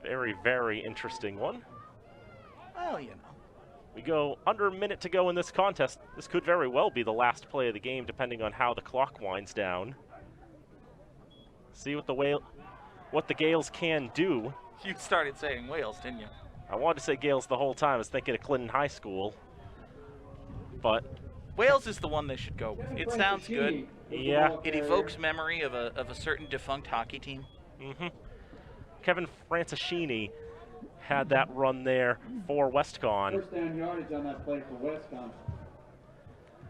Very, very interesting one. Well, you know. We go under a minute to go in this contest. This could very well be the last play of the game, depending on how the clock winds down. See what the Gales can do. You started saying Wales, didn't you? I wanted to say Gales the whole time. I was thinking of Clinton High School. But Wales is the one they should go with. It sounds good. yeah. It evokes memory of a certain defunct hockey team. Mm-hmm. Kevin Francischini had that run there for Westcon. First down yardage on that play for Westcon.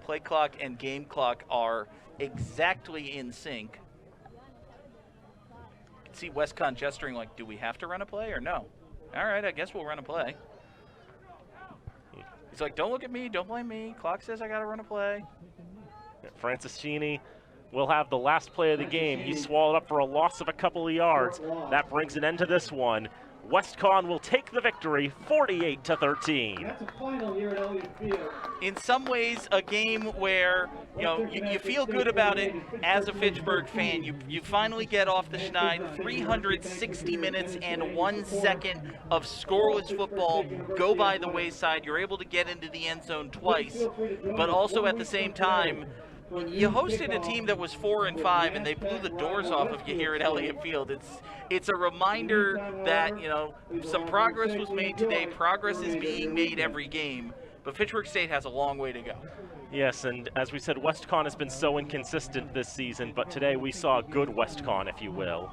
Play clock and game clock are exactly in sync. You can see Westcon gesturing like, do we have to run a play or no? All right, I guess we'll run a play. He's like, don't look at me, don't blame me. Clock says I got to run a play. Francischini will have the last play of the game. He swallowed up for a loss of a couple of yards. That brings an end to this one. Westcon will take the victory, 48-13. That's a final here at Elliott Field. In some ways, a game where you feel good about it as a Fitchburg fan. You finally get off the schneid. 360 minutes and 1 second of scoreless football go by the wayside. You're able to get into the end zone twice, but also at the same time, you hosted a team that was 4-5, and they blew the doors off of you here at Elliott Field. It's a reminder that some progress was made today. Progress is being made every game, but Fitchburg State has a long way to go. Yes, and as we said, Westcon has been so inconsistent this season, but today we saw a good Westcon, if you will.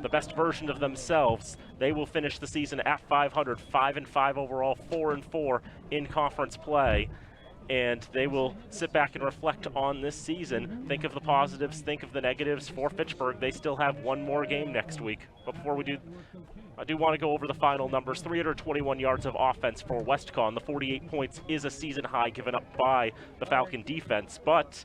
The best version of themselves. They will finish the season at 500, 5-5 overall, 4-4 in conference play. And they will sit back and reflect on this season, think of the positives, think of the negatives. For Fitchburg, they still have one more game next week. But before we do, I do want to go over the final numbers. 321 yards of offense for Westcon. The 48 points is a season high given up by the Falcon defense. But,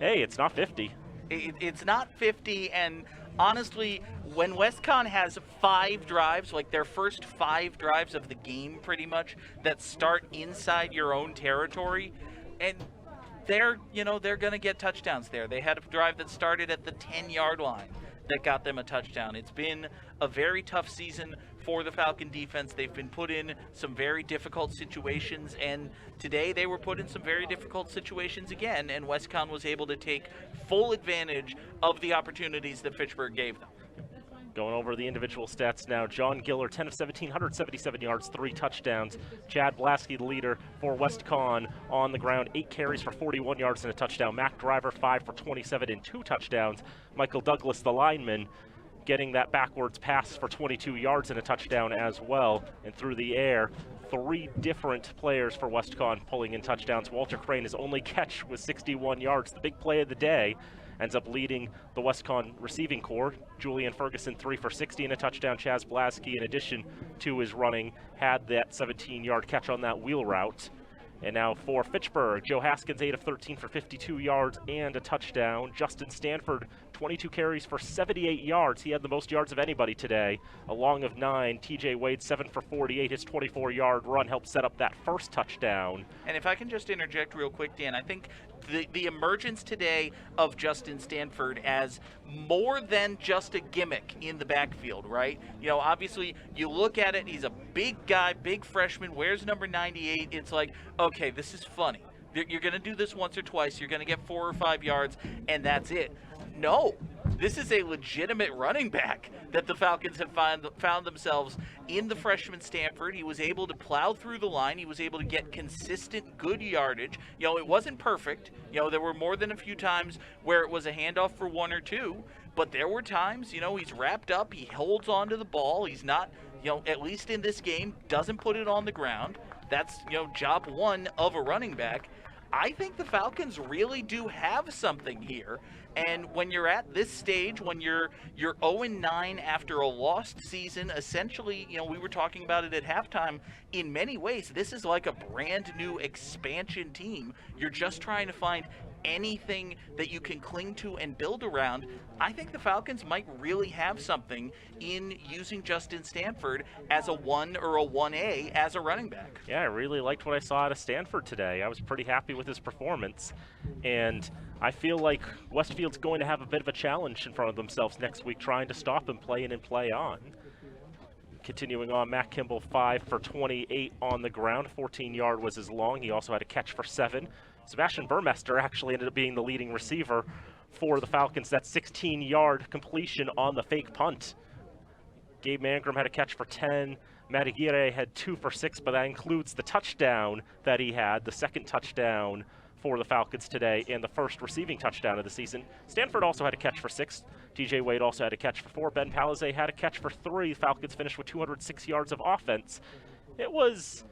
hey, it's not 50. It's not 50, and honestly, when Westcon has 5 drives, like their first 5 drives of the game pretty much, that start inside your own territory, and they're going to get touchdowns there. They had a drive that started at the 10-yard line that got them a touchdown. It's been a very tough season for the Falcon defense. They've been put in some very difficult situations, and today they were put in some very difficult situations again, and Westcon was able to take full advantage of the opportunities that Fitchburg gave them. Going over the individual stats now, John Giller, 10 of 17, 177 yards, 3 touchdowns. Chad Blasky, the leader for Westcon, on the ground, 8 carries for 41 yards and a touchdown. Mac Driver, 5 for 27 and 2 touchdowns. Michael Douglas, the lineman, getting that backwards pass for 22 yards and a touchdown as well. And through the air, 3 different players for Westcon pulling in touchdowns. Walter Crane, his only catch was 61 yards, the big play of the day. Ends up leading the Westcon receiving corps. Julian Ferguson, 3 for 60 and a touchdown. Chaz Blasky, in addition to his running, had that 17-yard catch on that wheel route. And now for Fitchburg, Joe Haskins, 8 of 13 for 52 yards and a touchdown. Justin Stanford, 22 carries for 78 yards. He had the most yards of anybody today, a long of 9. TJ Wade, 7 for 48. His 24-yard run helped set up that first touchdown. And if I can just interject real quick, Dan, I think the emergence today of Justin Stanford as more than just a gimmick in the backfield, right? Obviously, you look at it, he's a big guy, big freshman, wears number 98. It's like, okay, this is funny. You're going to do this once or twice. You're going to get 4 or 5 yards, and that's it. No, this is a legitimate running back that the Falcons have found themselves in. The freshman Stanford, he was able to plow through the line. He was able to get consistent, good yardage. It wasn't perfect. There were more than a few times where it was a handoff for 1 or 2, but there were times, he's wrapped up. He holds on to the ball. He's not, at least in this game, doesn't put it on the ground. That's, job 1 of a running back. I think the Falcons really do have something here. And when you're at this stage, when you're 0-9 after a lost season, essentially, we were talking about it at halftime, in many ways, this is like a brand new expansion team. You're just trying to find anything that you can cling to and build around. I think the Falcons might really have something in using Justin Stanford as a 1 or a 1A as a running back. Yeah, I really liked what I saw out of Stanford today. I was pretty happy with his performance, and I feel like Westfield's going to have a bit of a challenge in front of themselves next week, trying to stop him play in and play on. Continuing on, Matt Kimball, 5 for 28 on the ground. 14-yard was his long. He also had a catch for 7. Sebastian Burmester actually ended up being the leading receiver for the Falcons. That 16-yard completion on the fake punt. Gabe Mangrum had a catch for 10. Matt Aguirre had 2 for 6, but that includes the touchdown that he had, the second touchdown for the Falcons today, and the first receiving touchdown of the season. Stanford also had a catch for 6. TJ Wade also had a catch for 4. Ben Palizet had a catch for 3. Falcons finished with 206 yards of offense. It was,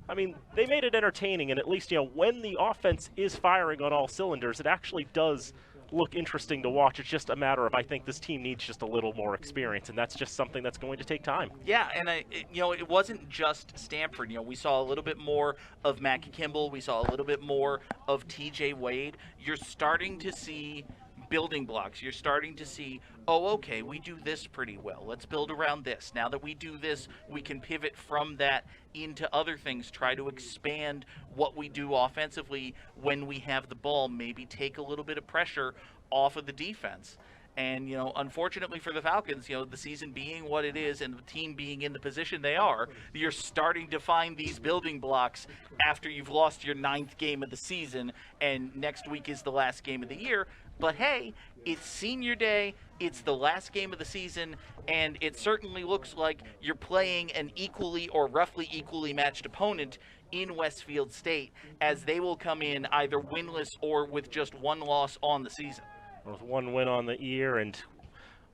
they made it entertaining, and at least, when the offense is firing on all cylinders, it actually does look interesting to watch. It's just a matter of, I think this team needs just a little more experience, and that's just something that's going to take time. Yeah, and it wasn't just Stanford. We saw a little bit more of Matt Kimball. We saw a little bit more of TJ Wade. You're starting to see building blocks. You're starting to see, okay, we do this pretty well. Let's build around this. Now that we do this, we can pivot from that into other things, try to expand what we do offensively when we have the ball, maybe take a little bit of pressure off of the defense. And, unfortunately for the Falcons, the season being what it is and the team being in the position they are, you're starting to find these building blocks after you've lost your 9th game of the season, and next week is the last game of the year. But hey, it's senior day, it's the last game of the season, and it certainly looks like you're playing an equally or roughly equally matched opponent in Westfield State, as they will come in either winless or with just 1 loss on the season. With 1 win on the year, and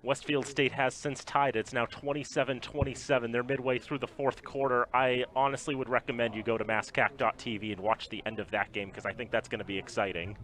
Westfield State has since tied. It's now 27-27. They're midway through the 4th quarter. I honestly would recommend you go to masscac.tv and watch the end of that game, because I think that's going to be exciting.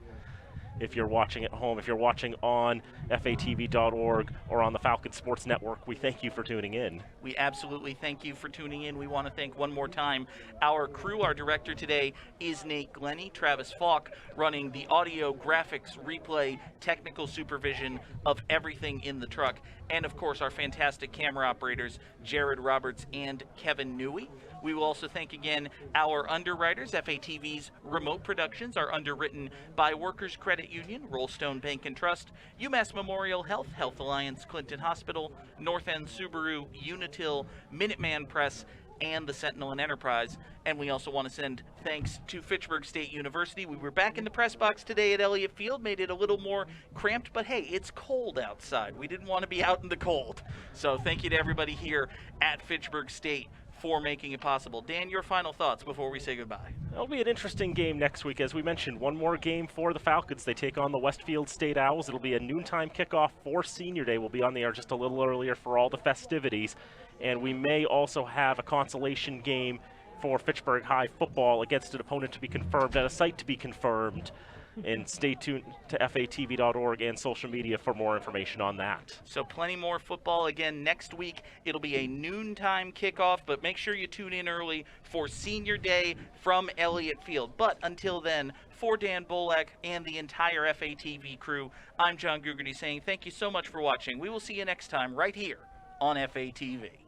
if you're watching at home. If you're watching on fatv.org or on the Falcon Sports Network, we thank you for tuning in. We absolutely thank you for tuning in. We want to thank one more time our crew. Our director today is Nate Glennie, Travis Falk running the audio, graphics, replay, technical supervision of everything in the truck, and of course our fantastic camera operators, Jared Roberts and Kevin Newey. We will also thank again our underwriters. FATV's remote productions are underwritten by Workers Credit Union, Rollstone Bank and Trust, UMass Memorial Health, Health Alliance, Clinton Hospital, North End Subaru, Unitil, Minuteman Press, and the Sentinel and Enterprise. And we also want to send thanks to Fitchburg State University. We were back in the press box today at Elliott Field, made it a little more cramped, but hey, it's cold outside. We didn't want to be out in the cold. So thank you to everybody here at Fitchburg State for making it possible. Dan, your final thoughts before we say goodbye. It'll be an interesting game next week. As we mentioned, one more game for the Falcons. They take on the Westfield State Owls. It'll be a noontime kickoff for Senior Day. We'll be on the air just a little earlier for all the festivities. And we may also have a consolation game for Fitchburg High football against an opponent to be confirmed at a site to be confirmed. And stay tuned to fatv.org and social media for more information on that. So plenty more football again next week. It'll be a noontime kickoff, but make sure you tune in early for Senior Day from Elliott Field. But until then, for Dan Bolek and the entire FATV crew, I'm John Gugerty saying thank you so much for watching. We will see you next time right here on FATV.